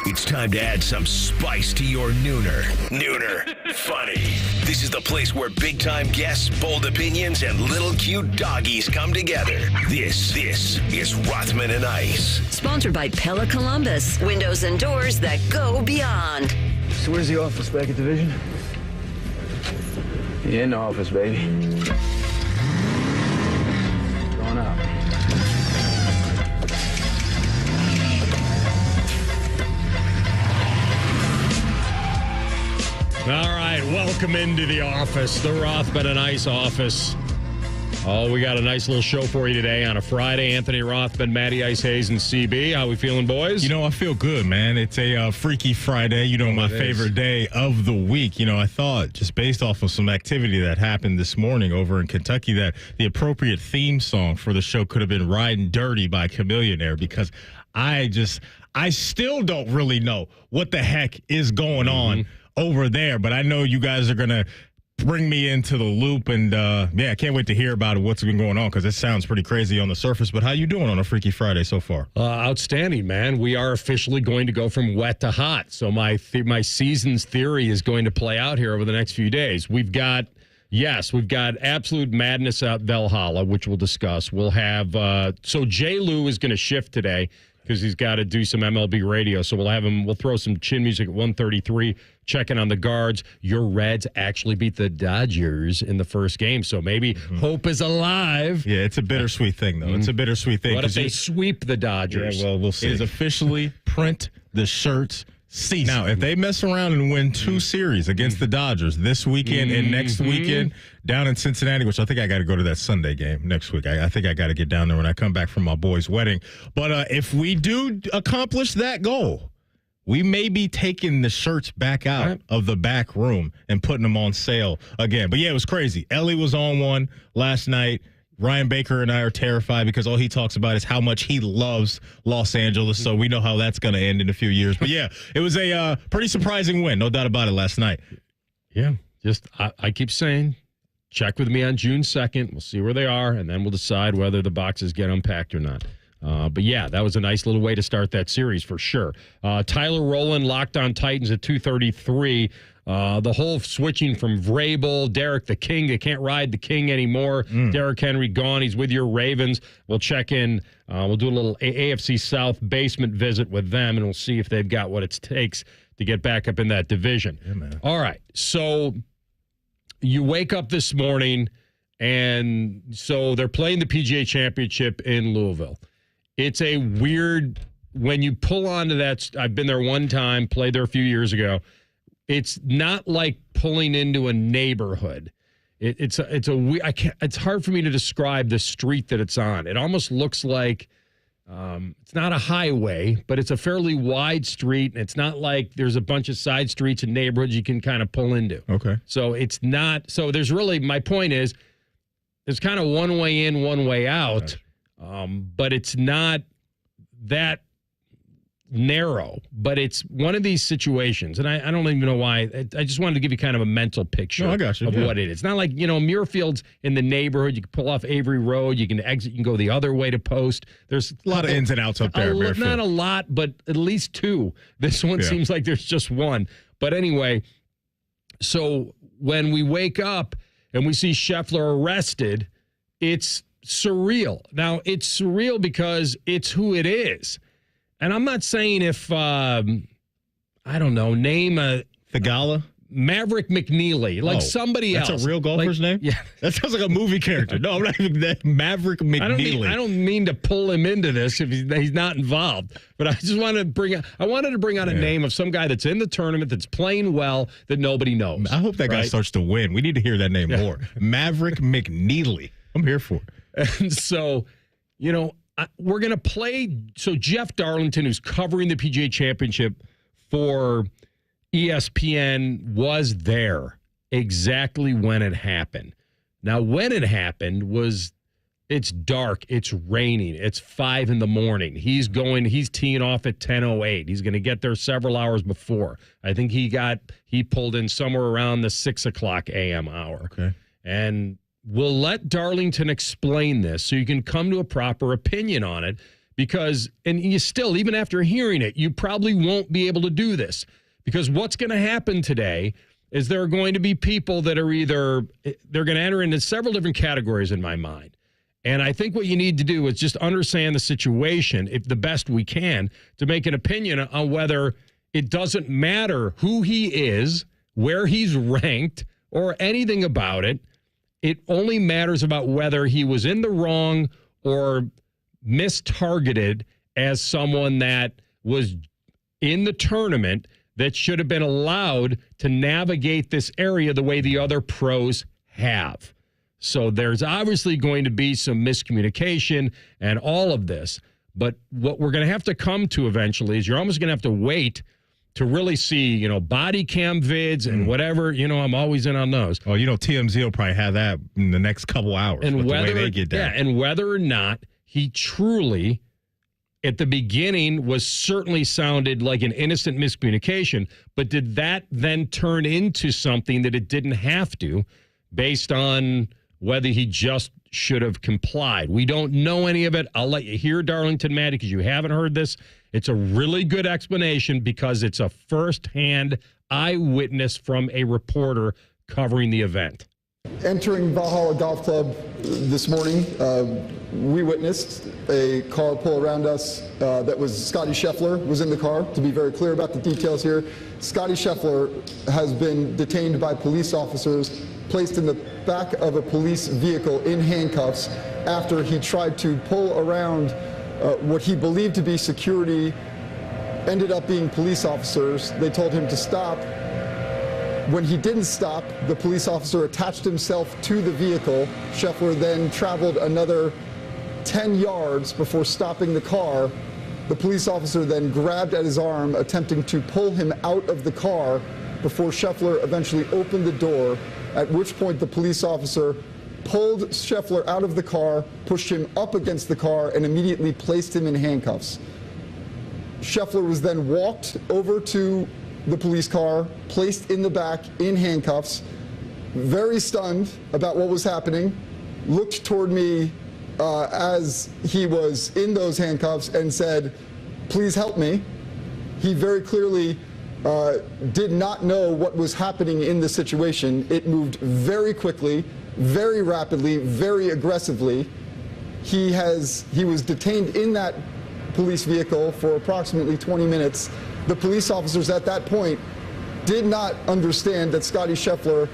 It's time to add some spice to your nooner. Nooner funny. This is the place where big-time guests, bold opinions, and little cute doggies come together. This is Rothman and Ice. Sponsored by Pella Columbus. Windows and doors that go beyond. So where's the office? Back at Division? Yeah, in the office, baby. Going out. All right, welcome into the office, the Rothman and Ice office. Oh, we got a nice little show for you today on a Friday. Anthony Rothman, Matty Ice Hayes, and CB. How we feeling, boys? You know, I feel good, man. It's a Freaky Friday, my favorite day of the week. I thought, just based off of some activity that happened this morning over in Kentucky, that the appropriate theme song for the show could have been Riding Dirty by Chameleonaire, because I still don't really know what the heck is going on over there, but I know you guys are going to bring me into the loop, and I can't wait to hear about what's been going on, because it sounds pretty crazy on the surface. But how you doing on a Freaky Friday so far? Outstanding, man. We are officially going to go from wet to hot, so my season's theory is going to play out here over the next few days. We've got absolute madness at Valhalla, which we'll discuss. We'll have so J. Lou is going to shift today because he's got to do some MLB radio. So we'll throw some chin music at 1:33, checking on the guards. Your Reds actually beat the Dodgers in the first game, so maybe hope is alive. Yeah, it's a bittersweet thing, though. It's a bittersweet thing. What if they sweep the Dodgers? Yeah, well, we'll see. It is officially print the shirts season. Now, if they mess around and win two series against the Dodgers this weekend and next weekend down in Cincinnati, which I think I got to go to that Sunday game next week. I think I got to get down there when I come back from my boy's wedding. But if we do accomplish that goal, we may be taking the shirts back out of the back room and putting them on sale again. But, yeah, it was crazy. Ellie was on one last night. Ryan Baker and I are terrified because all he talks about is how much he loves Los Angeles, so we know how that's going to end in a few years. But, yeah, it was a pretty surprising win, no doubt about it, last night. Yeah, I keep saying, check with me on June 2nd. We'll see where they are, and then we'll decide whether the boxes get unpacked or not. But, yeah, that was a nice little way to start that series for sure. Tyler Rowland locked on Titans at 2:33. The whole switching from Vrabel, Derek the King, they can't ride the King anymore. Derek Henry gone. He's with your Ravens. We'll check in. We'll do a little AFC South basement visit with them, and we'll see if they've got what it takes to get back up in that division. Yeah, man. All right. So you wake up this morning, and so they're playing the PGA Championship in Louisville. It's a weird, when you pull onto that, I've been there one time, played there a few years ago. It's not like pulling into a neighborhood. It's hard for me to describe the street that it's on. It almost looks like it's not a highway, but it's a fairly wide street, and it's not like there's a bunch of side streets and neighborhoods you can kind of pull into. Okay. So it's not. So there's really, my point is, there's kind of one way in, one way out, but it's not that narrow, but it's one of these situations, and I don't even know why. I just wanted to give you kind of a mental picture I got you. of what it is. It's not like, Muirfield's in the neighborhood. You can pull off Avery Road. You can exit. You can go the other way to Post. There's a lot of ins and outs up there. Not a lot, but at least two. This one seems like there's just one. But anyway, so when we wake up and we see Scheffler arrested, it's surreal. Now, it's surreal because it's who it is. And I'm not saying if, name a... Thigala? Maverick McNeely, somebody else. That's a real golfer's name? Yeah. That sounds like a movie character. No, I'm not even that. Maverick McNeely. I don't mean to pull him into this if he's not involved, but I just wanted to bring out a name of some guy that's in the tournament, that's playing well, that nobody knows. I hope that guy starts to win. We need to hear that name more. Maverick McNeely. I'm here for it. And so, we're going to play. So Jeff Darlington, who's covering the PGA Championship for ESPN, was there exactly when it happened. Now, when it happened it's dark, it's raining, it's 5 a.m. He's teeing off at 10:08. He's going to get there several hours before. I think he pulled in somewhere around the 6 o'clock a.m. hour. Okay. And we'll let Darlington explain this so you can come to a proper opinion on it, because, and you still, even after hearing it, you probably won't be able to do this, because what's going to happen today is there are going to be people that are they're going to enter into several different categories in my mind. And I think what you need to do is just understand the situation, if the best we can, to make an opinion on whether it doesn't matter who he is, where he's ranked, or anything about it. It only matters about whether he was in the wrong or mistargeted as someone that was in the tournament that should have been allowed to navigate this area the way the other pros have. So there's obviously going to be some miscommunication and all of this. But what we're going to have to come to eventually is you're almost going to have to wait to really see, body cam vids and whatever. I'm always in on those. Oh, TMZ will probably have that in the next couple hours. And whether they get down. and whether or not he truly, at the beginning, was certainly sounded like an innocent miscommunication, but did that then turn into something that it didn't have to, based on whether he just should have complied? We don't know any of it. I'll let you hear Darlington Maddie, because you haven't heard this. It's a really good explanation because it's a firsthand eyewitness from a reporter covering the event. Entering Valhalla Golf Club this morning, we witnessed a car pull around us that was Scottie Scheffler was in the car. To be very clear about the details here, Scottie Scheffler has been detained by police officers, placed in the back of a police vehicle in handcuffs after he tried to pull around what he believed to be security, ended up being police officers. They told him to stop. When he didn't stop, the police officer attached himself to the vehicle. Scheffler then traveled another 10 yards before stopping the car. The police officer then grabbed at his arm, attempting to pull him out of the car before Scheffler eventually opened the door, at which point the police officer pulled Scheffler out of the car, pushed him up against the car, and immediately placed him in handcuffs. Scheffler was then walked over to the police car, placed in the back in handcuffs, very stunned about what was happening, looked toward me as he was in those handcuffs and said, "Please help me." He very clearly did not know what was happening in the situation. It moved very quickly, very rapidly, very aggressively. He was detained in that police vehicle for approximately 20 minutes. The police officers at that point did not understand that Scottie Scheffler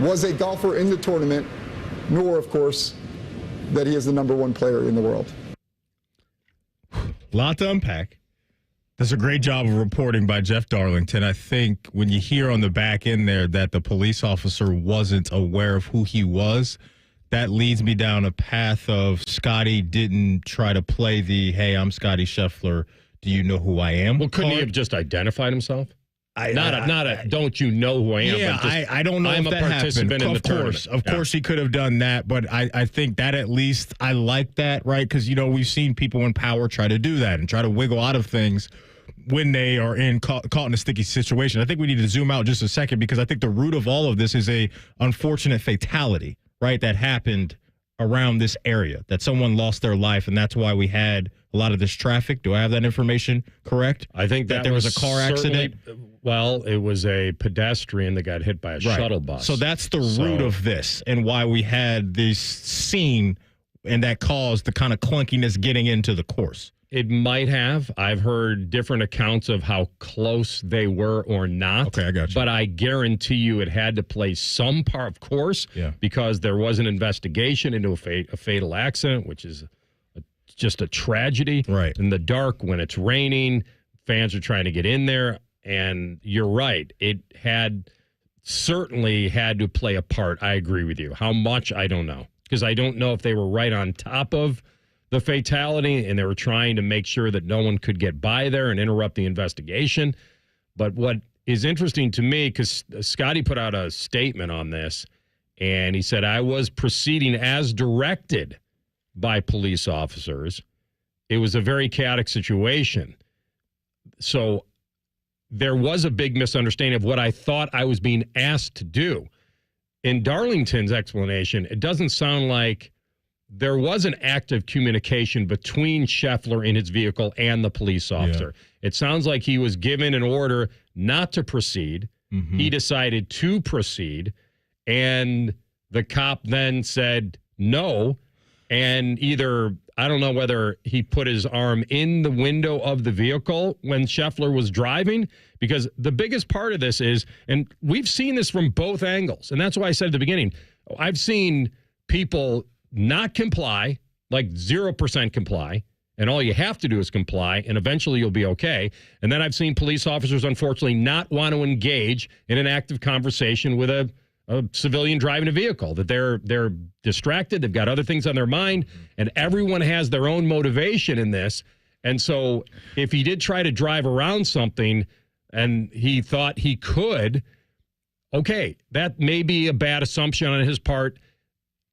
was a golfer in the tournament, nor, of course, that he is the #1 player in the world. Lot to unpack. Does a great job of reporting by Jeff Darlington. I think when you hear on the back end there that the police officer wasn't aware of who he was, that leads me down a path of Scottie didn't try to play the, "Hey, I'm Scottie Scheffler. Do you know who I am?" Well, couldn't he have just identified himself? Don't you know who I am? Yeah, but just, I don't know I'm if a that participant happened. in the tournament. Of course, he could have done that, but I think that at least I like that, right? Because, we've seen people in power try to do that and try to wiggle out of things when they are caught in a sticky situation. I think we need to zoom out just a second, because I think the root of all of this is a unfortunate fatality, right, that happened around this area, that someone lost their life, and that's why we had a lot of this traffic. Do I have that information correct? I think that there was a car accident. Well, it was a pedestrian that got hit by a shuttle bus. So that's the root of this, and why we had this scene, and that caused the kind of clunkiness getting into the course. It might have. I've heard different accounts of how close they were or not. Okay, I got you. But I guarantee you it had to play some part, of course, because there was an investigation into a fatal accident, which is just a tragedy. Right. In the dark, when it's raining, fans are trying to get in there. And you're right. It certainly had to play a part. I agree with you. How much, I don't know. Because I don't know if they were right on top of the fatality and they were trying to make sure that no one could get by there and interrupt the investigation. But what is interesting to me, because Scottie put out a statement on this, and he said, "I was proceeding as directed by police officers. It was a very chaotic situation." So there was a big misunderstanding of what I thought I was being asked to do. In Darlington's explanation, it doesn't sound like there was an active communication between Scheffler in his vehicle and the police officer. Yeah. It sounds like he was given an order not to proceed. Mm-hmm. He decided to proceed, and the cop then said no, and either, I don't know whether he put his arm in the window of the vehicle when Scheffler was driving, because the biggest part of this is, and we've seen this from both angles, and that's why I said at the beginning, I've seen people not comply, like 0% comply, and all you have to do is comply, and eventually you'll be okay. And then I've seen police officers, unfortunately, not want to engage in an active conversation with a civilian driving a vehicle, that they're distracted, they've got other things on their mind, and everyone has their own motivation in this. And so if he did try to drive around something and he thought he could, okay, that may be a bad assumption on his part.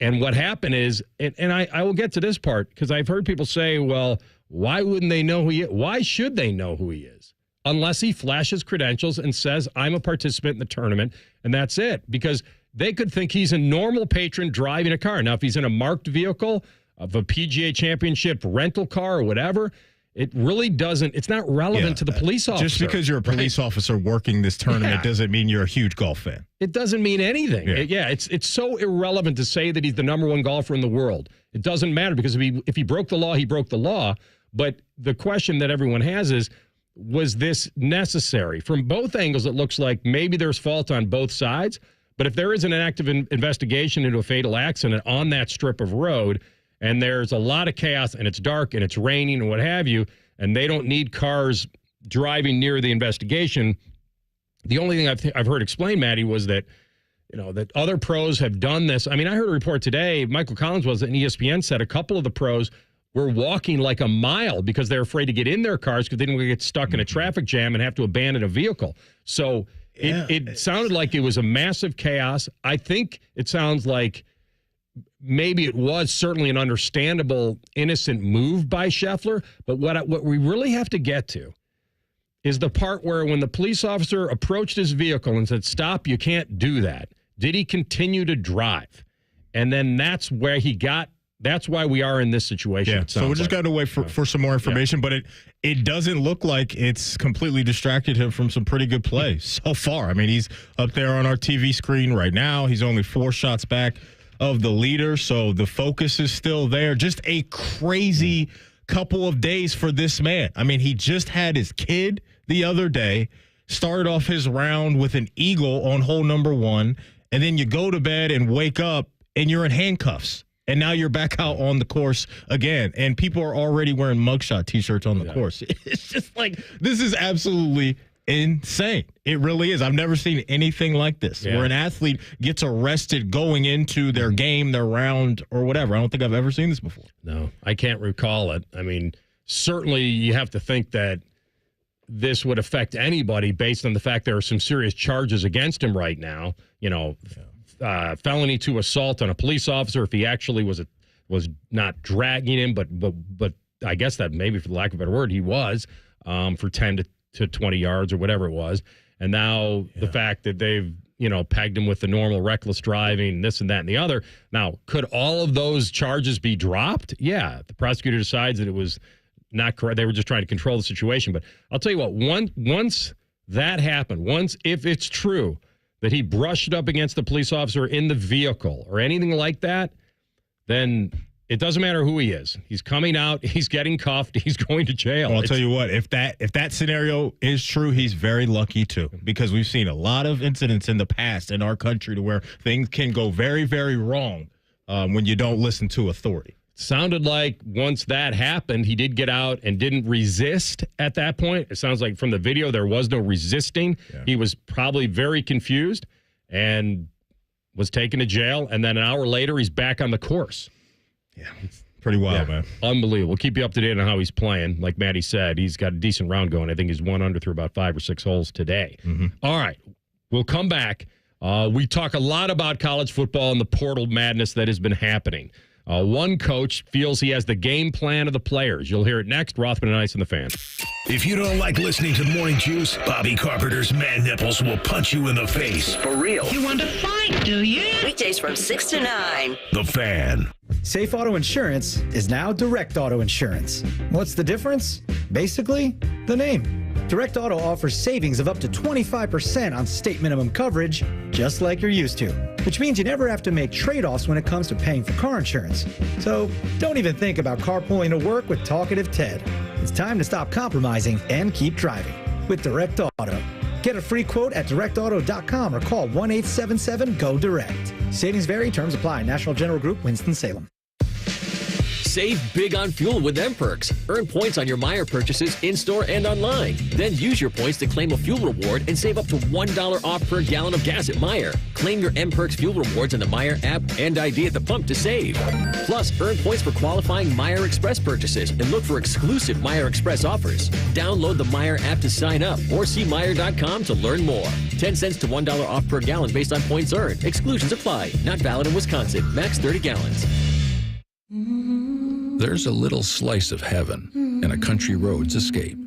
And what happened is, and I will get to this part, because I've heard people say, well, why wouldn't they know who he is? Why should they know who he is? Unless he flashes credentials and says, I'm a participant in the tournament, and that's it. Because they could think he's a normal patron driving a car. Now, if he's in a marked vehicle of a PGA championship rental car or whatever, it really doesn't, it's not relevant to the police officer. Just because you're a police officer working this tournament doesn't mean you're a huge golf fan. It doesn't mean anything. It's so irrelevant to say that he's the number one golfer in the world. It doesn't matter, because if he broke the law, he broke the law. But the question that everyone has is, was this necessary? From both angles, it looks like maybe there's fault on both sides. But if there is an active investigation into a fatal accident on that strip of road, and there's a lot of chaos, and it's dark, and it's raining, and what have you, and they don't need cars driving near the investigation, the only thing I've heard explained, Maddie, was that, that other pros have done this. I mean, I heard a report today, Michael Collins was, and ESPN said a couple of the pros were walking like a mile because they're afraid to get in their cars because they didn't want to get stuck in a traffic jam and have to abandon a vehicle. So it sounded like it was a massive chaos. I think it sounds like maybe it was certainly an understandable, innocent move by Scheffler. But what we really have to get to is the part where when the police officer approached his vehicle and said, stop, you can't do that. Did he continue to drive? And then that's where that's why we are in this situation. Yeah, so we just got to wait for some more information, but it doesn't look like it's completely distracted him from some pretty good play so far. I mean, he's up there on our TV screen right now. He's only 4 shots back of the leader, so the focus is still there. Just a crazy couple of days for this man. I mean, he just had his kid the other day, started off his round with an eagle on hole number 1, and then you go to bed and wake up and you're in handcuffs. And now you're back out on the course again. And people are already wearing mugshot T-shirts on the course. It's just like, this is absolutely insane. It really is. I've never seen anything like this, where an athlete gets arrested going into their game, their round, or whatever. I don't think I've ever seen this before. No, I can't recall it. I mean, certainly you have to think that this would affect anybody based on the fact there are some serious charges against him right now. Felony to assault on a police officer if he actually was not dragging him, but I guess that maybe, for the lack of a better word, he was for 10 to 20 yards or whatever it was. And now the fact that they've pegged him with the normal reckless driving, this and that and the other. Now, could all of those charges be dropped? Yeah, the prosecutor decides that it was not correct. They were just trying to control the situation. But I'll tell you what, once that happened, if it's true that he brushed up against the police officer in the vehicle or anything like that, then it doesn't matter who he is. He's coming out, he's getting cuffed, he's going to jail. Well, I'll tell you what, if that scenario is true, he's very lucky too, because we've seen a lot of incidents in the past in our country to where things can go very, very wrong when you don't listen to authority. Sounded like once that happened, he did get out and didn't resist at that point. It sounds like from the video there was no resisting. Yeah. He was probably very confused and was taken to jail. And then an hour later, he's back on the course. Yeah, pretty wild, man. Unbelievable. We'll keep you up to date on how he's playing. Like Maddie said, he's got a decent round going. I think he's 1 under through about 5 or 6 holes today. Mm-hmm. All right, we'll come back. We talk a lot about college football and the portal madness that has been happening. One coach feels he has the game plan of the players. You'll hear it next. Rothman and Ice and the Fan. If you don't like listening to the Morning Juice, Bobby Carpenter's man nipples will punch you in the face. For real. You want to fight, do you? Weekdays from 6 to 9. The Fan. Safe Auto Insurance is now Direct Auto Insurance. What's the difference? Basically, the name. Direct Auto offers savings of up to 25% on state minimum coverage, just like you're used to, which means you never have to make trade-offs when it comes to paying for car insurance. So don't even think about carpooling to work with Talkative Ted. It's time to stop compromising and keep driving with Direct Auto. Get a free quote at directauto.com or call 1-877-GO-DIRECT. Savings vary, terms apply. National General Group, Winston-Salem. Save big on fuel with M-Perks. Earn points on your Meijer purchases in-store and online. Then use your points to claim a fuel reward and save up to $1 off per gallon of gas at Meijer. Claim your M-Perks fuel rewards on the Meijer app and ID at the pump to save. Plus, earn points for qualifying Meijer Express purchases and look for exclusive Meijer Express offers. Download the Meijer app to sign up or see Meijer.com to learn more. 10 cents to $1 off per gallon based on points earned. Exclusions apply. Not valid in Wisconsin. Max 30 gallons. There's a little slice of heaven in a country road's escape.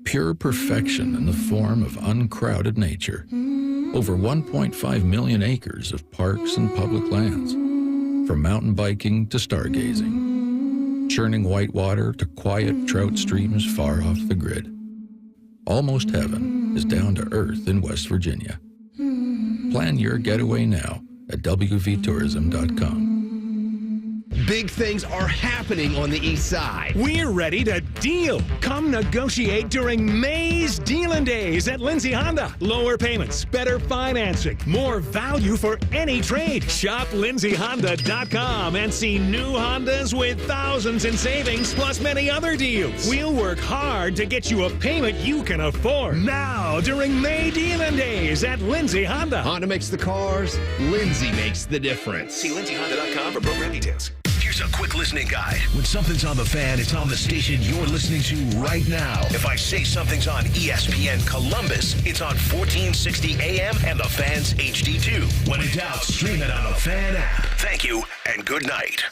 Pure perfection in the form of uncrowded nature. Over 1.5 million acres of parks and public lands. From mountain biking to stargazing. Churning whitewater to quiet trout streams far off the grid. Almost heaven is down to earth in West Virginia. Plan your getaway now at wvtourism.com. Big things are happening on the east side. We're ready to deal. Come negotiate during May's Dealin' Days at Lindsay Honda. Lower payments, better financing, more value for any trade. Shop lindsayhonda.com and see new Hondas with thousands in savings plus many other deals. We'll work hard to get you a payment you can afford. Now during May Dealin' Days at Lindsay Honda. Honda makes the cars, Lindsay makes the difference. See lindsayhonda.com for program details. Here's a quick listening guide. When something's on the fan, it's on the station you're listening to right now. If I say something's on ESPN Columbus, it's on 1460 AM and the Fan's HD2. When in doubt, stream it on the Fan app. Thank you and good night.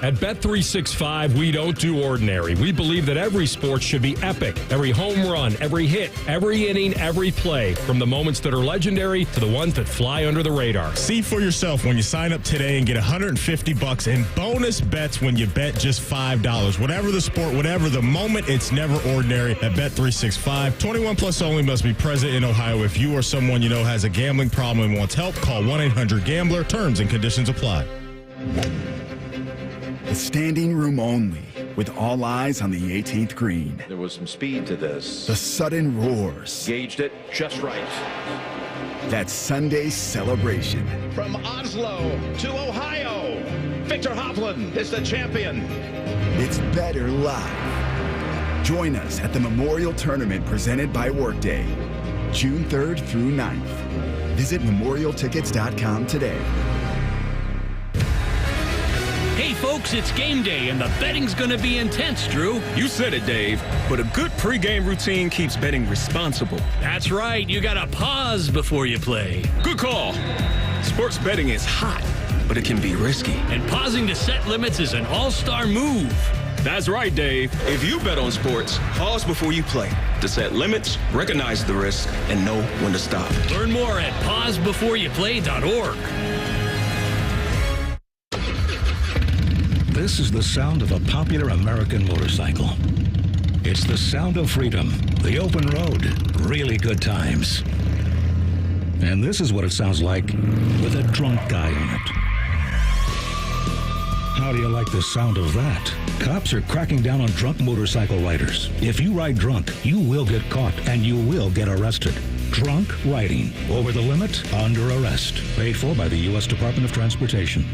At Bet365, we don't do ordinary. We believe that every sport should be epic. Every home run, every hit, every inning, every play. From the moments that are legendary to the ones that fly under the radar. See for yourself when you sign up today and get $150 in bonus bets when you bet just $5. Whatever the sport, whatever the moment, it's never ordinary at Bet365. 21 plus only, must be present in Ohio. If you or someone you know has a gambling problem and wants help, call 1-800-GAMBLER. Terms and conditions apply. The standing room only, with all eyes on the 18th green. There was some speed to this. The sudden roars. Gauged it just right. That Sunday celebration. From Oslo to Ohio, Victor Hovland is the champion. It's better live. Join us at the Memorial Tournament presented by Workday, June 3rd through 9th. Visit memorialtickets.com today. Hey folks, it's game day and the betting's gonna be intense, Drew. You said it, Dave, but a good pregame routine keeps betting responsible. That's right, you gotta pause before you play. Good call. Sports betting is hot, but it can be risky. And pausing to set limits is an all-star move. That's right, Dave. If you bet on sports, pause before you play to set limits, recognize the risk, and know when to stop. Learn more at pausebeforeyouplay.org. This is the sound of a popular American motorcycle. It's the sound of freedom, the open road, really good times. And this is what it sounds like with a drunk guy in it. How do you like the sound of that? Cops are cracking down on drunk motorcycle riders. If you ride drunk, you will get caught and you will get arrested. Drunk riding, over the limit, under arrest. Paid for by the U.S. Department of Transportation.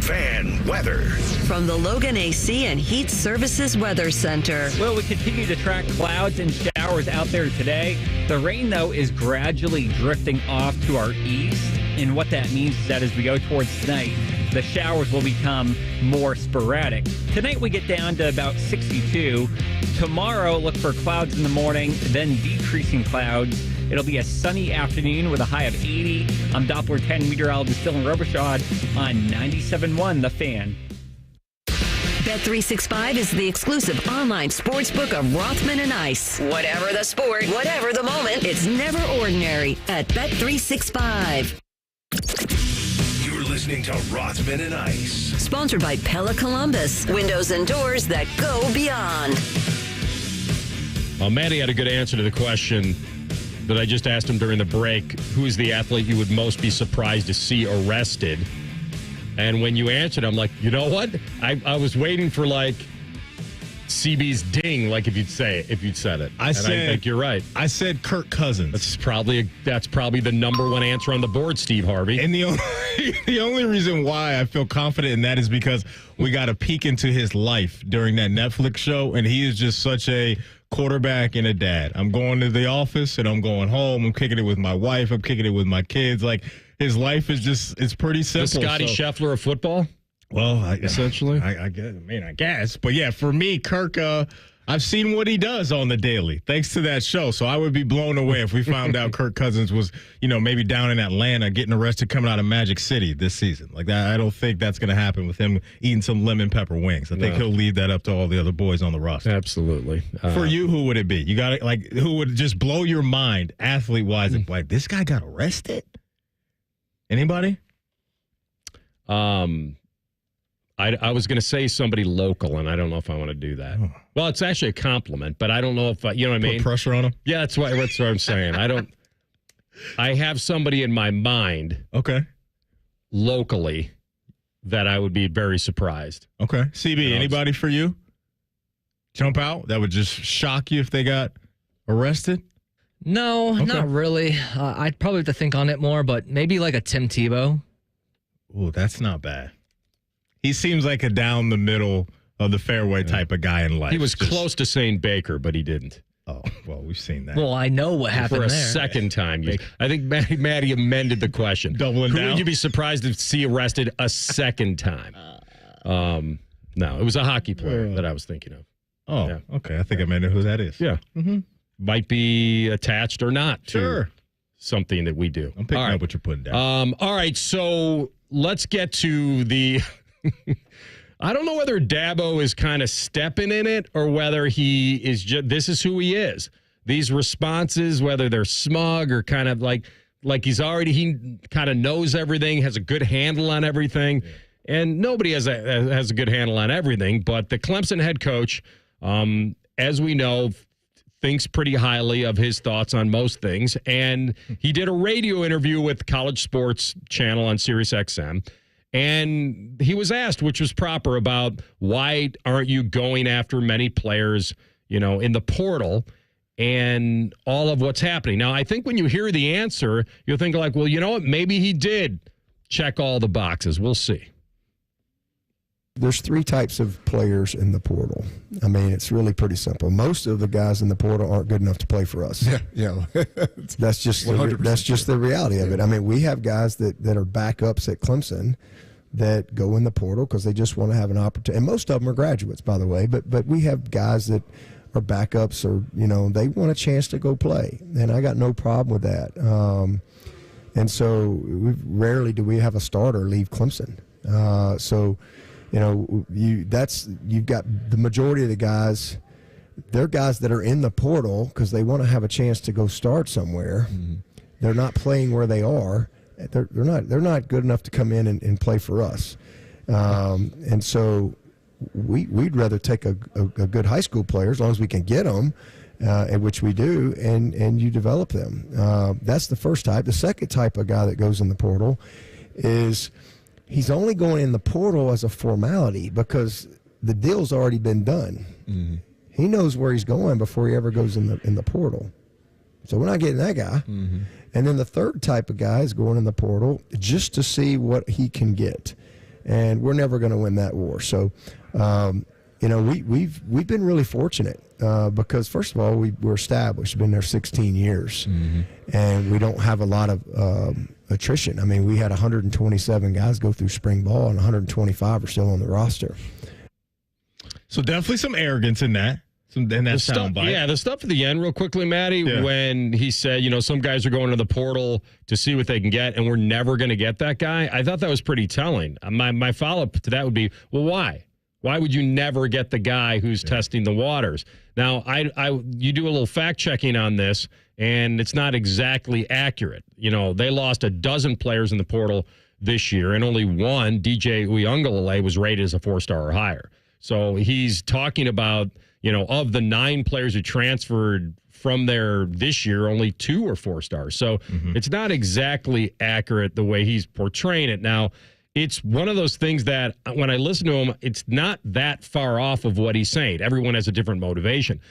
Fan weather. From the Logan AC and Heat Services Weather Center. Well, we continue to track clouds and showers out there today. The rain, though, is gradually drifting off to our east. And what that means is that as we go towards tonight, the showers will become more sporadic. Tonight we get down to about 62. Tomorrow, look for clouds in the morning, then decreasing clouds. It'll be a sunny afternoon with a high of 80. I'm Doppler 10 meteorologist Dylan Robichaud on 97.1 The Fan. Bet365 is the exclusive online sportsbook of Rothman and Ice. Whatever the sport, whatever the moment, it's never ordinary at Bet365. You're listening listening to Rothman and Ice. Sponsored by Pella Columbus. Windows and doors that go beyond. Well, Maddie had a good answer to the question that I just asked him during the break. Who is the athlete you would most be surprised to see arrested? And when you answered, I'm like, you know what? I was waiting for like CB's ding, like if you'd said it. I think you're right. I said Kirk Cousins. That's probably the number one answer on the board, Steve Harvey. And the only reason why I feel confident in that is because we got a peek into his life during that Netflix show, and he is just such a quarterback and a dad. I'm going to the office and I'm going home. I'm kicking it with my wife. I'm kicking it with my kids. Like, his life is it's pretty simple. The Scottie Scheffler of football? Well, essentially, I guess. But yeah, for me, Kirk, I've seen what he does on the daily, thanks to that show. So I would be blown away if we found out Kirk Cousins was, maybe down in Atlanta getting arrested coming out of Magic City this season. Like that, I don't think that's going to happen with him eating some lemon pepper wings. I think he'll leave that up to all the other boys on the roster. Absolutely. For you, who would it be? You got it. Like, who would just blow your mind, athlete wise? Like, this guy got arrested. Anybody? I was going to say somebody local, and I don't know if I want to do that. Oh. Well, it's actually a compliment, but I don't know if you know what I mean. Put pressure on him. Yeah, that's what I'm saying. I have somebody in my mind. Okay. Locally, that I would be very surprised. Okay, CB, anybody for you? Jump out that would just shock you if they got arrested? No, not really. I'd probably have to think on it more, but maybe like a Tim Tebow. Ooh, that's not bad. He seems like a down the middle of the fairway type of guy in life. He was close to saying Baker, but he didn't. Oh, well, we've seen that. Well, I know what happened for a there. Second time. I think Maddie amended the question. Doubling down. Who would you be surprised to see arrested a second time? No, it was a hockey player that I was thinking of. Oh, yeah. Okay. I think I know who that is. Yeah. Mm-hmm. Might be attached or not to something that we do. I'm picking up what you're putting down. All right, so let's get to the... I don't know whether Dabo is kind of stepping in it or whether he is just, this is who he is. These responses, whether they're smug or kind of like he kind of knows everything, has a good handle on everything. Yeah. And nobody has a good handle on everything, but the Clemson head coach, as we know, thinks pretty highly of his thoughts on most things. And he did a radio interview with College Sports Channel on Sirius XM. And he was asked, which was proper, about why aren't you going after many players, in the portal and all of what's happening. Now, I think when you hear the answer, you'll think like, well, you know what? Maybe he did check all the boxes. We'll see. There's three types of players in the portal. I mean, it's really pretty simple. Most of the guys in the portal aren't good enough to play for us. Yeah. That's just the reality of it. I mean, we have guys that are backups at Clemson that go in the portal because they just want to have an opportunity. And most of them are graduates, by the way. But we have guys that are backups or, they want a chance to go play. And I got no problem with that. And so rarely do we have a starter leave Clemson. You've got the majority of the guys, they're guys that are in the portal because they want to have a chance to go start somewhere. Mm-hmm. They're not playing where they are. They're not good enough to come in and play for us. And so we'd rather take a good high school player as long as we can get them, and which we do, and you develop them. That's the first type. The second type of guy that goes in the portal is he's only going in the portal as a formality because the deal's already been done. Mm-hmm. He knows where he's going before he ever goes in the portal. So we're not getting that guy. Mm-hmm. And then the third type of guy is going in the portal just to see what he can get. And we're never going to win that war. So, we've been really fortunate because, first of all, we're established, been there 16 years. Mm-hmm. And we don't have a lot of attrition. I mean, we had 127 guys go through spring ball and 125 are still on the roster. So definitely some arrogance in that. Soundbite. Yeah, the stuff at the end, real quickly, Maddie, when he said, some guys are going to the portal to see what they can get, and we're never going to get that guy. I thought that was pretty telling. My follow-up to that would be, well, why? Why would you never get the guy who's testing the waters? Now, you do a little fact-checking on this, and it's not exactly accurate. They lost a dozen players in the portal this year, and only one, DJ Uiagalelei, was rated as a 4-star or higher. So he's talking about, of the 9 players who transferred from there this year, only 2 are 4 stars. So it's not exactly accurate the way he's portraying it. Now, it's one of those things that when I listen to him, it's not that far off of what he's saying. Everyone has a different motivation.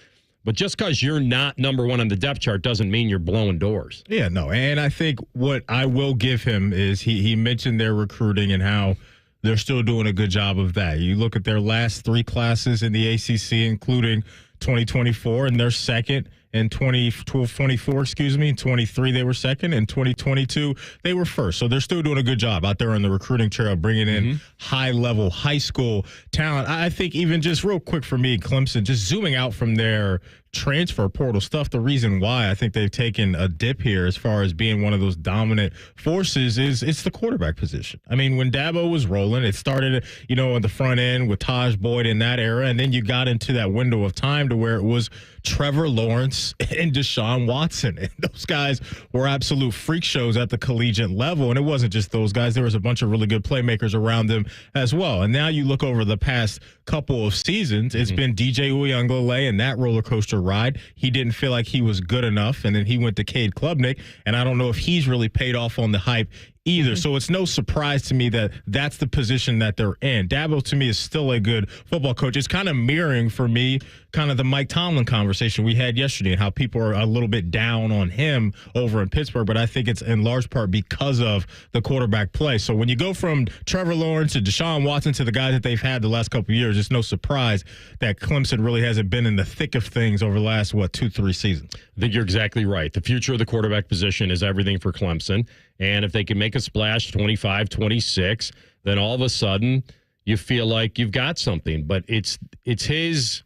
But just because you're not number 1 on the depth chart doesn't mean you're blowing doors. Yeah, no. And I think what I will give him is he mentioned their recruiting and how they're still doing a good job of that. You look at their last 3 classes in the ACC, including 2024, and they're second. In 2024, in 23, they were second. In 2022, they were first. So they're still doing a good job out there on the recruiting trail, bringing in high-level high school talent. I think even just real quick for me, Clemson, just zooming out from their transfer portal stuff, the reason why I think they've taken a dip here as far as being one of those dominant forces is it's the quarterback position. I mean, when Dabo was rolling, it started, on the front end with Taj Boyd in that era, and then you got into that window of time to where it was Trevor Lawrence and Deshaun Watson. And those guys were absolute freak shows at the collegiate level, and it wasn't just those guys. There was a bunch of really good playmakers around them as well. And now you look over the past couple of seasons, it's been DJ Uiagalelei and that roller coaster ride. He didn't feel like he was good enough, and then he went to Cade Klubnik, and I don't know if he's really paid off on the hype either. So it's no surprise to me that that's the position that they're in. Dabo, to me, is still a good football coach. It's kind of mirroring for me kind of the Mike Tomlin conversation we had yesterday and how people are a little bit down on him over in Pittsburgh, but I think it's in large part because of the quarterback play. So when you go from Trevor Lawrence to Deshaun Watson to the guys that they've had the last couple of years, it's no surprise that Clemson really hasn't been in the thick of things over the last, 2-3 seasons. I think you're exactly right. The future of the quarterback position is everything for Clemson. And if they can make a splash 25, 26, then all of a sudden you feel like you've got something. But it's his,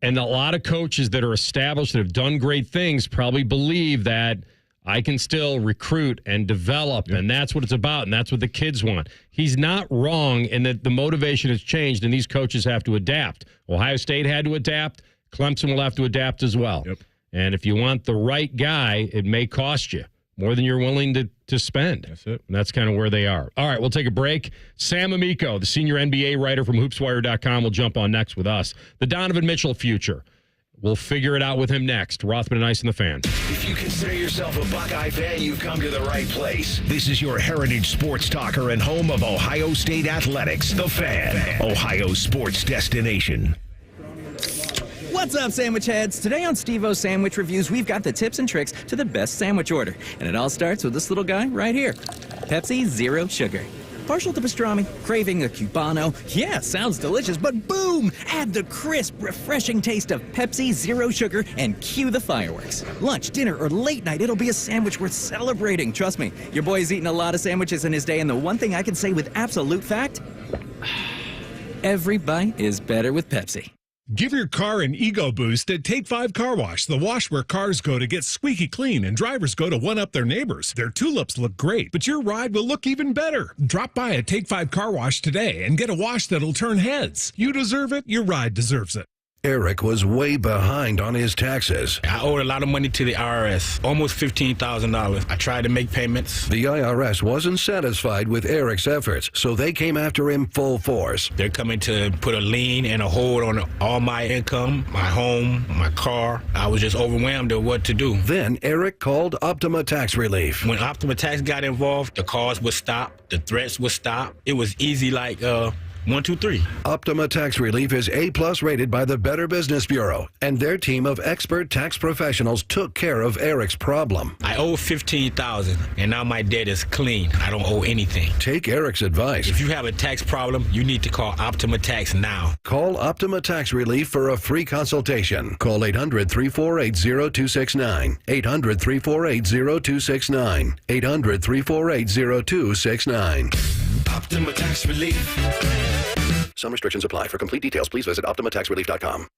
and a lot of coaches that are established that have done great things probably believe that I can still recruit and develop, and that's what it's about, and that's what the kids want. He's not wrong in that the motivation has changed, and these coaches have to adapt. Ohio State had to adapt. Clemson will have to adapt as well. Yep. And if you want the right guy, it may cost you more than you're willing to spend. That's it. And that's kind of where they are. All right, we'll take a break. Sam Amico, the senior NBA writer from HoopsWire.com, will jump on next with us. The Donovan Mitchell future. We'll figure it out with him next. Rothman and Ice and the Fan. If you consider yourself a Buckeye fan, you've come to the right place. This is your heritage sports talker and home of Ohio State Athletics, The Fan, Ohio's sports destination. What's up, sandwich heads? Today on Steve-O's Sandwich Reviews, we've got the tips and tricks to the best sandwich order. And it all starts with this little guy right here. Pepsi Zero Sugar. Partial to pastrami, craving a Cubano. Yeah, sounds delicious, but boom! Add the crisp, refreshing taste of Pepsi Zero Sugar and cue the fireworks. Lunch, dinner, or late night, it'll be a sandwich worth celebrating. Trust me, your boy's eaten a lot of sandwiches in his day, and the one thing I can say with absolute fact, every bite is better with Pepsi. Give your car an ego boost at Take 5 Car Wash, the wash where cars go to get squeaky clean and drivers go to one-up their neighbors. Their tulips look great, but your ride will look even better. Drop by a Take 5 Car Wash today and get a wash that'll turn heads. You deserve it. Your ride deserves it. Eric was way behind on his taxes. I owed a lot of money to the IRS, almost $15,000. I tried to make payments. The IRS wasn't satisfied with Eric's efforts, so they came after him full force. They're coming to put a lien and a hold on all my income, my home, my car. I was just overwhelmed at what to do. Then Eric called Optima Tax Relief. When Optima Tax got involved, the calls would stop, the threats would stop. It was easy like 1, 2, 3. Optima Tax Relief is A+ rated by the Better Business Bureau, and their team of expert tax professionals took care of Eric's problem. I owe $15,000, and now my debt is clean. I don't owe anything. Take Eric's advice. If you have a tax problem, you need to call Optima Tax now. Call Optima Tax Relief for a free consultation. Call 800-348-0269. 800-348-0269. 800-348-0269. Optima Tax Relief. Some restrictions apply. For complete details, please visit OptimaTaxRelief.com.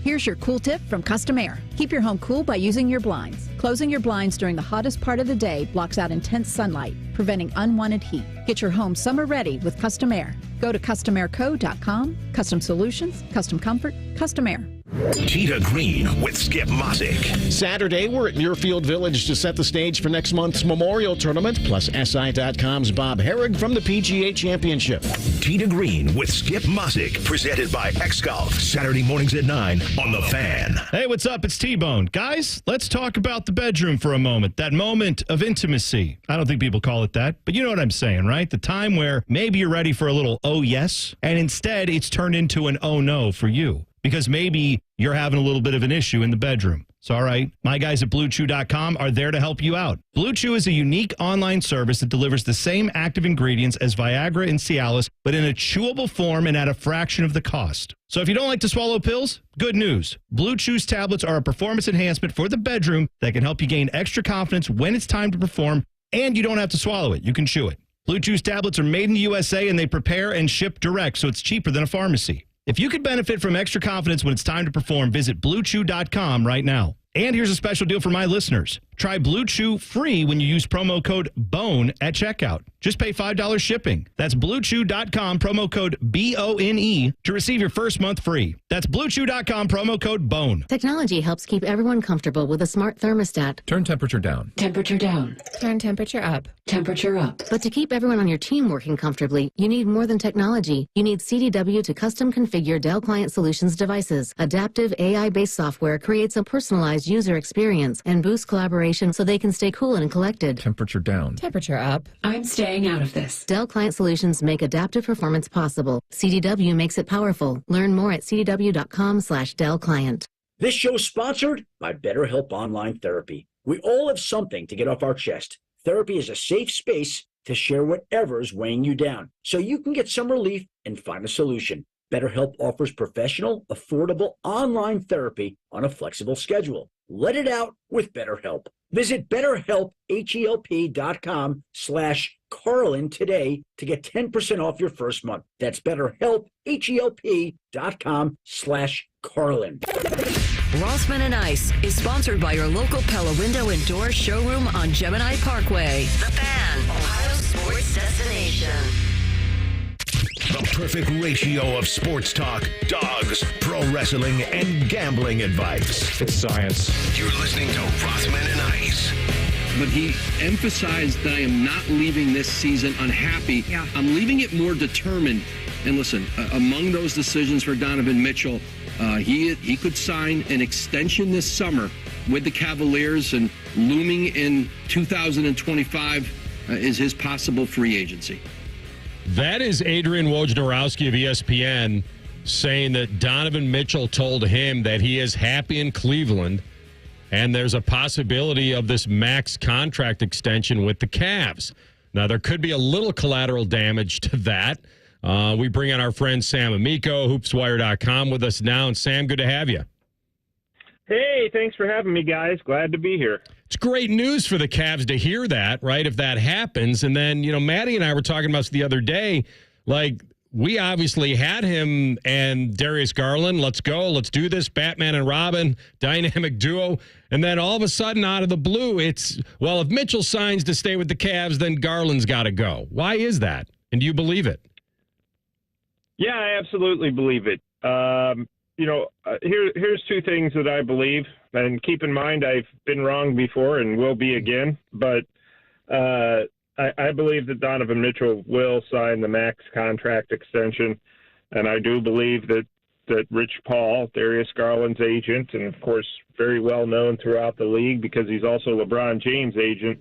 Here's your cool tip from Custom Air. Keep your home cool by using your blinds. Closing your blinds during the hottest part of the day blocks out intense sunlight, preventing unwanted heat. Get your home summer ready with Custom Air. Go to CustomAirCo.com. Custom solutions, custom comfort, Custom Air. Tee to Green with Skip Mosick. Saturday, we're at Muirfield Village to set the stage for next month's Memorial Tournament, plus SI.com's Bob Herrig from the PGA Championship. Tee to Green with Skip Mosick, presented by X-Golf. Saturday mornings at 9 on The Fan. Hey, what's up? It's T-Bone. Guys, let's talk about the bedroom for a moment. That moment of intimacy. I don't think people call it that, but you know what I'm saying, right? The time where maybe you're ready for a little oh yes, and instead it's turned into an oh no for you. Because maybe you're having a little bit of an issue in the bedroom. So, all right, my guys at BlueChew.com are there to help you out. Blue Chew is a unique online service that delivers the same active ingredients as Viagra and Cialis, but in a chewable form and at a fraction of the cost. So if you don't like to swallow pills, good news. Blue Chew's tablets are a performance enhancement for the bedroom that can help you gain extra confidence when it's time to perform, and you don't have to swallow it. You can chew it. Blue Chew's tablets are made in the USA, and they prepare and ship direct, so it's cheaper than a pharmacy. If you could benefit from extra confidence when it's time to perform, visit BlueChew.com right now. And here's a special deal for my listeners. Try Blue Chew free when you use promo code BONE at checkout. Just pay $5 shipping. That's BlueChew.com, promo code BONE to receive your first month free. That's BlueChew.com, promo code BONE. Technology helps keep everyone comfortable with a smart thermostat. Turn temperature down. Temperature down. Turn temperature up. Temperature up. But to keep everyone on your team working comfortably, you need more than technology. You need CDW to custom configure Dell Client Solutions devices. Adaptive AI-based software creates a personalized user experience and boosts collaboration so they can stay cool and collected. Temperature down. Temperature up. I'm staying out of this. Dell Client Solutions make adaptive performance possible. CDW makes it powerful. Learn more at cdw.com/Dell Client. This show is sponsored by BetterHelp Online Therapy. We all have something to get off our chest. Therapy is a safe space to share whatever's weighing you down, so you can get some relief and find a solution. BetterHelp offers professional, affordable online therapy on a flexible schedule. Let it out with BetterHelp. Visit BetterHelp.com/Carlin today to get 10% off your first month. That's BetterHelp, HELP.com/Carlin. Rothman and Ice is sponsored by your local Pella Window and Door showroom on Gemini Parkway. The Fan, Ohio sports destination. The perfect ratio of sports talk, dogs, pro wrestling, and gambling advice. It's science. You're listening to Rothman and Ice. But he emphasized that I am not leaving this season unhappy. Yeah. I'm leaving it more determined. And listen, among those decisions for Donovan Mitchell, he could sign an extension this summer with the Cavaliers, and looming in 2025 is his possible free agency. That is Adrian Wojnarowski of ESPN saying that Donovan Mitchell told him that he is happy in Cleveland and there's a possibility of this max contract extension with the Cavs. Now, there could be a little collateral damage to that. We bring in our friend Sam Amico, HoopsWire.com, with us now. And Sam, good to have you. Hey, thanks for having me, guys. Glad to be here. It's great news for the Cavs to hear that, right, if that happens. And then, Maddie and I were talking about this the other day. Like, we obviously had him and Darius Garland. Let's go. Let's do this. Batman and Robin, dynamic duo. And then all of a sudden, out of the blue, it's, well, if Mitchell signs to stay with the Cavs, then Garland's got to go. Why is that? And do you believe it? Yeah, I absolutely believe it. Here's two things that I believe. And keep in mind, I've been wrong before and will be again. But I believe that Donovan Mitchell will sign the max contract extension. And I do believe that Rich Paul, Darius Garland's agent, and, of course, very well known throughout the league because he's also LeBron James' agent,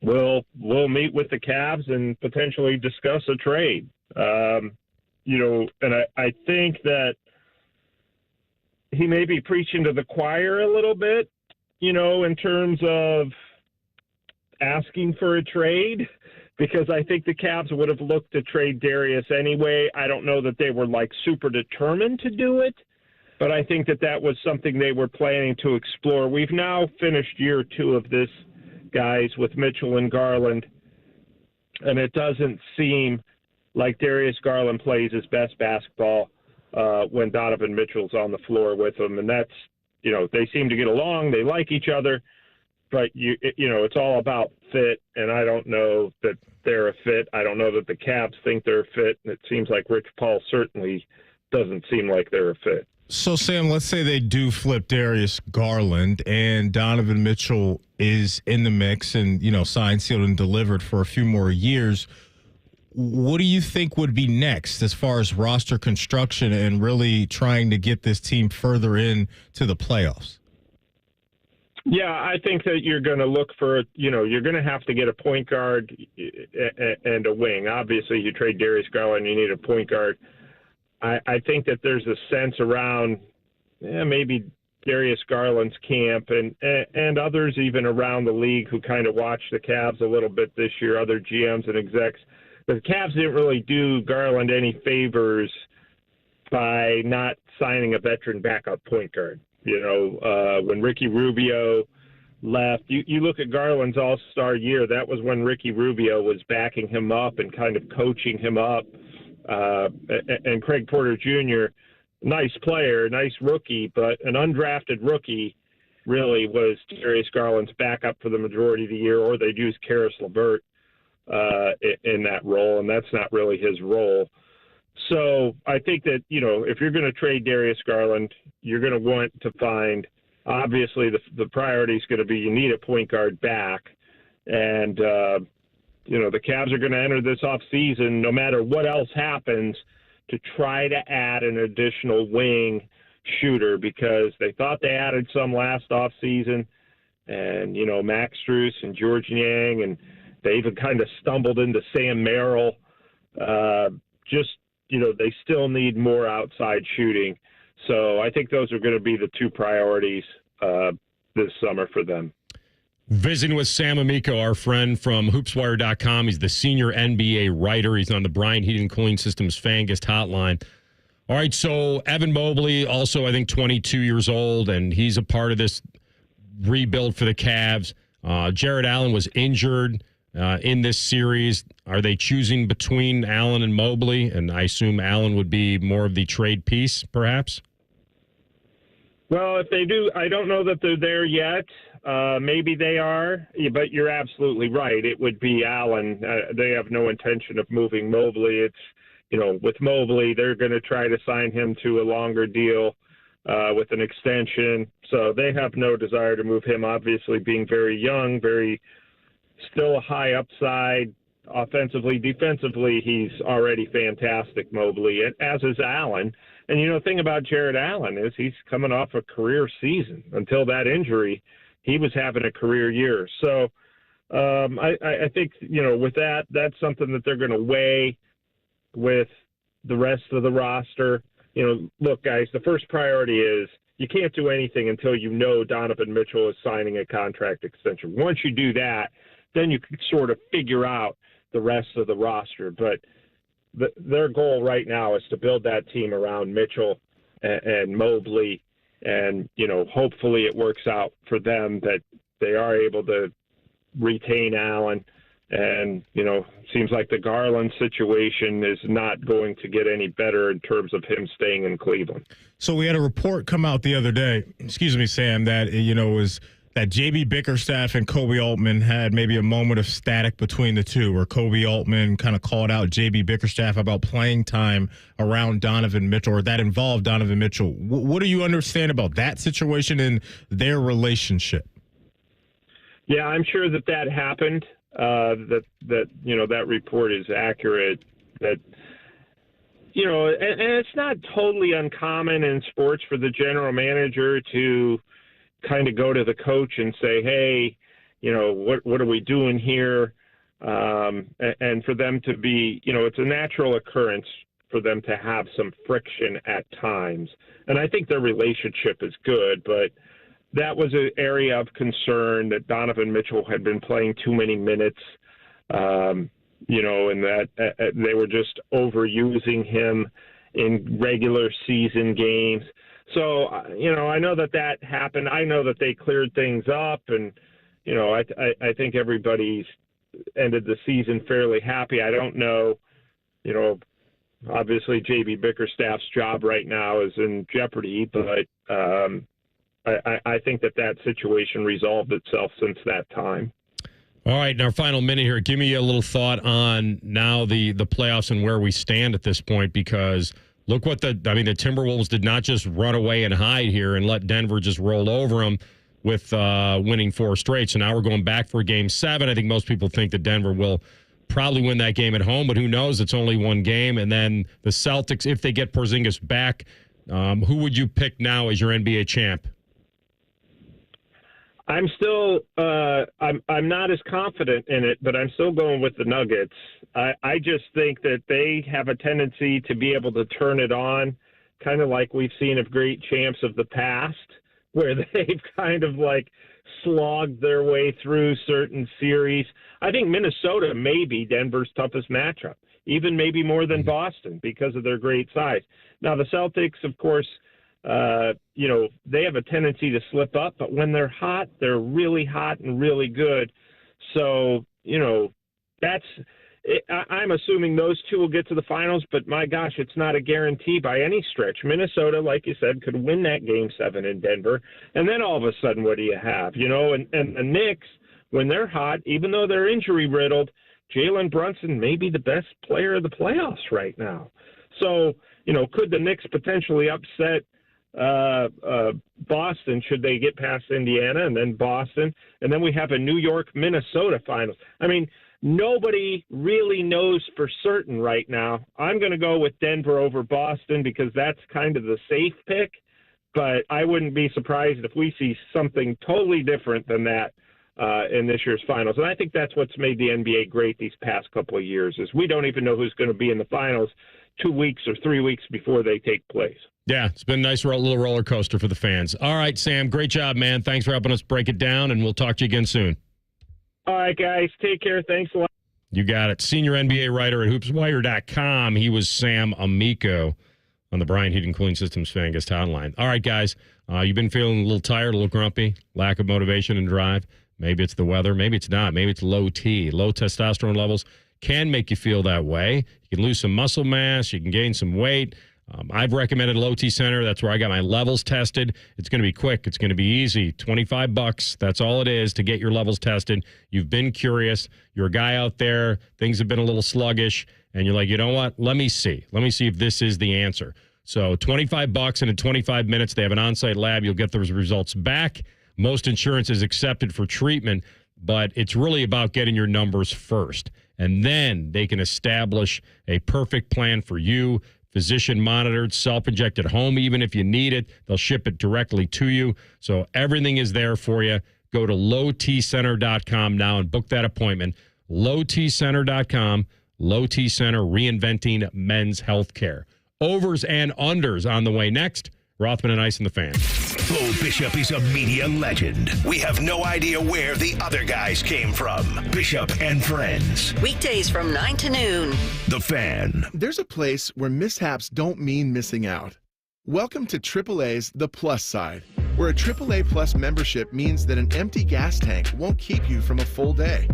will meet with the Cavs and potentially discuss a trade. And I think that he may be preaching to the choir a little bit, in terms of asking for a trade, because I think the Cavs would have looked to trade Darius anyway. I don't know that they were super determined to do it, but I think that was something they were planning to explore. We've now finished year 2 of this, guys, with Mitchell and Garland, and it doesn't seem like Darius Garland plays his best basketball when Donovan Mitchell's on the floor with him. And that's, they seem to get along. They like each other. But, it's all about fit, and I don't know that they're a fit. I don't know that the Cavs think they're a fit, and it seems like Rich Paul certainly doesn't seem like they're a fit. So, Sam, let's say they do flip Darius Garland and Donovan Mitchell is in the mix and, signed, sealed, and delivered for a few more years. What do you think would be next as far as roster construction and really trying to get this team further into the playoffs? Yeah, I think that you're going to look for, you're going to have to get a point guard and a wing. Obviously, you trade Darius Garland, you need a point guard. I think that there's a sense around maybe Darius Garland's camp and others even around the league who kind of watched the Cavs a little bit this year, other GMs and execs. The Cavs didn't really do Garland any favors by not signing a veteran backup point guard. When Ricky Rubio left, you look at Garland's All-Star year, that was when Ricky Rubio was backing him up and kind of coaching him up. And Craig Porter Jr., nice player, nice rookie, but an undrafted rookie really was Darius Garland's backup for the majority of the year, or they'd use Karis LeVert in that role, and that's not really his role. So I think that, if you're going to trade Darius Garland, you're going to want to find, obviously, the priority is going to be you need a point guard back. And, the Cavs are going to enter this offseason, no matter what else happens, to try to add an additional wing shooter because they thought they added some last offseason. And, Max Strus and George Niang, and they even kind of stumbled into Sam Merrill. They still need more outside shooting. So I think those are going to be the two priorities this summer for them. Visiting with Sam Amico, our friend from HoopsWire.com. He's the senior NBA writer. He's on the Bryant Heating and Cooling Systems Fangist hotline. All right, so Evan Mobley, also I think 22 years old, and he's a part of this rebuild for the Cavs. Jared Allen was injured in this series. Are they choosing between Allen and Mobley? And I assume Allen would be more of the trade piece, perhaps? Well, if they do, I don't know that they're there yet. Maybe they are, but you're absolutely right. It would be Allen. They have no intention of moving Mobley. It's, with Mobley, they're going to try to sign him to a longer deal with an extension. So they have no desire to move him, obviously being very young, still a high upside. Offensively, defensively, he's already fantastic, Mobley, as is Allen. And, the thing about Jared Allen is he's coming off a career season. Until that injury, he was having a career year. So I think, with that, that's something that they're going to weigh with the rest of the roster. Look, guys, the first priority is you can't do anything until Donovan Mitchell is signing a contract extension. Once you do that, then you can sort of figure out the rest of the roster. But their goal right now is to build that team around Mitchell and Mobley. And, hopefully it works out for them that they are able to retain Allen. And, seems like the Garland situation is not going to get any better in terms of him staying in Cleveland. So we had a report come out the other day, Sam, that, was that J.B. Bickerstaff and Kobe Altman had maybe a moment of static between the two, where Kobe Altman kind of called out J.B. Bickerstaff about playing time around Donovan Mitchell, or that involved Donovan Mitchell. What do you understand about that situation and their relationship? Yeah, I'm sure that happened. That report is accurate. That and it's not totally uncommon in sports for the general manager to kind of go to the coach and say, hey, what are we doing here? And for them to be, it's a natural occurrence for them to have some friction at times. And I think their relationship is good, but that was an area of concern that Donovan Mitchell had been playing too many minutes, and that they were just overusing him in regular season games. So, I know that happened. I know that they cleared things up, and, I think everybody's ended the season fairly happy. I don't know, obviously J.B. Bickerstaff's job right now is in jeopardy, but I think that situation resolved itself since that time. All right, in our final minute here, give me a little thought on now the playoffs and where we stand at this point, because Look what the Timberwolves did not just run away and hide here and let Denver just roll over them with winning 4 straight. So now we're going back for Game 7. I think most people think that Denver will probably win that game at home, but who knows? It's only one game. And then the Celtics, if they get Porzingis back, who would you pick now as your NBA champ? I'm still I'm not as confident in it, but I'm still going with the Nuggets. I just think that they have a tendency to be able to turn it on, kind of like we've seen of great champs of the past, where they've kind of like slogged their way through certain series. I think Minnesota may be Denver's toughest matchup, even maybe more than Boston because of their great size. Now, the Celtics, of course, they have a tendency to slip up, but when they're hot, they're really hot and really good. So, I'm assuming those two will get to the finals, but my gosh, it's not a guarantee by any stretch. Minnesota, like you said, could win that Game 7 in Denver. And then all of a sudden, what do you have? And the Knicks, when they're hot, even though they're injury riddled, Jalen Brunson may be the best player of the playoffs right now. So, could the Knicks potentially upset Boston should they get past Indiana and then Boston? And then we have a New York-Minnesota finals. I mean, nobody really knows for certain right now. I'm going to go with Denver over Boston because that's kind of the safe pick, but I wouldn't be surprised if we see something totally different than that in this year's finals. And I think that's what's made the NBA great these past couple of years is we don't even know who's going to be in the finals 2 weeks or 3 weeks before they take place. Yeah, it's been a nice little roller coaster for the fans. All right, Sam, great job, man. Thanks for helping us break it down, and we'll talk to you again soon. All right, guys. Take care. Thanks a lot. You got it. Senior NBA writer at HoopsWire.com. He was Sam Amico on the Bryant Heating Cooling Systems Fan Guest Hotline. All right, guys. You've been feeling a little tired, a little grumpy, lack of motivation and drive. Maybe it's the weather. Maybe it's not. Maybe it's low T. Low testosterone levels can make you feel that way. You can lose some muscle mass. You can gain some weight. I've recommended Low T Center. That's where I got my levels tested. It's going to be quick. It's going to be easy. $25. That's all it is to get your levels tested. You've been curious. You're a guy out there. Things have been a little sluggish. And you're like, you know what? Let me see. Let me see if this is the answer. So $25, and in 25 minutes, they have an on-site lab. You'll get those results back. Most insurance is accepted for treatment, but it's really about getting your numbers first. And then they can establish a perfect plan for you. Physician monitored, self-inject at home, even if you need it. They'll ship it directly to you. So everything is there for you. Go to lowtcenter.com now and book that appointment. lowtcenter.com. Low T Center, reinventing men's health care. Overs and unders on the way next. Rothman and Ice and the Fan. Bo Bishop is a media legend. We have no idea where the other guys came from. Bishop and Friends. Weekdays from 9 to noon. The Fan. There's a place where mishaps don't mean missing out. Welcome to AAA's The Plus Side, where a AAA Plus membership means that an empty gas tank won't keep you from a full day.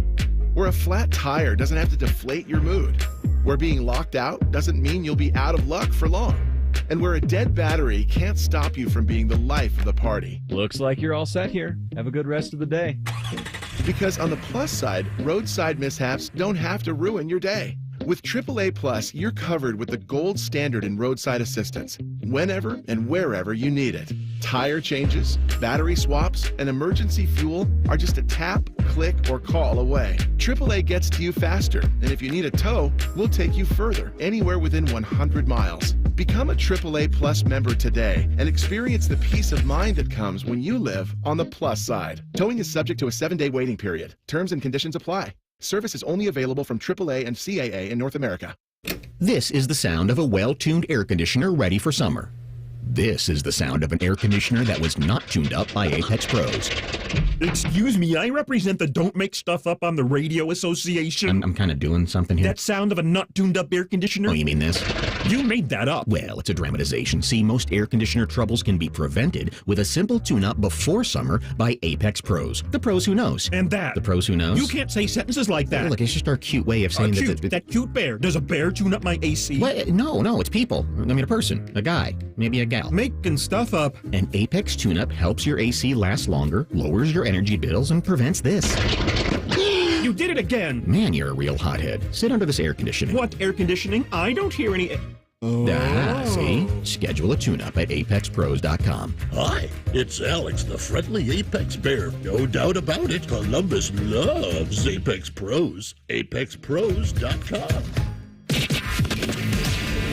Where a flat tire doesn't have to deflate your mood. Where being locked out doesn't mean you'll be out of luck for long. And where a dead battery can't stop you from being the life of the party. Looks like you're all set here. Have a good rest of the day. Because on the plus side, roadside mishaps don't have to ruin your day. With AAA Plus, you're covered with the gold standard in roadside assistance, whenever and wherever you need it. Tire changes, battery swaps, and emergency fuel are just a tap, click, or call away. AAA gets to you faster, and if you need a tow, we'll take you further, anywhere within 100 miles. Become a AAA Plus member today and experience the peace of mind that comes when you live on the plus side. Towing is subject to a 7-day waiting period. Terms and conditions apply. Service is only available from AAA and CAA in North America. This is the sound of a well-tuned air conditioner ready for summer. This is the sound of an air conditioner that was not tuned up by Apex Pros. Excuse me, I represent the Don't Make Stuff Up on the Radio Association. I'm kind of doing something here. That sound of a not tuned up air conditioner? Oh, you mean this? You made that up. Well, it's a dramatization. See, most air conditioner troubles can be prevented with a simple tune-up before summer by Apex Pros. The pros who knows. And that. The pros who knows. You can't say sentences like that. Look, it's just our cute way of saying that cute bear. Does a bear tune up my AC? What? No, it's people. I mean, a person, a guy, maybe a gal. Making stuff up. An Apex tune-up helps your AC last longer, lowers your energy bills, and prevents this. You did it again. Man, you're a real hothead. Sit under this air conditioning. What air conditioning? I don't hear any... See? Schedule a tune-up at apexpros.com. Hi, it's Alex, the friendly Apex Bear. No doubt about it, Columbus loves Apex Pros. apexpros.com.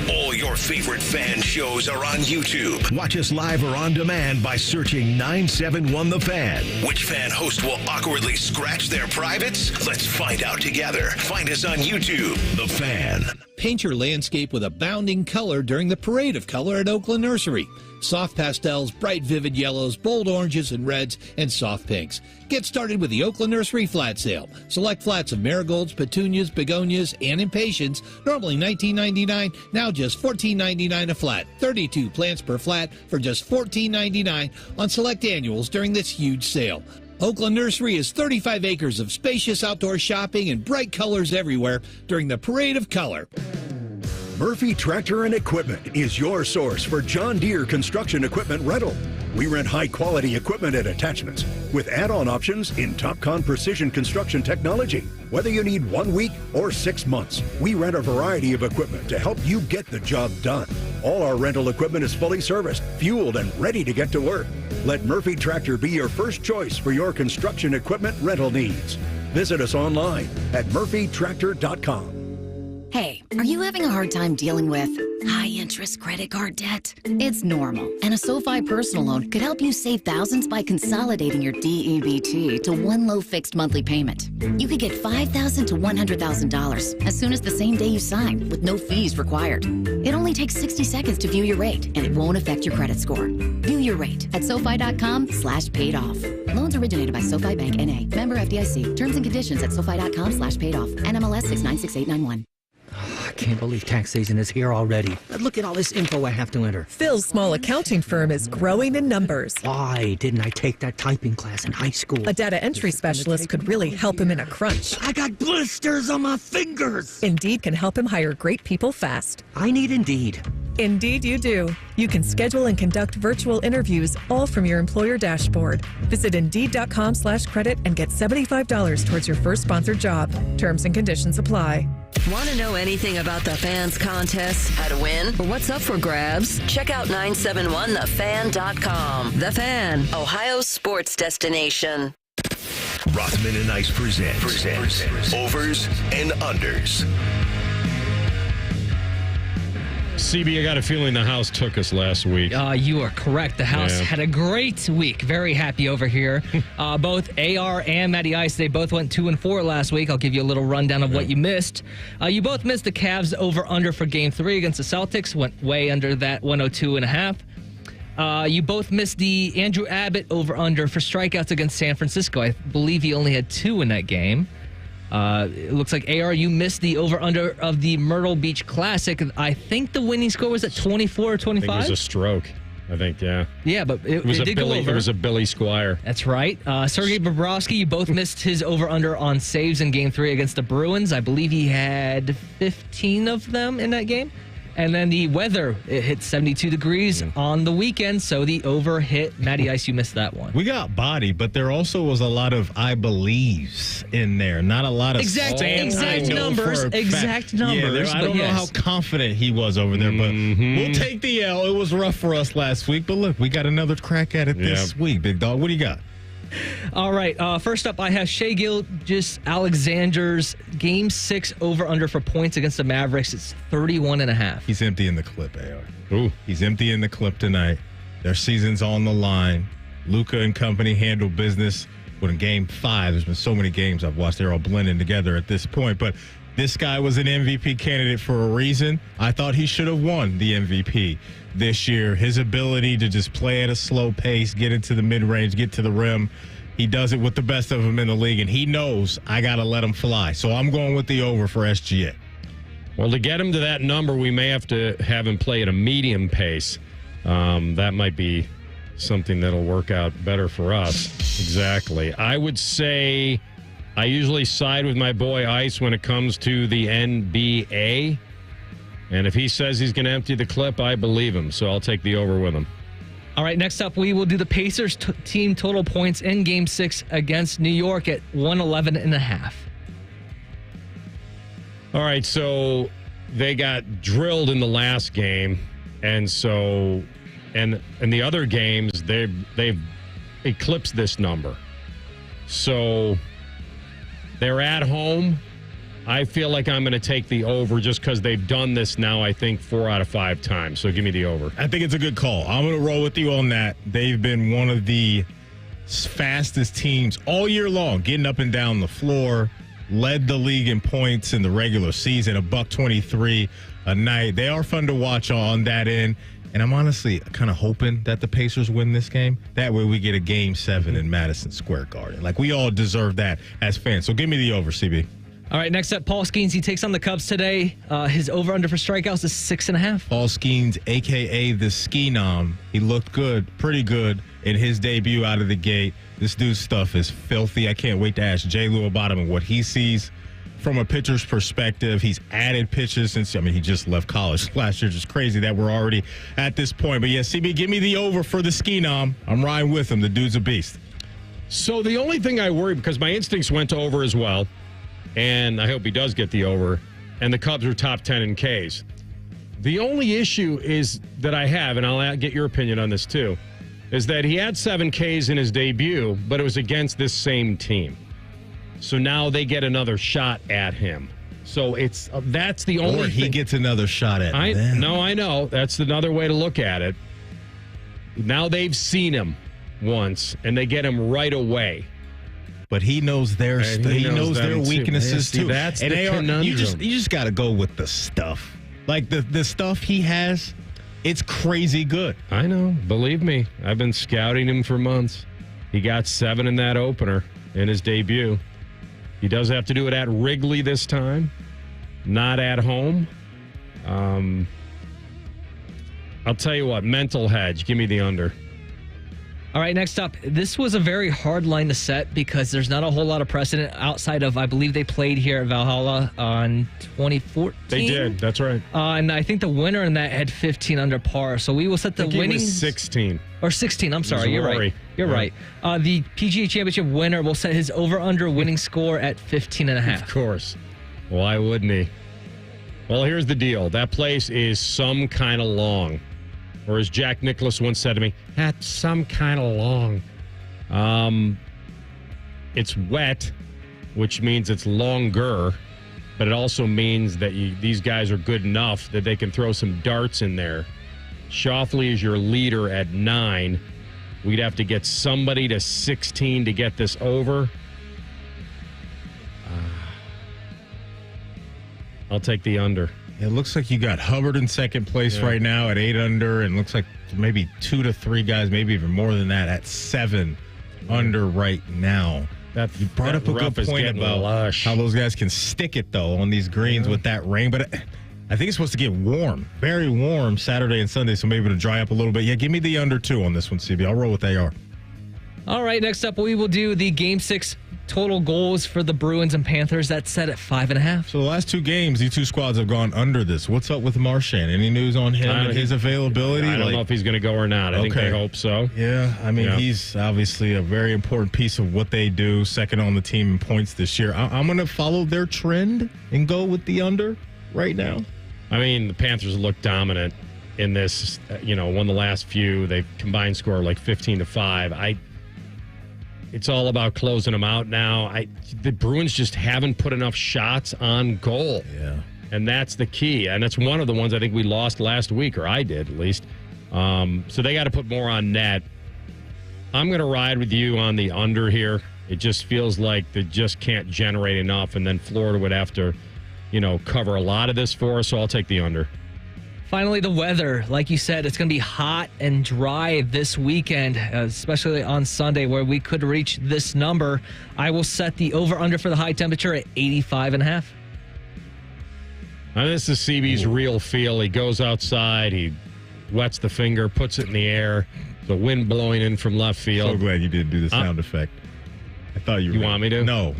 All your favorite fan shows are on YouTube. Watch us live or on demand by searching 971 The Fan. Which fan host will awkwardly scratch their privates? Let's find out together. Find us on YouTube, The Fan. Paint your landscape with abounding color during the Parade of Color at Oakland Nursery. Soft pastels, bright vivid yellows, bold oranges and reds, and soft pinks. Get started with the Oakland Nursery Flat Sale. Select flats of marigolds, petunias, begonias, and impatiens, normally $19.99, now just $14.99 a flat. 32 plants per flat for just $14.99 on select annuals during this huge sale. Oakland Nursery is 35 acres of spacious outdoor shopping and bright colors everywhere during the Parade of Color. Murphy Tractor and Equipment is your source for John Deere construction equipment rental. We rent high-quality equipment and attachments with add-on options in TopCon precision construction technology. Whether you need 1 week or 6 months, we rent a variety of equipment to help you get the job done. All our rental equipment is fully serviced, fueled, and ready to get to work. Let Murphy Tractor be your first choice for your construction equipment rental needs. Visit us online at murphytractor.com. Hey, are you having a hard time dealing with high-interest credit card debt? It's normal, and a SoFi personal loan could help you save thousands by consolidating your DEBT to one low fixed monthly payment. You could get $5,000 to $100,000 as soon as the same day you sign, with no fees required. It only takes 60 seconds to view your rate, and it won't affect your credit score. View your rate at SoFi.com/paid-off. Loans originated by SoFi Bank N.A. Member FDIC. Terms and conditions at SoFi.com/paid-off. NMLS 696891. I can't believe tax season is here already. Look at all this info I have to enter. Phil's small accounting firm is growing in numbers. Why didn't I take that typing class in high school? A data entry specialist could really help him in a crunch. I got blisters on my fingers. Indeed can help him hire great people fast. I need Indeed. Indeed you do. You can schedule and conduct virtual interviews all from your employer dashboard. Visit Indeed.com/credit and get $75 towards your first sponsored job. Terms and conditions apply. Want to know anything about the Fans contest, how to win, or what's up for grabs? Check out 971thefan.com. The Fan, Ohio's sports destination. Rothman and Ice present Overs and Unders. CB, I got a feeling the house took us last week. You are correct. The house had a great week. Very happy over here. Both AR and Matty Ice, they both went 2-4 last week. I'll give you a little rundown of what you missed. You both missed the Cavs over-under for Game 3 against the Celtics. Went way under that 102.5. You both missed the Andrew Abbott over-under for strikeouts against San Francisco. I believe he only had 2 in that game. It looks like AR, you missed the over-under of the Myrtle Beach Classic. I think the winning score was at 24 or 25. I think it was a stroke. I think, yeah. Yeah, but it did go over. It was a Billy Squire. That's right. Sergei Bobrovsky, you both missed his over-under on saves in Game 3 against the Bruins. I believe he had 15 of them in that game. And then the weather, it hit 72 degrees on the weekend, so the over hit. Matty Ice, you missed that one. We got body, but there also was a lot of I believes in there. Not a lot of exact numbers. Yeah, I don't know how confident he was over there, but we'll take the L. It was rough for us last week, but look, we got another crack at it this week, big dog. What do you got? All right. First up, I have Shai Gilgeous-Alexander's Game 6 over-under for points against the Mavericks. It's 31.5. He's emptying the clip, AR. Ooh. He's emptying the clip tonight. Their season's on the line. Luka and company handle business. But in Game 5, there's been so many games I've watched. They're all blending together at this point. But this guy was an MVP candidate for a reason. I thought he should have won the MVP this year. His ability to just play at a slow pace, get into the mid-range, get to the rim. He does it with the best of them in the league, and he knows I got to let him fly. So I'm going with the over for SGA. Well, to get him to that number, we may have to have him play at a medium pace. That might be something that'll work out better for us. Exactly. I would say I usually side with my boy Ice when it comes to the NBA. And if he says he's going to empty the clip, I believe him. So I'll take the over with him. All right, next up, we will do the Pacers team total points in Game 6 against New York at 111.5. All right, so they got drilled in the last game, and so and the other games they've eclipsed this number. So they're at home. I feel like I'm going to take the over just because they've done this now, I think, 4 out of 5 times. So give me the over. I think it's a good call. I'm going to roll with you on that. They've been one of the fastest teams all year long, getting up and down the floor, led the league in points in the regular season, $123 a night. They are fun to watch on that end. And I'm honestly kind of hoping that the Pacers win this game. That way we get a Game 7 in Madison Square Garden. Like, we all deserve that as fans. So give me the over, CB. All right, next up, Paul Skeens. He takes on the Cubs today. His over-under for strikeouts is 6.5. Paul Skeens, a.k.a. the Ski-Nom. He looked good, pretty good in his debut out of the gate. This dude's stuff is filthy. I can't wait to ask J. Lou about him and what he sees from a pitcher's perspective. He's added pitches since, he just left college last year. Just crazy that we're already at this point. But, yeah, CB, give me the over for the Ski-Nom. I'm riding with him. The dude's a beast. So the only thing I worry, because my instincts went to over as well, and I hope he does get the over, and the Cubs are top 10 in Ks. The only issue is that I have, and I'll get your opinion on this too, is that he had 7 Ks in his debut, but it was against this same team. So now they get another shot at him. So that's the only Or he thing. gets another shot at them. No, I know. That's another way to look at it. Now they've seen him once, and they get him right away. But he knows their weaknesses too. That's and the conundrum. You just got to go with the stuff. Like the stuff he has, it's crazy good. I know. Believe me, I've been scouting him for months. He got 7 in that opener in his debut. He does have to do it at Wrigley this time, not at home. I'll tell you what, mental hedge. Give me the under. All right, next up, this was a very hard line to set because there's not a whole lot of precedent outside of, I believe they played here at Valhalla on 2014. They did, that's right. And I think the winner in that had 15 under par. So we will set the winning. 16. Or 16, I'm sorry, you're right. You're right. The PGA Championship winner will set his over-under winning score at 15.5. Of course. Why wouldn't he? Well, here's the deal. That place is some kind of long. Or as Jack Nicklaus once said to me, that's some kind of long. It's wet, which means it's longer, but it also means that these guys are good enough that they can throw some darts in there. Schauffele is your leader at 9. We'd have to get somebody to 16 to get this over. I'll take the under. It looks like you got Hubbard in second place right now at 8 under, and looks like maybe 2 to 3 guys, maybe even more than that, at 7 under right now. You brought up a good point about how those guys can stick it, though, on these greens with that rain. But I think it's supposed to get warm, very warm Saturday and Sunday, so maybe it'll dry up a little bit. Yeah, give me the under 2 on this one, CB. I'll roll with AR. All right, next up, we will do the Game 6 total goals for the Bruins and Panthers. That's set at 5.5. So the last 2 games, these 2 squads have gone under this. What's up with Marchand? Any news on him and his availability? I don't know if he's going to go or not. I think they hope so. Yeah, he's obviously a very important piece of what they do, second on the team in points this year. I'm going to follow their trend and go with the under right now. The Panthers look dominant in this. Won the last few. They've combined score like 15-5. It's all about closing them out now. The Bruins just haven't put enough shots on goal. Yeah. And that's the key. And that's one of the ones I think we lost last week, or I did at least. So they got to put more on net. I'm going to ride with you on the under here. It just feels like they just can't generate enough, and then Florida would have to, cover a lot of this for us, so I'll take the under. Finally, the weather. Like you said, it's going to be hot and dry this weekend, especially on Sunday, where we could reach this number. I will set the over-under for the high temperature at 85.5. This is CB's real feel. He goes outside, he wets the finger, puts it in the air, the wind blowing in from left field. So glad you didn't do the sound effect. I thought you want me to? No,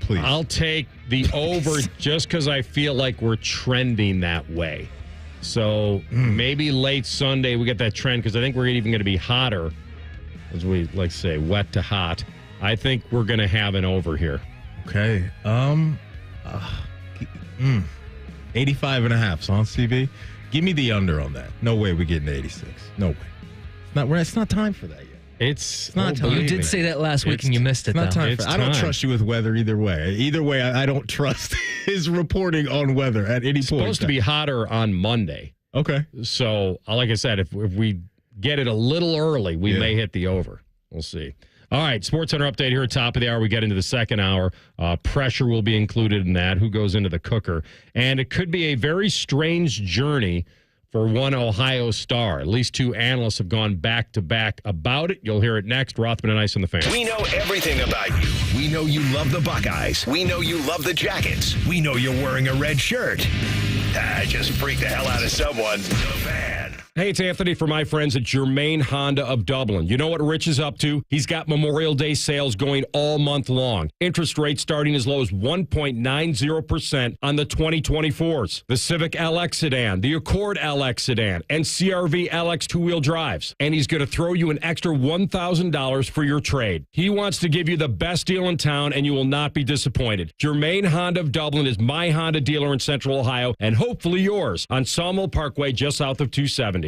please. I'll take the over just because I feel like we're trending that way. So maybe late Sunday we get that trend, because I think we're even going to be hotter, as we like to say, wet to hot. I think we're going to have an over here. Okay. 85.5 on CV. Give me the under on that. No way we're getting to 86. No way. It's not time for that yet. It's not time. You did say that last week and you missed it, Not though. time I don't trust you with weather either way. Either way, I don't trust his reporting on weather at any point. It's supposed to be hotter on Monday. Okay. So, like I said, if we get it a little early, we may hit the over. We'll see. All right, Sports Center update here at top of the hour. We get into the second hour. Pressure will be included in that. Who goes into the cooker? And it could be a very strange journey for one Ohio star. At least two analysts have gone back-to-back about it. You'll hear it next. Rothman and Ice on the Fan. We know everything about you. We know you love the Buckeyes. We know you love the Jackets. We know you're wearing a red shirt. Just freak the hell out of someone. The Fan. Hey, it's Anthony for my friends at Germain Honda of Dublin. You know what Rich is up to? He's got Memorial Day sales going all month long. Interest rates starting as low as 1.90% on the 2024s. The Civic LX sedan, the Accord LX sedan, and CRV LX two-wheel drives. And he's going to throw you an extra $1,000 for your trade. He wants to give you the best deal in town, and you will not be disappointed. Germain Honda of Dublin is my Honda dealer in Central Ohio, and hopefully yours on Sawmill Parkway just south of 270.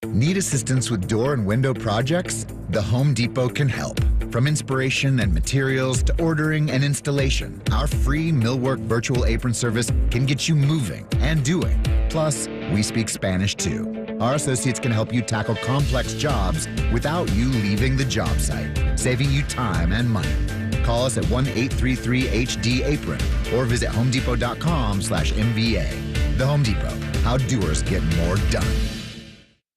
Need assistance with door and window projects? The Home Depot can help. From inspiration and materials to ordering and installation, our free millwork virtual apron service can get you moving and doing. Plus, we speak Spanish too. Our associates can help you tackle complex jobs without you leaving the job site, saving you time and money. Call us at 1-833-HD-APRON or visit homedepot.com/MVA. The Home Depot, how doers get more done.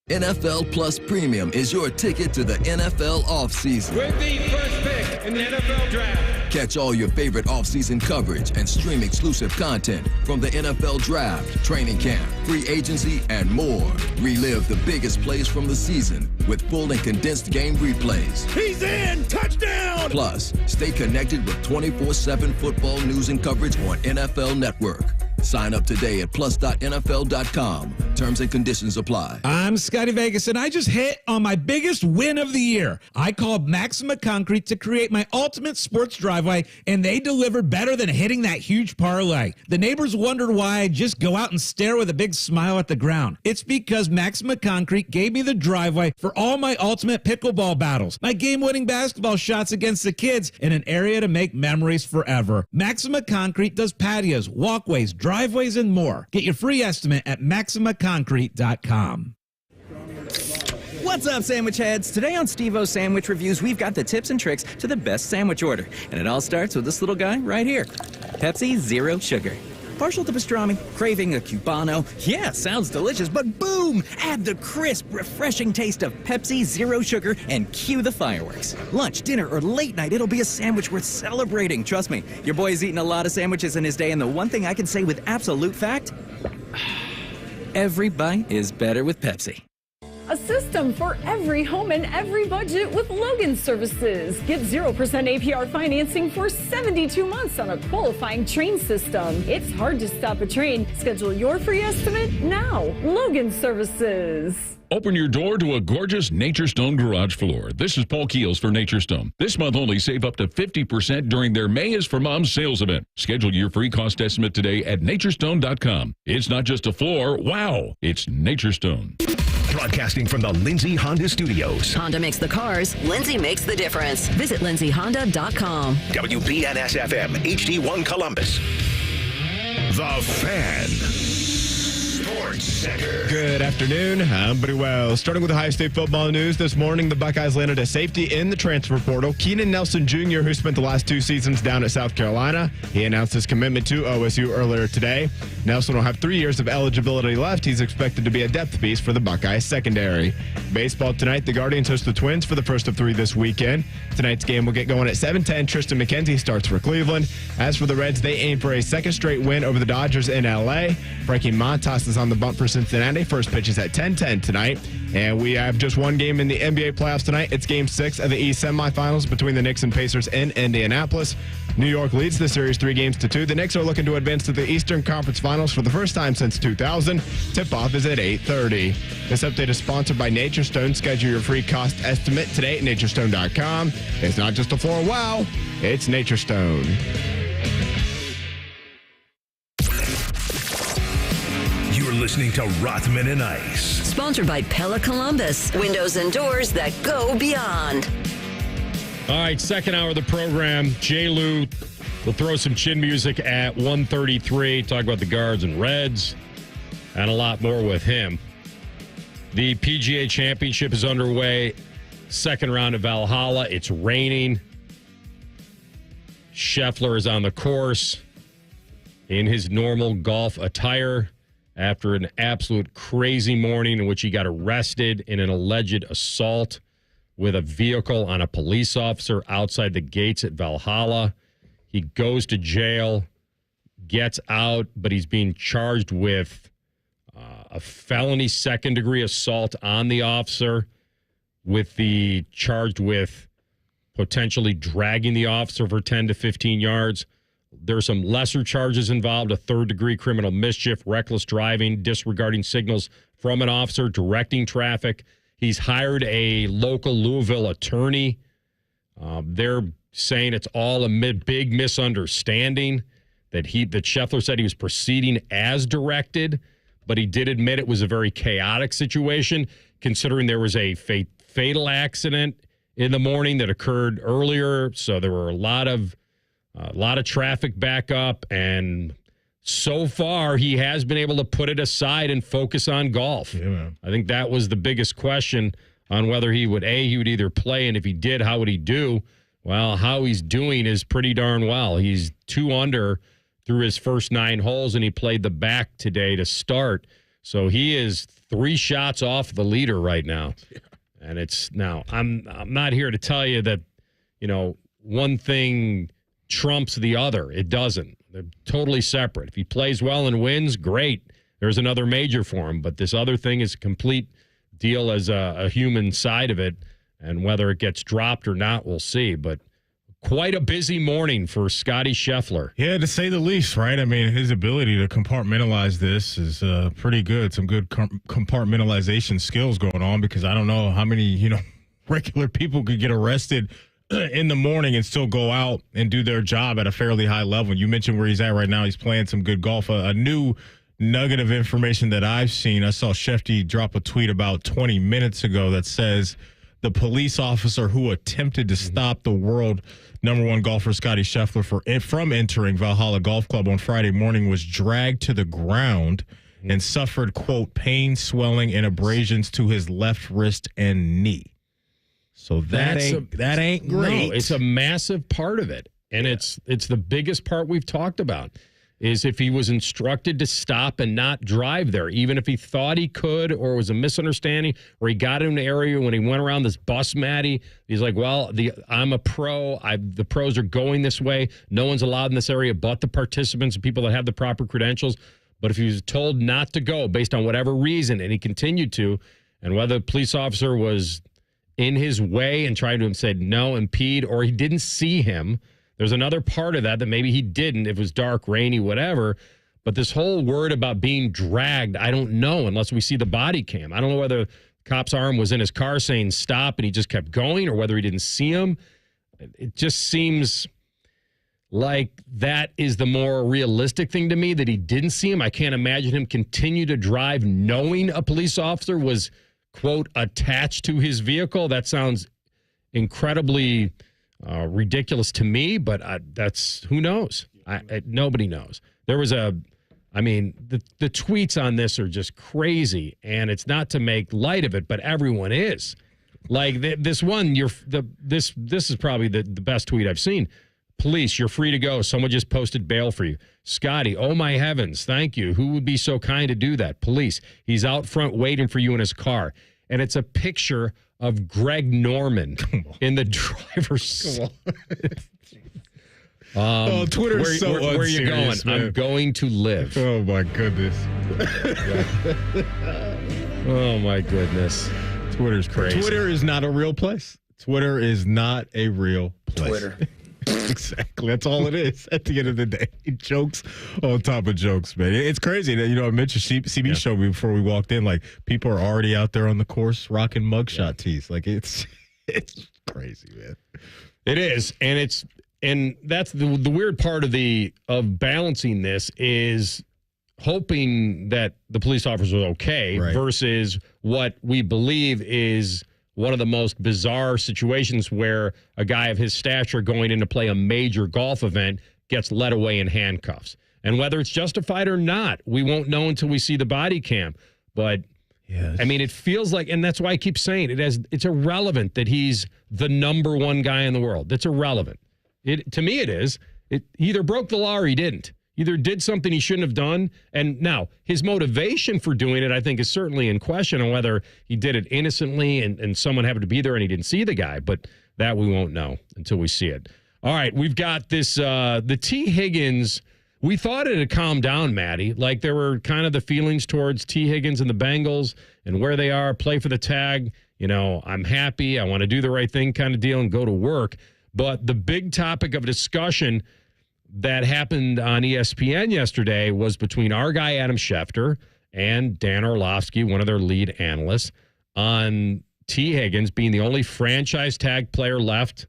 NFL Plus Premium is your ticket to the NFL offseason. With the first pick in the NFL Draft. Catch all your favorite offseason coverage and stream exclusive content from the NFL Draft, training camp, free agency, and more. Relive the biggest plays from the season with full and condensed game replays. He's in! Touchdown! Plus, stay connected with 24/7 football news and coverage on NFL Network. Sign up today at plus.nfl.com. Terms and conditions apply. I'm Scottie Vegas, and I just hit on my biggest win of the year. I called Maxima Concrete to create my ultimate sports driveway, and they delivered better than hitting that huge parlay. The neighbors wondered why I just go out and stare with a big smile at the ground. It's because Maxima Concrete gave me the driveway for all my ultimate pickleball battles, my game-winning basketball shots against the kids, and an area to make memories forever. Maxima Concrete does patios, walkways, driveways, and more. Get your free estimate at MaximaConcrete.com. What's up, sandwich heads? Today on Steve-O's Sandwich Reviews, we've got the tips and tricks to the best sandwich order. And it all starts with this little guy right here. Pepsi Zero Sugar. Partial to pastrami, craving a Cubano. Yeah, sounds delicious, but boom! Add the crisp, refreshing taste of Pepsi Zero Sugar and cue the fireworks. Lunch, dinner, or late night, it'll be a sandwich worth celebrating. Trust me, your boy's eaten a lot of sandwiches in his day, and the one thing I can say with absolute fact, every bite is better with Pepsi. A system for every home and every budget with Logan Services. Get 0% APR financing for 72 months on a qualifying train system. It's hard to stop a train. Schedule your free estimate now. Logan Services. Open your door to a gorgeous Nature Stone garage floor. This is Paul Keels for Nature Stone. This month only, save up to 50% during their May is for Moms sales event. Schedule your free cost estimate today at naturestone.com. It's not just a floor. Wow, it's Nature Stone. Broadcasting from the Lindsay Honda Studios. Honda makes the cars. Lindsay makes the difference. Visit lindsayhonda.com. WBNS-FM, HD1 Columbus. The Fan. Sports Center. Good afternoon. I'm pretty well. Starting with the Ohio State football news this morning, the Buckeyes landed a safety in the transfer portal. Keenan Nelson Jr., who spent the last 2 seasons down at South Carolina, he announced his commitment to OSU earlier today. Nelson will have 3 years of eligibility left. He's expected to be a depth piece for the Buckeyes secondary. Baseball tonight, the Guardians host the Twins for the first of 3 this weekend. Tonight's game will get going at 7:10. Tristan McKenzie starts for Cleveland. As for the Reds, they aim for a second straight win over the Dodgers in L.A. Frankie Montas is on the bump for Cincinnati. First pitch is at 10:10 tonight. And we have just one game in the NBA playoffs tonight. It's Game 6 of the East semifinals between the Knicks and Pacers in Indianapolis. New York leads the series 3-2. The Knicks are looking to advance to the Eastern Conference Finals for the first time since 2000. Tip-off is at 8:30. This update is sponsored by Nature Stone. Schedule your free cost estimate today at naturestone.com. It's not just a floor wow, it's Nature Stone. listening to Rothman and Ice. Sponsored by Pella Columbus. Windows and doors that go beyond. All right, second hour of the program. J. Lou will throw some chin music at 1:33. Talk about the Guards and Reds and a lot more with him. The PGA Championship is underway. Second round of Valhalla. It's raining. Scheffler is on the course in his normal golf attire after an absolute crazy morning in which he got arrested in an alleged assault with a vehicle on a police officer outside the gates at Valhalla. He goes to jail, gets out, but he's being charged with a felony second-degree assault on the officer, charged with potentially dragging the officer for 10 to 15 yards. There are some lesser charges involved, a third-degree criminal mischief, reckless driving, disregarding signals from an officer, directing traffic. He's hired a local Louisville attorney. They're saying it's all a big misunderstanding, that Scheffler said he was proceeding as directed, but he did admit it was a very chaotic situation, considering there was a fatal accident in the morning that occurred earlier. So there were a lot of traffic backup, and so far he has been able to put it aside and focus on golf. Yeah. I think that was the biggest question on whether he would either play, and if he did, how would he do? Well, how he's doing is pretty darn well. He's 2 under through his first 9 holes, and he played the back today to start. So he is 3 shots off the leader right now. Yeah. And it's now, I'm not here to tell you that, one thing trumps the other. It doesn't. They're totally separate. If he plays well and wins, great. There's another major for him. But this other thing is a complete deal as a human side of it. And whether it gets dropped or not, we'll see. But quite a busy morning for Scottie Scheffler. Yeah, to say the least, right? I mean, his ability to compartmentalize this is pretty good. Some good compartmentalization skills going on, because I don't know how many, regular people could get arrested in the morning and still go out and do their job at a fairly high level. You mentioned where he's at right now. He's playing some good golf. A new nugget of information that I've seen, I saw Schefter drop a tweet about 20 minutes ago that says the police officer who attempted to stop the world #1 golfer Scottie Scheffler from entering Valhalla Golf Club on Friday morning was dragged to the ground and suffered, quote, pain, swelling, and abrasions to his left wrist and knee. So that ain't great. No, it's a massive part of it. And it's the biggest part we've talked about, is if he was instructed to stop and not drive there, even if he thought he could, or it was a misunderstanding, or he got in an area when he went around this bus matty, he's like, well, I'm a pro. The pros are going this way. No one's allowed in this area but the participants and people that have the proper credentials. But if he was told not to go based on whatever reason, and he continued to, and whether the police officer was in his way and trying to say no, impede, or he didn't see him, there's another part of that maybe he didn't. If it was dark, rainy, whatever. But this whole word about being dragged, I don't know unless we see the body cam. I don't know whether the cop's arm was in his car saying stop and he just kept going, or whether he didn't see him. It just seems like that is the more realistic thing to me, that he didn't see him. I can't imagine him continue to drive knowing a police officer was, quote, attached to his vehicle. That sounds incredibly ridiculous to me, but that's, who knows? Nobody knows. There was the tweets on this are just crazy, and it's not to make light of it, but everyone is. Like this one, this is probably the best tweet I've seen. Police, you're free to go. Someone just posted bail for you. Scottie, oh my heavens, thank you. Who would be so kind to do that? Police, he's out front waiting for you in his car. And it's a picture of Greg Norman in the driver's seat. Twitter's so unserious, where are you going? Man. I'm going to live. Oh, my goodness. Oh, my goodness. Twitter's crazy. Twitter is not a real place. Twitter is not a real place. Twitter. Exactly. That's all it is at the end of the day. Jokes on top of jokes, man. It's crazy that, I mentioned CB showed me before we walked in, like, people are already out there on the course rocking mugshot tees. Like, it's crazy, man. It is. And that's the weird part of balancing this is hoping that the police officer was okay versus what we believe is one of the most bizarre situations where a guy of his stature going in to play a major golf event gets led away in handcuffs. And whether it's justified or not, we won't know until we see the body cam. But, I mean, it feels like, and that's why I keep saying it's irrelevant that he's the number one guy in the world. That's irrelevant. To me, it is. He either broke the law or he didn't. Either did something he shouldn't have done. And now, his motivation for doing it, I think, is certainly in question on whether he did it innocently and someone happened to be there and he didn't see the guy. But that we won't know until we see it. All right, we've got this, the Tee Higgins. We thought it had calmed down, Maddie. Like there were kind of the feelings towards Tee Higgins and the Bengals and where they are, play for the tag. You know, I'm happy. I want to do the right thing kind of deal and go to work. But the big topic of discussion that happened on ESPN yesterday was between our guy, Adam Schefter, and Dan Orlovsky, one of their lead analysts, on Tee Higgins being the only franchise tag player left,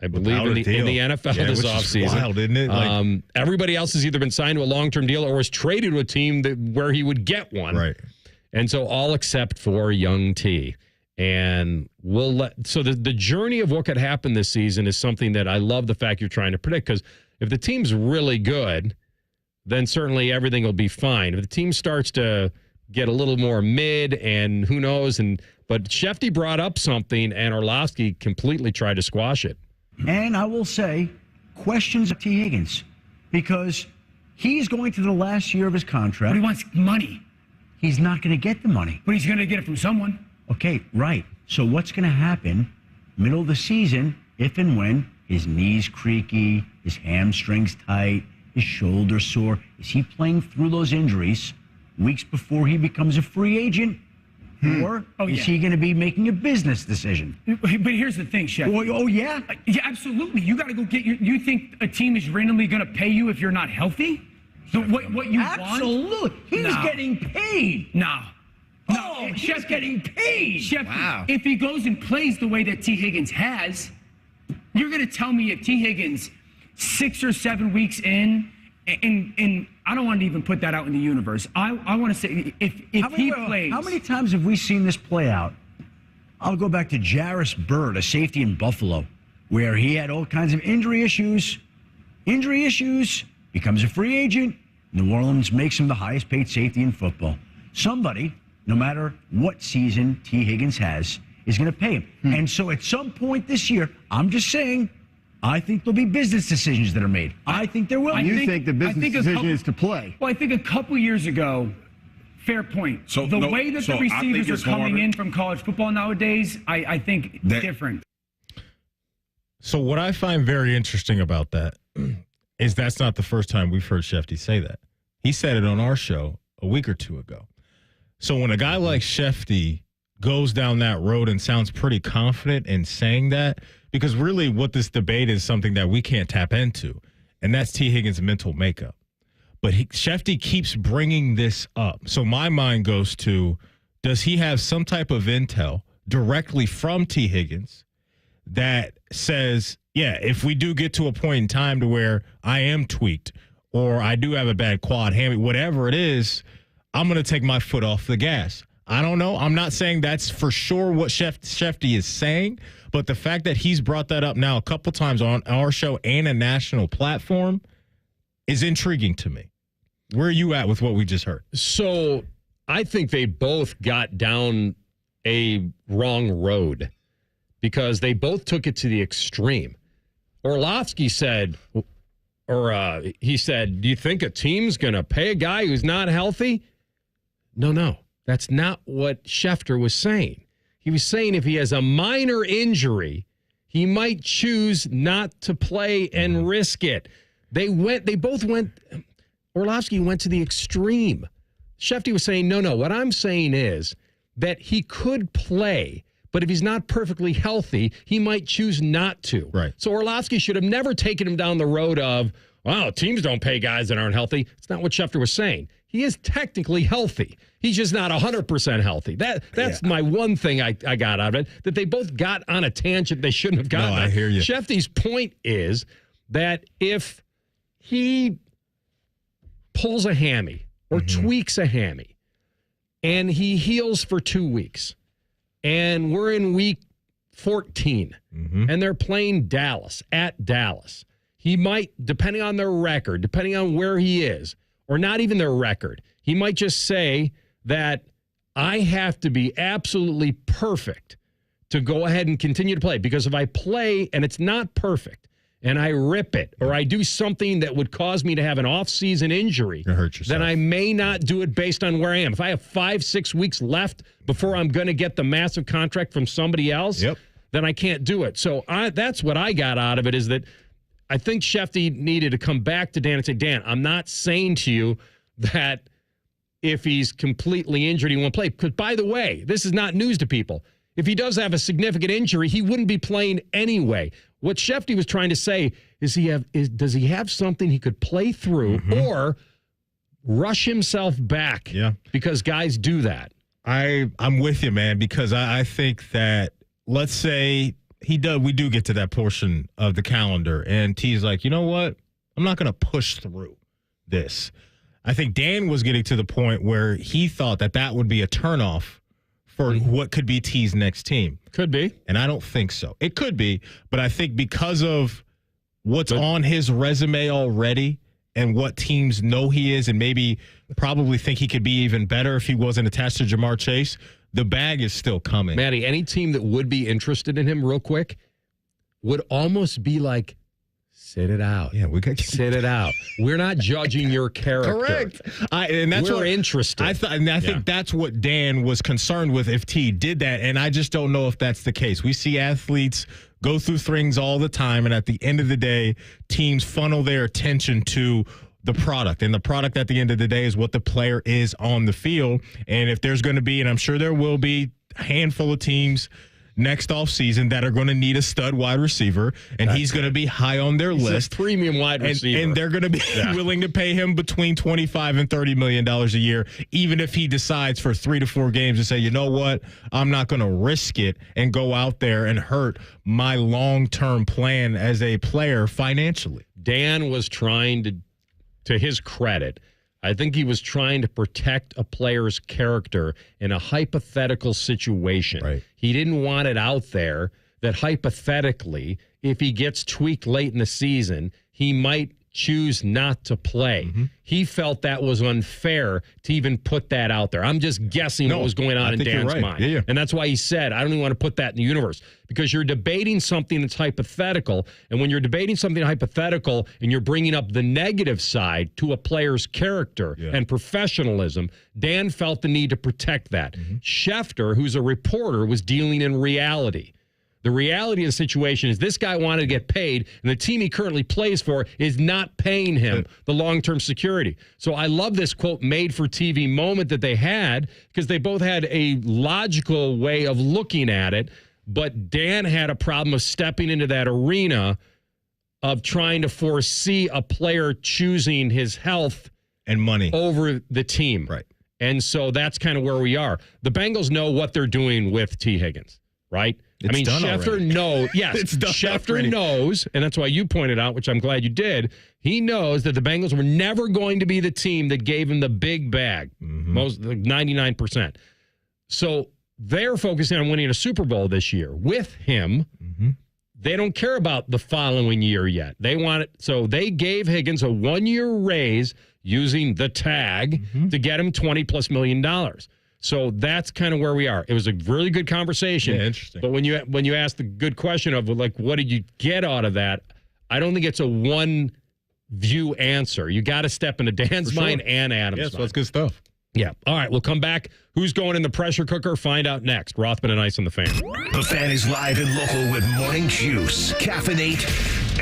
I believe, in the NFL this offseason. Wild, isn't it? Everybody else has either been signed to a long-term deal or was traded to a team where he would get one. Right. And so all except for young T. And the journey of what could happen this season is something that I love the fact you're trying to predict, because if the team's really good, then certainly everything will be fine. If the team starts to get a little more mid and who knows, but Schefter brought up something and Orlovsky completely tried to squash it. And I will say, questions of Tee Higgins, because he's going to the last year of his contract. But he wants money. He's not going to get the money. But he's going to get it from someone. Okay, right. So what's going to happen middle of the season if and when his knees creaky, his hamstrings tight, his shoulder sore? Is he playing through those injuries weeks before he becomes a free agent? Or is he going to be making a business decision? But here's the thing, Chef. Oh, yeah? Yeah, absolutely. You got to go get you think a team is randomly going to pay you if you're not healthy? What you want? Absolutely. He's getting paid. No. Oh, he's getting paid. Chef, if he goes and plays the way that Tee Higgins has, you're going to tell me if Tee Higgins 6 or 7 weeks in, and I don't want to even put that out in the universe. I want to say if he plays. How many times have we seen this play out? I'll go back to Jarris Bird, a safety in Buffalo, where he had all kinds of injury issues, becomes a free agent. New Orleans makes him the highest paid safety in football. Somebody, no matter what season Tee Higgins has, is going to pay him. And so at some point this year, I'm just saying, I think there'll be business decisions that are made. I think there will. You think the business decision is to play? Well, I think a couple years ago, fair point. So the way that the receivers are coming in from college football nowadays, I think different. So what I find very interesting about that is that's not the first time we've heard Schefter say that. He said it on our show a week or two ago. So when a guy like Schefter goes down that road and sounds pretty confident in saying that, because really what this debate is something that we can't tap into, and that's Tee Higgins' mental makeup. But Schefter keeps bringing this up. So my mind goes to, does he have some type of intel directly from Tee Higgins that says, yeah, if we do get to a point in time to where I am tweaked or I do have a bad quad hammy, whatever it is, I'm going to take my foot off the gas. I don't know. I'm not saying that's for sure what Schefter is saying, but the fact that he's brought that up now a couple times on our show and a national platform is intriguing to me. Where are you at with what we just heard? So I think they both got down a wrong road because they both took it to the extreme. Orlovsky said, he said, do you think a team's going to pay a guy who's not healthy? No. That's not what Schefter was saying. He was saying if he has a minor injury, he might choose not to play and risk it. Orlovsky went to the extreme. Schefter was saying, no, what I'm saying is that he could play, but if he's not perfectly healthy, he might choose not to. Right. So Orlovsky should have never taken him down the road of, well, teams don't pay guys that aren't healthy. It's not what Schefter was saying. He is technically healthy. He's just not 100% healthy. That's my one thing I got out of it, that they both got on a tangent they shouldn't have gotten. No, I hear you. Schefter's point is that if he pulls a hammy or tweaks a hammy, and he heals for 2 weeks, and we're in week 14, and they're playing Dallas at Dallas. He might, depending on their record, depending on where he is, or not even their record, he might just say that I have to be absolutely perfect to go ahead and continue to play. Because if I play and it's not perfect and I rip it or I do something that would cause me to have an off-season injury, then I may not do it based on where I am. If I have 5-6 weeks left before I'm going to get the massive contract from somebody else, then I can't do it. So that's what I got out of it, is that I think Schefter needed to come back to Dan and say, Dan, I'm not saying to you that if he's completely injured, he won't play. Because, by the way, this is not news to people. If he does have a significant injury, he wouldn't be playing anyway. What Schefter was trying to say is, does he have something he could play through or rush himself back? Yeah. Because guys do that. I'm with you, man, because I think that, let's say we do get to that portion of the calendar, and T's like, you know what? I'm not going to push through this. I think Dan was getting to the point where he thought that would be a turnoff for what could be T's next team. Could be. And I don't think so. It could be, but I think because of what's on his resume already and what teams know he is, and maybe probably think he could be even better if he wasn't attached to Jamar Chase, the bag is still coming. Maddie, any team that would be interested in him real quick would almost be like, sit it out. Yeah, we got sit it out. We're not judging your character. Correct. We're interested. I think that's what Dan was concerned with if T did that, and I just don't know if that's the case. We see athletes go through things all the time, and at the end of the day, teams funnel their attention to the product, and the product at the end of the day is what the player is on the field. And if there's going to be, and I'm sure there will be, a handful of teams next offseason that are going to need a stud wide receiver, and he's going to be high on their list. A premium wide receiver. And they're going to be willing to pay him between $25 and $30 million a year, even if he decides for 3 to 4 games to say, you know what, I'm not going to risk it and go out there and hurt my long-term plan as a player financially. Dan was trying to his credit, I think he was trying to protect a player's character in a hypothetical situation. Right. He didn't want it out there that hypothetically, if he gets tweaked late in the season, he might choose not to play. He felt that was unfair to even put that out there. I'm just guessing what was going on in Dan's mind. Yeah. And that's why he said, I don't even want to put that in the universe, because you're debating something that's hypothetical. And when you're debating something hypothetical and you're bringing up the negative side to a player's character and professionalism, Dan felt the need to protect that. Schefter, who's a reporter, was dealing in reality. The reality of the situation is this guy wanted to get paid, and the team he currently plays for is not paying him the long-term security. So I love this, quote, made-for-TV moment that they had, because they both had a logical way of looking at it, but Dan had a problem of stepping into that arena of trying to foresee a player choosing his health and money over the team. Right. And so that's kind of where we are. The Bengals know what they're doing with Tee Higgins, right? Schefter knows. Yes, Schefter knows, and that's why you pointed out, which I'm glad you did. He knows that the Bengals were never going to be the team that gave him the big bag, most 99%. So they're focusing on winning a Super Bowl this year with him. They don't care about the following year yet. They want it, so they gave Higgins a 1-year raise using the tag to get him $20+ million. So that's kind of where we are. It was a really good conversation. Yeah, interesting. But when you ask the good question of, like, what did you get out of that? I don't think it's a one view answer. You got to step into Dan's mind and Adam's mind. So that's good stuff. Yeah. All right, we'll come back. Who's going in the pressure cooker? Find out next. Rothman and Ice on The Fan. The Fan is live and local with Morning Juice. Caffeinate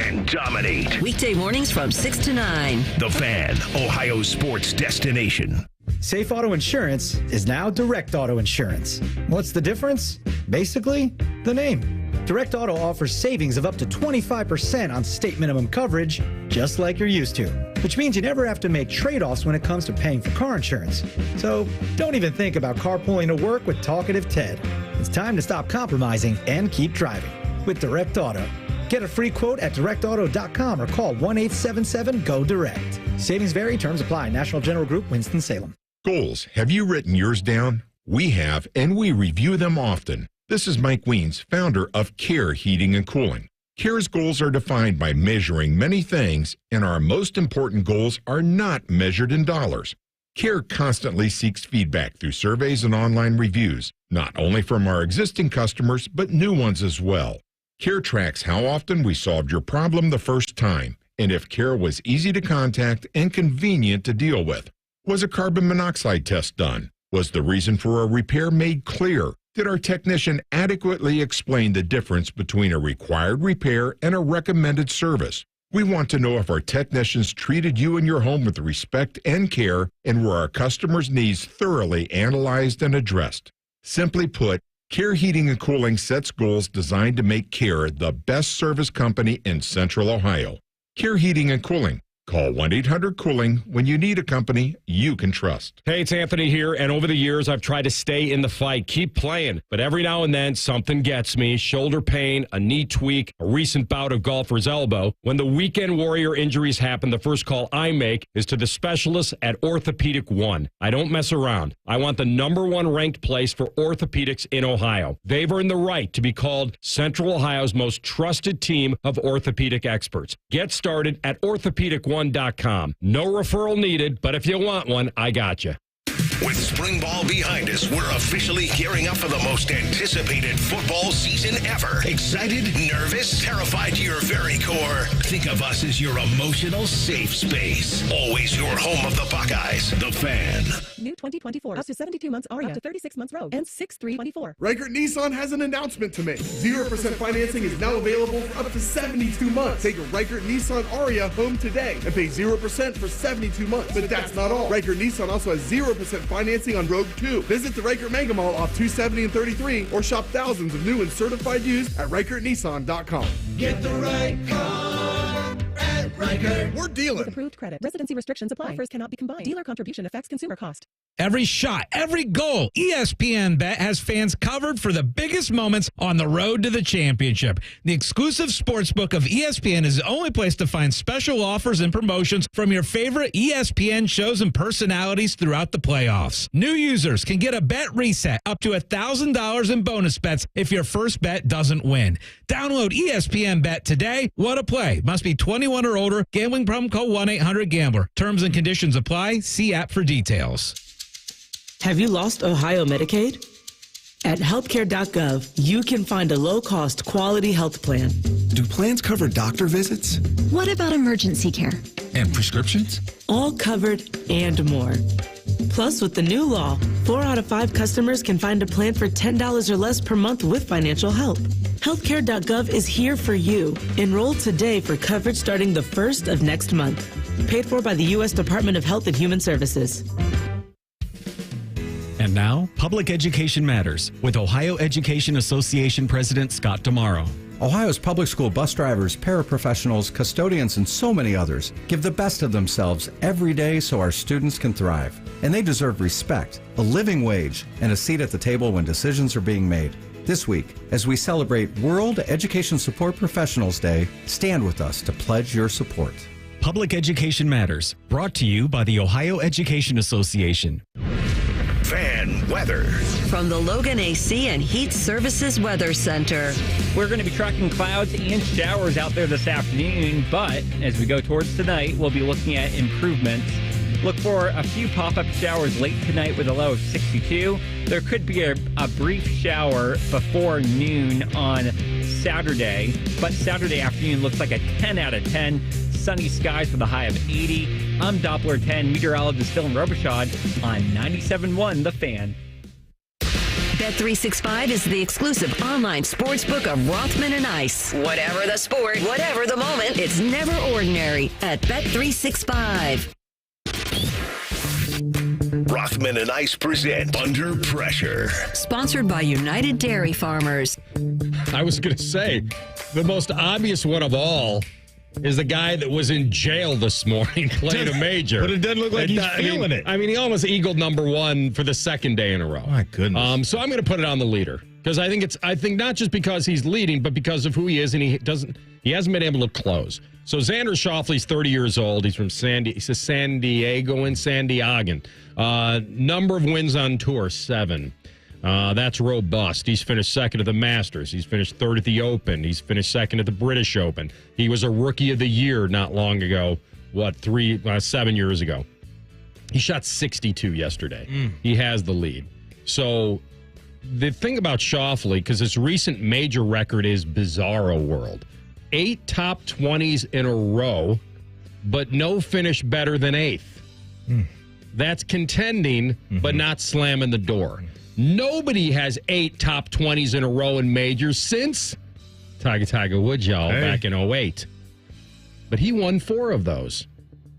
and dominate. Weekday mornings from 6 to 9. The Fan, Ohio sports destination. Safe Auto Insurance is now Direct Auto Insurance. What's the difference? Basically, the name. Direct Auto offers savings of up to 25% on state minimum coverage, just like you're used to, which means you never have to make trade-offs when it comes to paying for car insurance. So don't even think about carpooling to work with Talkative Ted. It's time to stop compromising and keep driving with Direct Auto. Get a free quote at directauto.com or call 1-877-GO-DIRECT. Savings vary, terms apply. National General Group, Winston-Salem. Goals. Have you written yours down? We have, and we review them often. This is Mike Weens, founder of Care Heating and Cooling. Care's goals are defined by measuring many things, and our most important goals are not measured in dollars. Care constantly seeks feedback through surveys and online reviews, not only from our existing customers, but new ones as well. Care tracks how often we solved your problem the first time, and if Care was easy to contact and convenient to deal with. Was a carbon monoxide test done? Was the reason for a repair made clear? Did our technician adequately explain the difference between a required repair and a recommended service? We want to know if our technicians treated you and your home with respect and care, and were our customers' needs thoroughly analyzed and addressed. Simply put, Care Heating and Cooling sets goals designed to make Care the best service company in Central Ohio. Care Heating and Cooling. Call 1-800-COOLING when you need a company you can trust. Hey, it's Anthony here, and over the years, I've tried to stay in the fight, keep playing, but every now and then, something gets me. Shoulder pain, a knee tweak, a recent bout of golfer's elbow. When the weekend warrior injuries happen, the first call I make is to the specialists at Orthopedic One. I don't mess around. I want the #1 ranked place for orthopedics in Ohio. They've earned the right to be called Central Ohio's most trusted team of orthopedic experts. Get started at orthopedic1.com. No referral needed, but if you want one, I got you. With spring ball behind us, we're officially gearing up for the most anticipated football season ever. Excited, nervous, terrified to your very core? Think of us as your emotional safe space. Always your home of the Buckeyes, the Fan. New 2024, up to 72 months Aria, up to 36 months Rogue, and 6/3/24. Reichert Nissan has an announcement to make. 0% financing is now available for up to 72 months. Take a Reichert Nissan Aria home today and pay 0% for 72 months. But that's not all. Reichert Nissan also has 0% financing on Rogue 2. Visit the Reichert Mega Mall off 270 and 33 or shop thousands of new and certified used at ReichertNissan.com. Get the right car at Reichert. We're dealing. With approved credit. Residency restrictions apply. Offers cannot be combined. Dealer contribution affects consumer cost. Every shot, every goal, ESPN Bet has fans covered for the biggest moments on the road to the championship. The exclusive sportsbook of ESPN is the only place to find special offers and promotions from your favorite ESPN shows and personalities throughout the playoffs. New users can get a bet reset up to $1,000 in bonus bets if your first bet doesn't win. Download ESPN Bet today. What a play. Must be 21 or older. Gambling problem, call 1-800-GAMBLER. Terms and conditions apply. See app for details. Have you lost Ohio Medicaid? At healthcare.gov, you can find a low-cost, quality health plan. Do plans cover doctor visits? What about emergency care? And prescriptions? All covered and more. Plus, with the new law, 4 out of 5 customers can find a plan for $10 or less per month with financial help. Healthcare.gov is here for you. Enroll today for coverage starting the 1st of next month. Paid for by the U.S. Department of Health and Human Services. And now, Public Education Matters with Ohio Education Association President Scott Damaro. Ohio's public school bus drivers, paraprofessionals, custodians, and so many others give the best of themselves every day so our students can thrive. And they deserve respect, a living wage, and a seat at the table when decisions are being made. This week, as we celebrate World Education Support Professionals Day, stand with us to pledge your support. Public Education Matters, brought to you by the Ohio Education Association. Fan weather. From the Logan AC and Heat Services Weather Center. We're going to be tracking clouds and showers out there this afternoon, but as we go towards tonight, we'll be looking at improvements. Look for a few pop-up showers late tonight with a low of 62. There could be a brief shower before noon on Saturday, but Saturday afternoon looks like a 10 out of 10. Sunny skies with a high of 80. I'm Doppler 10 meteorologist Dylan Robichaud on 97.1 The Fan. Bet365 is the exclusive online sportsbook of Rothman and Ice. Whatever the sport, whatever the moment, it's never ordinary at Bet365. Rothman and Ice present Under Pressure. Sponsored by United Dairy Farmers. I was going to say, the most obvious one of all is the guy that was in jail this morning playing a major. But it doesn't look like he's feeling it. I mean, he almost eagled #1 for the second day in a row. My goodness. So I'm going to put it on the leader because I think not just because he's leading, but because of who he is, and he He hasn't been able to close. So Xander Schauffele's 30 years old. He's from San Diegan. Number of wins on tour, 7. That's robust. He's finished second at the Masters. He's finished third at the Open. He's finished second at the British Open. He was a Rookie of the Year not long ago. 7 years ago. He shot 62 yesterday. He has the lead. So the thing about Schauffele, because his recent major record is Bizarro World. 8 top 20s in a row, but no finish better than 8th. That's contending, but not slamming the door. Nobody has 8 top 20s in a row in majors since Tiger Woods, y'all, back in 08. But he won 4 of those.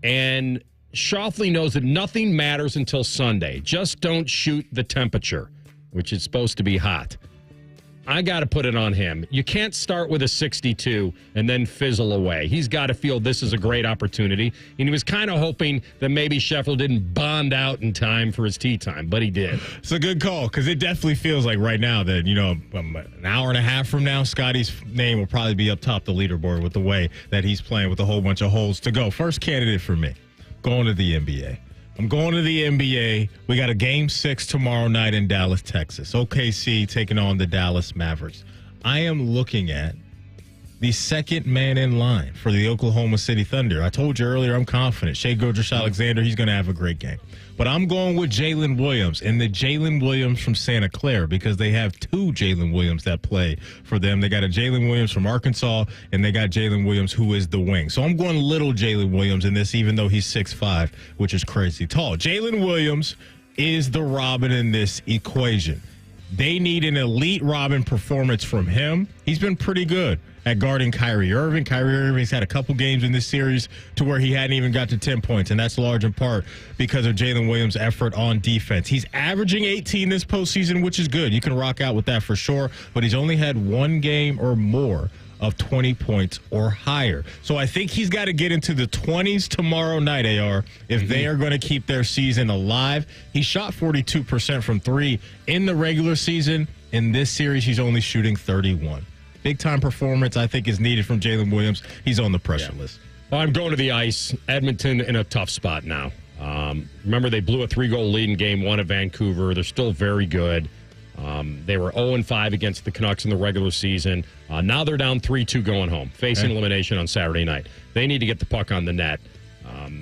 And Schauffele knows that nothing matters until Sunday. Just don't shoot the temperature, which is supposed to be hot. I got to put it on him. You can't start with a 62 and then fizzle away. He's got to feel this is a great opportunity. And he was kind of hoping that maybe Scheffler didn't bond out in time for his tee time, but he did. It's a good call because it definitely feels like right now that, an hour and a half from now, Scottie's name will probably be up top the leaderboard with the way that he's playing with a whole bunch of holes to go. First candidate for me, going to the NBA. I'm going to the NBA. We got a Game 6 tomorrow night in Dallas, Texas. OKC taking on the Dallas Mavericks. I am looking at the second man in line for the Oklahoma City Thunder. I told you earlier I'm confident. Shai Gilgeous-Alexander, he's going to have a great game. But I'm going with Jalen Williams and the Jalen Williams from Santa Clara because they have 2 Jalen Williams that play for them. They got a Jalen Williams from Arkansas, and they got Jalen Williams who is the wing. So I'm going little Jalen Williams in this, even though he's 6'5", which is crazy tall. Jalen Williams is the Robin in this equation. They need an elite Robin performance from him. He's been pretty good at guarding Kyrie Irving. Kyrie Irving's had a couple games in this series to where he hadn't even got to 10 points, and that's large in part because of Jalen Williams' effort on defense. He's averaging 18 this postseason, which is good. You can rock out with that for sure, but he's only had 1 game or more of 20 points or higher. So I think he's got to get into the 20s tomorrow night, AR, if they are going to keep their season alive. He shot 42% from 3 in the regular season. In this series, he's only shooting 31. Big-time performance, I think, is needed from Jalen Williams. He's on the pressure list. Well, I'm going to the ice. Edmonton in a tough spot now. Remember, they blew a 3-goal lead in Game 1 at Vancouver. They're still very good. They were 0-5 against the Canucks in the regular season. Now they're down 3-2 going home, facing elimination on Saturday night. They need to get the puck on the net.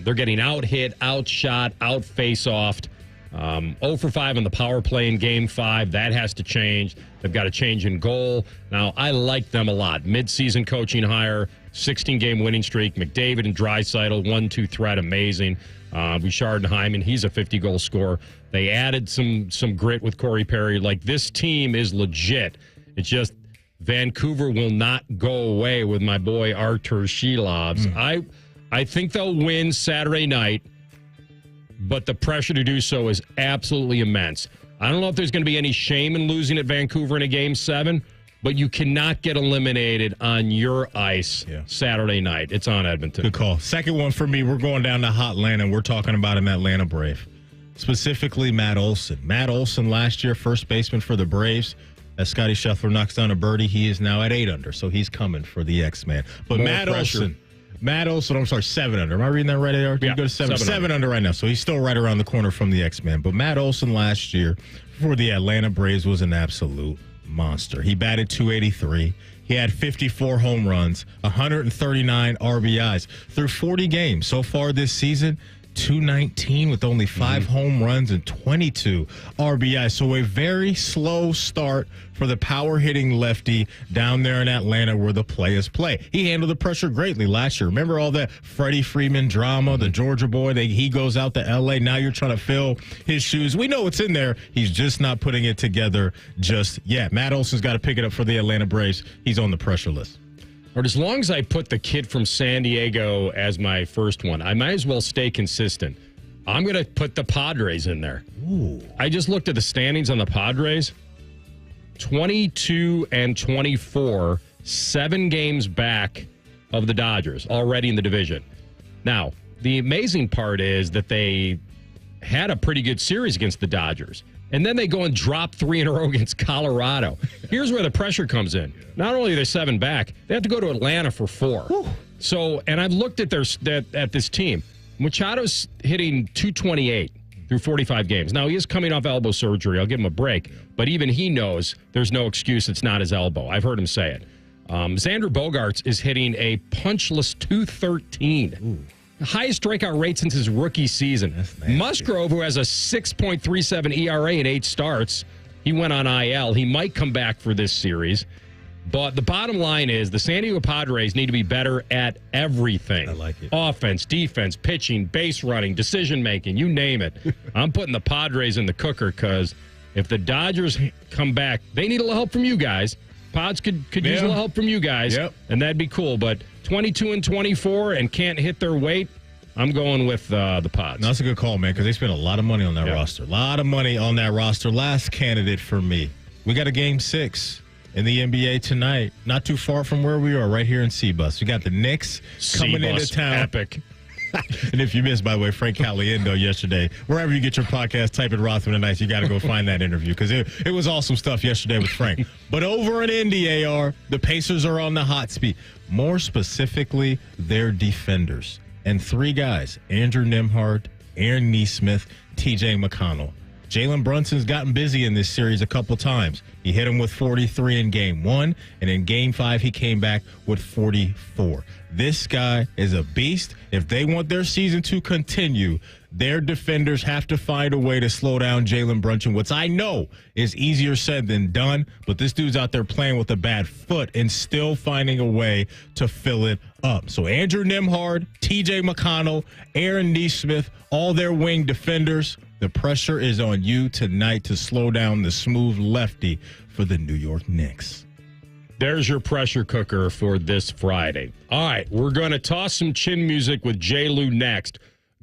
They're getting out-hit, out-shot, out-face-offed. 0-for-5 on the power play in Game 5. That has to change. They've got a change in goal. Now, I like them a lot. Mid-season coaching hire, 16-game winning streak. McDavid and Draisaitl, 1-2 threat, amazing. Bouchard and Hyman, he's a 50-goal scorer. They added some grit with Corey Perry. Like, this team is legit. It's just Vancouver will not go away with my boy Artur Shelovs. I think they'll win Saturday night, but the pressure to do so is absolutely immense. I don't know if there's going to be any shame in losing at Vancouver in a Game 7, but you cannot get eliminated on your ice Saturday night. It's on Edmonton. Good call. Second one for me, we're going down to Hot Atlanta. We're talking about an Atlanta Brave, specifically Matt Olson. Matt Olson last year, first baseman for the Braves. As Scottie Scheffler knocks down a birdie, he is now at 8 under, so he's coming for the X-Man. But Matt Olson, I'm sorry, 7 under. Am I reading that right, AR? Can you go to 7? 7 under right now, so he's still right around the corner from the X-Man. But Matt Olson last year for the Atlanta Braves was an absolute monster. He batted .283. He had 54 home runs, 139 RBIs through 40 games so far this season. .219 with only 5 home runs and 22 RBI. So a very slow start for the power-hitting lefty down there in Atlanta where the players play. He handled the pressure greatly last year. Remember all that Freddie Freeman drama, the Georgia boy, he goes out to L.A. Now you're trying to fill his shoes. We know what's in there. He's just not putting it together just yet. Matt Olson's got to pick it up for the Atlanta Braves. He's on the pressure list. Or as long as I put the kid from San Diego as my first one, I might as well stay consistent. I'm going to put the Padres in there. Ooh. I just looked at the standings on the Padres. 22-24, 7 games back of the Dodgers, already in the division. Now, the amazing part is that they had a pretty good series against the Dodgers. And then they go and drop 3 in a row against Colorado. Here's where the pressure comes in. Not only are they 7 back, they have to go to Atlanta for 4. Whew. So, and I've looked at at this team. Machado's hitting 228 through 45 games. Now, he is coming off elbow surgery. I'll give him a break. But even he knows there's no excuse it's not his elbow. I've heard him say it. Xander Bogaerts is hitting a punchless 213. Ooh. The highest strikeout rate since his rookie season. Musgrove, who has a 6.37 ERA in 8 starts, he went on IL. He might come back for this series. But the bottom line is the San Diego Padres need to be better at everything. I like it. Offense, defense, pitching, base running, decision-making, you name it. I'm putting the Padres in the cooker because if the Dodgers come back, they need a little help from you guys. Pods could use a little help from you guys, and that'd be cool. But 22-24 and can't hit their weight, I'm going with the Pods. No, that's a good call, man, because they spent a lot of money on that roster. A lot of money on that roster. Last candidate for me. We got a Game 6 in the NBA tonight, not too far from where we are, right here in C-Bus. We got the Knicks coming into town. Epic. And if you missed, by the way, Frank Caliendo yesterday, wherever you get your podcast, type in Rothman and Ice. You got to go find that interview because it was awesome stuff yesterday with Frank. But over in Indy, AR, the Pacers are on the hot seat. More specifically, their defenders. And 3 guys, Andrew Nembhard, Aaron Nesmith, TJ McConnell. Jalen Brunson's gotten busy in this series a couple times. He hit him with 43 in Game 1, and in Game 5, he came back with 44. This guy is a beast. If they want their season to continue, their defenders have to find a way to slow down Jalen Brunson, which I know is easier said than done, but this dude's out there playing with a bad foot and still finding a way to fill it up. So Andrew Nembhard, TJ McConnell, Aaron Nesmith, all their wing defenders, the pressure is on you tonight to slow down the smooth lefty for the New York Knicks. There's your pressure cooker for this Friday. All right, we're going to toss some chin music with J. Lou next.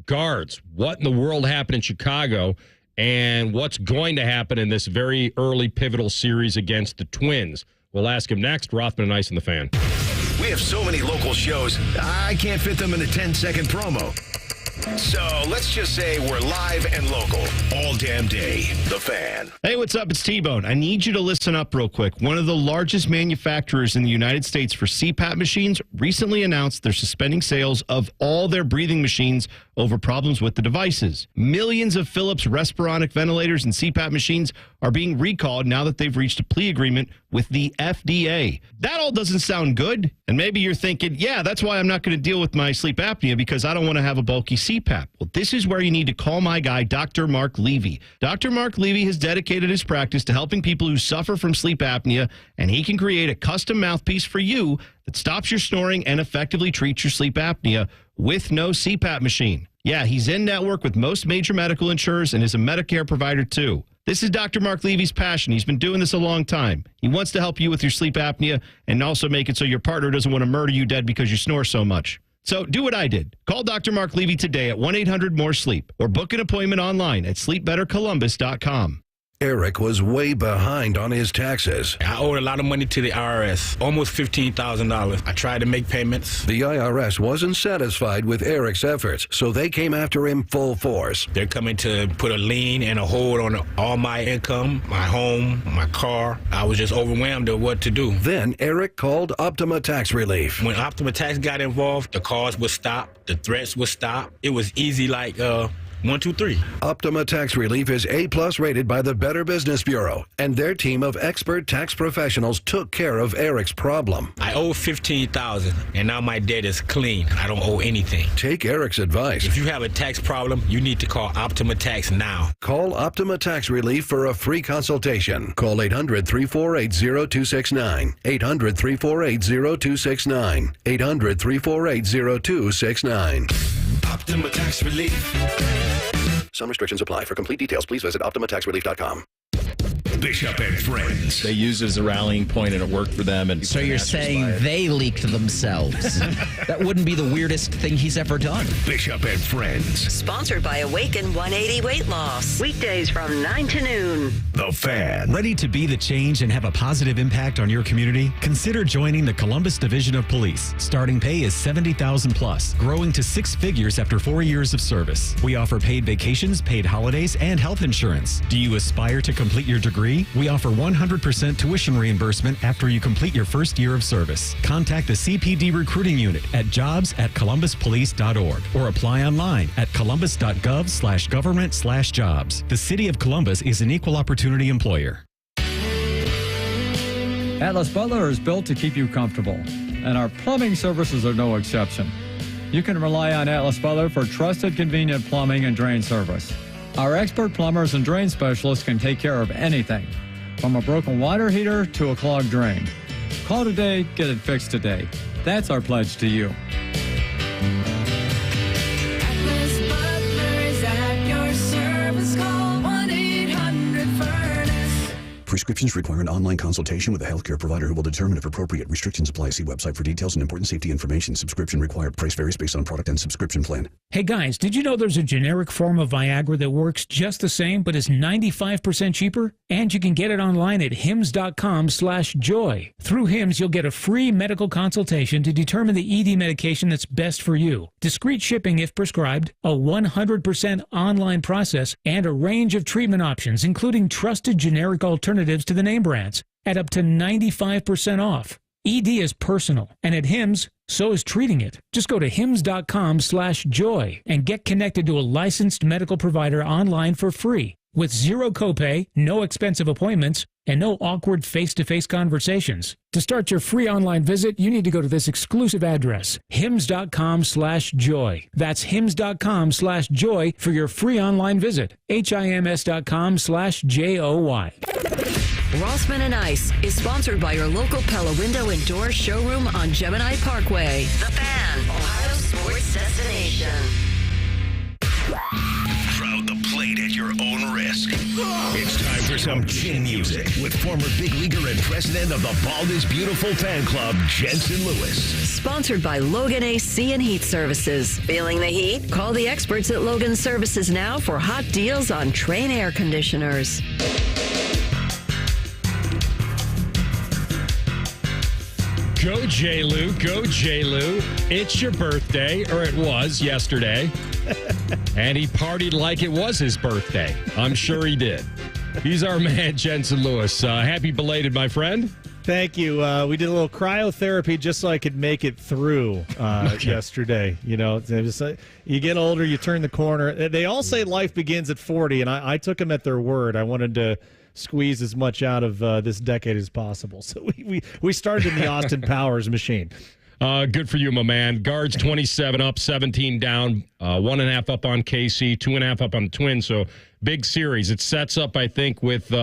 Guards, what in the world happened in Chicago and what's going to happen in this very early pivotal series against the Twins? We'll ask him next. Rothman and Ice and the Fan. We have so many local shows, I can't fit them in a 10-second promo. So let's just say we're live and local all damn day. The Fan. Hey, what's up? It's T-Bone. I need you to listen up real quick. One of the largest manufacturers in the United States for CPAP machines recently announced they're suspending sales of all their breathing machines over problems with the devices. Millions of Philips Respironic ventilators and CPAP machines are being recalled now that they've reached a plea agreement with the FDA. That all doesn't sound good. And maybe you're thinking, yeah, that's why I'm not going to deal with my sleep apnea because I don't want to have a bulky CPAP. Well, this is where you need to call my guy, Dr. Mark Levy. Dr. Mark Levy has dedicated his practice to helping people who suffer from sleep apnea, and he can create a custom mouthpiece for you that stops your snoring and effectively treats your sleep apnea with no CPAP machine. Yeah, he's in network with most major medical insurers and is a Medicare provider too. This is Dr. Mark Levy's passion. He's been doing this a long time. He wants to help you with your sleep apnea and also make it so your partner doesn't want to murder you dead because you snore so much. So do what I did. Call Dr. Mark Levy today at 1-800-MORE-SLEEP or book an appointment online at sleepbettercolumbus.com. Eric was way behind on his taxes. I owed a lot of money to the IRS, almost $15,000. I tried to make payments. The IRS wasn't satisfied with Eric's efforts, so they came after him full force. They're coming to put a lien and a hold on all my income, my home, my car. I was just overwhelmed at what to do. Then Eric called Optima Tax Relief. When Optima Tax got involved, the calls would stop, the threats would stop. It was easy like 1, 2, 3. Optima Tax Relief is A+ rated by the Better Business Bureau, and their team of expert tax professionals took care of Eric's problem. I owe $15,000, and now my debt is clean. I don't owe anything. Take Eric's advice. If you have a tax problem, you need to call Optima Tax now. Call Optima Tax Relief for a free consultation. Call 800-348-0269. 800-348-0269. 800-348-0269. Optima Tax Relief. Some restrictions apply. For complete details, please visit OptimaTaxRelief.com. Bishop and Friends. They used it as a rallying point, and it worked for them. And so you're saying they leaked themselves? That wouldn't be the weirdest thing he's ever done. Bishop and Friends. Sponsored by Awaken 180 Weight Loss. Weekdays from 9 to noon. The Fan. Ready to be the change and have a positive impact on your community? Consider joining the Columbus Division of Police. Starting pay is $70,000 plus, growing to 6 figures after 4 years of service. We offer paid vacations, paid holidays, and health insurance. Do you aspire to complete your degree? We offer 100% tuition reimbursement after you complete your first year of service. Contact the CPD recruiting unit at jobs@columbuspolice.org or apply online at columbus.gov/government/jobs. The City of Columbus is an equal opportunity employer. Atlas Butler is built to keep you comfortable, and our plumbing services are no exception. You can rely on Atlas Butler for trusted, convenient plumbing and drain service. Our expert plumbers and drain specialists can take care of anything, from a broken water heater to a clogged drain. Call today, get it fixed today. That's our pledge to you. Atlas Butler is at your service. Call 1-800-FURNACE. Prescriptions require an online consultation with a healthcare provider who will determine if appropriate. Restrictions apply. See website for details and important safety information. Subscription required. Price varies based on product and subscription plan. Hey guys, did you know there's a generic form of Viagra that works just the same but is 95% cheaper? And you can get it online at hims.com/joy. Through Hims, you'll get a free medical consultation to determine the ED medication that's best for you. Discreet shipping if prescribed, a 100% online process, and a range of treatment options, including trusted generic alternatives to the name brands, at up to 95% off. ED is personal, and at Hims, so is treating it. Just go to hims.com/joy and get connected to a licensed medical provider online for free, with zero copay, no expensive appointments, and no awkward face-to-face conversations. To start your free online visit, you need to go to this exclusive address, hims.com/joy. That's hims.com/joy for your free online visit. HIMS.com/JOY. Rothman and Ice is sponsored by your local Pella Window and Door showroom on Gemini Parkway. The Fan, Ohio sports destination. Crowd the plate at your own risk. It's time for some chin music with former big leaguer and president of the Bald is Beautiful fan club, Jensen Lewis. Sponsored by Logan AC and Heat Services. Feeling the heat? Call the experts at Logan Services now for hot deals on Train air conditioners. Go J-Lou, go J-Lou. It's your birthday, or it was yesterday. And he partied like it was his birthday. I'm sure he did. He's our man, Jensen Lewis. Happy belated, my friend. Thank you. We did a little cryotherapy just so I could make it through yesterday. You know, it was, you get older, you turn the corner. They all say life begins at 40, and I took them at their word. I wanted to squeeze as much out of this decade as possible. So we started in the Austin Powers machine. Good for you, my man. Guards 27 up, 17 down, 1.5 up on KC, 2.5 up on the Twins. So big series. It sets up, I think, with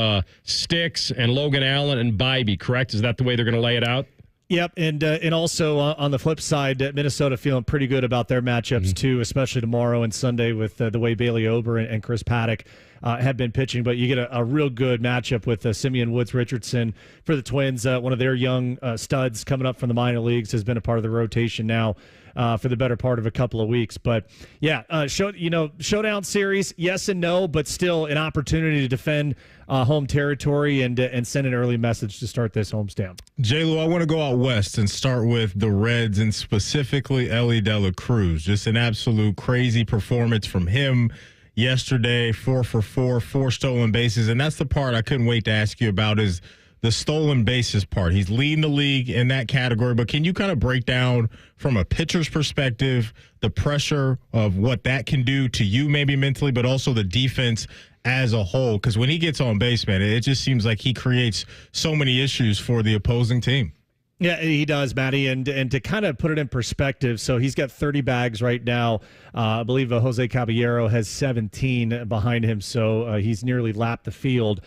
Sticks and Logan Allen and Bybee, correct? Is that the way they're going to lay it out? Yep, and also on the flip side, Minnesota feeling pretty good about their matchups too, especially tomorrow and Sunday with the way Bailey Ober and Chris Paddock have been pitching. But you get a real good matchup with Simeon Woods Richardson for the Twins. One of their young studs coming up from the minor leagues has been a part of the rotation now for the better part of a couple of weeks. But yeah, showdown series, yes and no, but still an opportunity to defend home territory and send an early message to start this homestand. J-Lo, I want to go out west and start with the Reds and specifically Ellie De La Cruz. Just an absolute crazy performance from him yesterday, 4 for 4, 4 stolen bases. And that's the part I couldn't wait to ask you about is the stolen bases part. He's leading the league in that category, but can you kind of break down from a pitcher's perspective the pressure of what that can do to you maybe mentally, but also the defense as a whole? Because when he gets on base, man, it just seems like he creates so many issues for the opposing team. Yeah, he does, Matty, and to kind of put it in perspective, so he's got 30 bags right now. I believe Jose Caballero has 17 behind him, so he's nearly lapped the field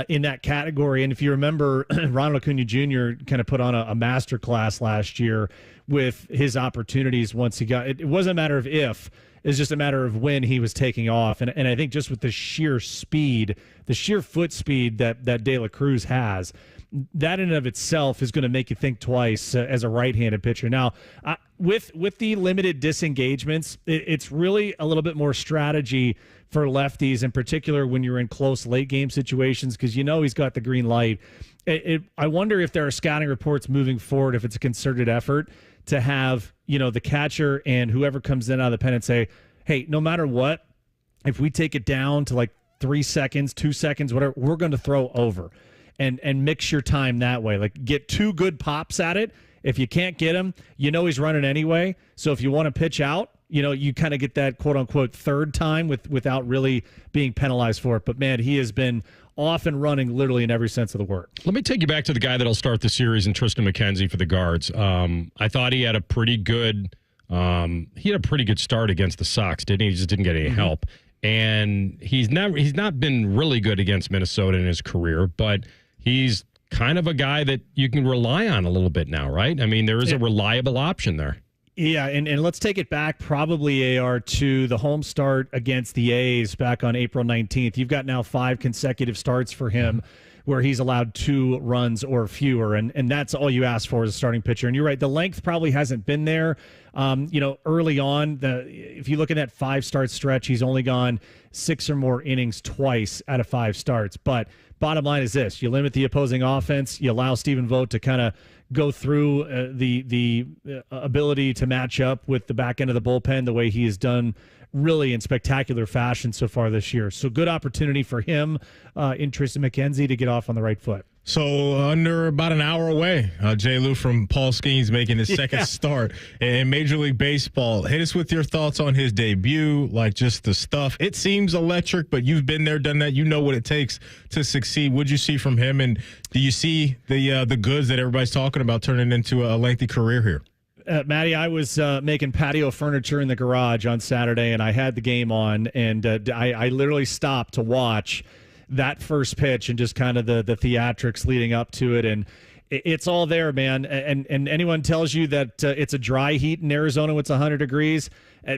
in that category. And if you remember, Ronald Acuna Jr. kind of put on a master class last year with his opportunities once he got – it wasn't a matter of if. It's just a matter of when he was taking off. And I think just with the sheer speed, the sheer foot speed that De La Cruz has, that in and of itself is going to make you think twice as a right-handed pitcher. Now, with the limited disengagements, it's really a little bit more strategy for lefties, in particular when you're in close late-game situations, because he's got the green light. I wonder if there are scouting reports moving forward, if it's a concerted effort to have, the catcher and whoever comes in out of the pen and say, hey, no matter what, if we take it down to like 3 seconds, 2 seconds, whatever, we're going to throw over and mix your time that way. Like, get 2 good pops at it. If you can't get him, he's running anyway. So if you want to pitch out, you kind of get that quote-unquote third time without really being penalized for it. But, man, he has been off and running literally in every sense of the word. Let me take you back to the guy that'll start the series in Tristan McKenzie for the Guards. I thought he had a pretty good start against the Sox, didn't he? He just didn't get any help. And he's not been really good against Minnesota in his career, but he's kind of a guy that you can rely on a little bit now, right? I mean, there is a reliable option there. Yeah, and let's take it back probably, AR, to the home start against the A's back on April 19th. You've got now 5 consecutive starts for him where he's allowed 2 runs or fewer, and that's all you ask for as a starting pitcher. And you're right, the length probably hasn't been there. Early on, if you look at that 5-start stretch, he's only gone 6 or more innings twice out of 5 starts. But bottom line is this: you limit the opposing offense, you allow Stephen Vogt to kind of go through the ability to match up with the back end of the bullpen the way he has done really in spectacular fashion so far this year. So good opportunity for him in Tristan McKenzie to get off on the right foot. So under about an hour away, J. Lou from Paul Skeens making his second start in Major League Baseball. Hit us with your thoughts on his debut, like just the stuff. It seems electric, but you've been there, done that. You know what it takes to succeed. What'd you see from him, and do you see the goods that everybody's talking about turning into a lengthy career here? Maddie, I was making patio furniture in the garage on Saturday, and I had the game on, and I literally stopped to watch that first pitch and just kind of the theatrics leading up to it. And it's all there, man. And anyone tells you that it's a dry heat in Arizona when it's 100 degrees,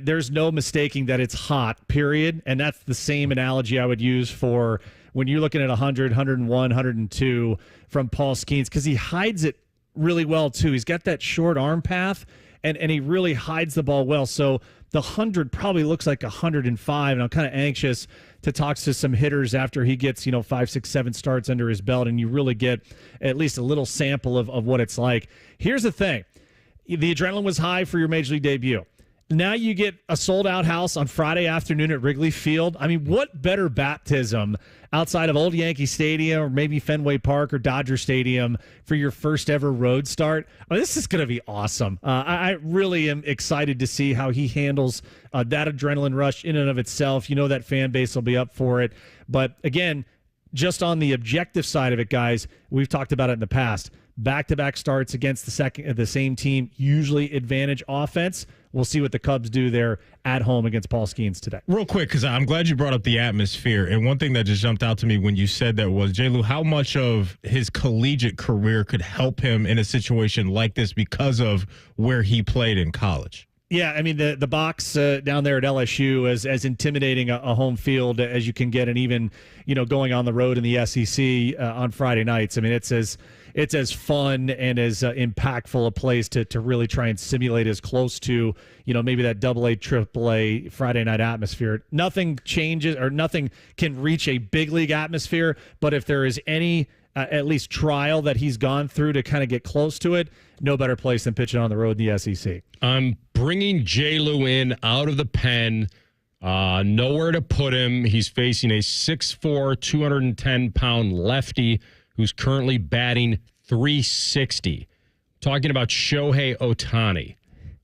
there's no mistaking that it's hot, period. And that's the same analogy I would use for when you're looking at 100, 101, 102 from Paul Skeens, because he hides it really well, too. He's got that short arm path, and he really hides the ball well. So the 100 probably looks like 105, and I'm kind of anxious to talk to some hitters after he gets, 5, 6, 7 starts under his belt, and you really get at least a little sample of what it's like. Here's the thing. The adrenaline was high for your Major League debut. Now you get a sold-out house on Friday afternoon at Wrigley Field. I mean, what better baptism outside of Old Yankee Stadium or maybe Fenway Park or Dodger Stadium for your first ever road start? I mean, this is going to be awesome. I really am excited to see how he handles that adrenaline rush in and of itself. That fan base will be up for it. But again, just on the objective side of it, guys, we've talked about it in the past. Back-to-back starts against the same team, usually advantage offense. We'll see what the Cubs do there at home against Paul Skeens today. Real quick, because I'm glad you brought up the atmosphere. And one thing that just jumped out to me when you said that was, J. Lou, how much of his collegiate career could help him in a situation like this because of where he played in college? Yeah, I mean, the box down there at LSU is as intimidating a home field as you can get, and even, going on the road in the SEC on Friday nights. I mean, it's as fun and as impactful a place to really try and simulate as close to, maybe that AA, AAA Friday night atmosphere. Nothing changes or nothing can reach a big league atmosphere, but if there is any at least trial that he's gone through to kind of get close to it, no better place than pitching on the road in the SEC. I'm bringing J. Lou in out of the pen. Nowhere to put him. He's facing a 6'4", 210-pound lefty who's currently batting .360. Talking about Shohei Ohtani.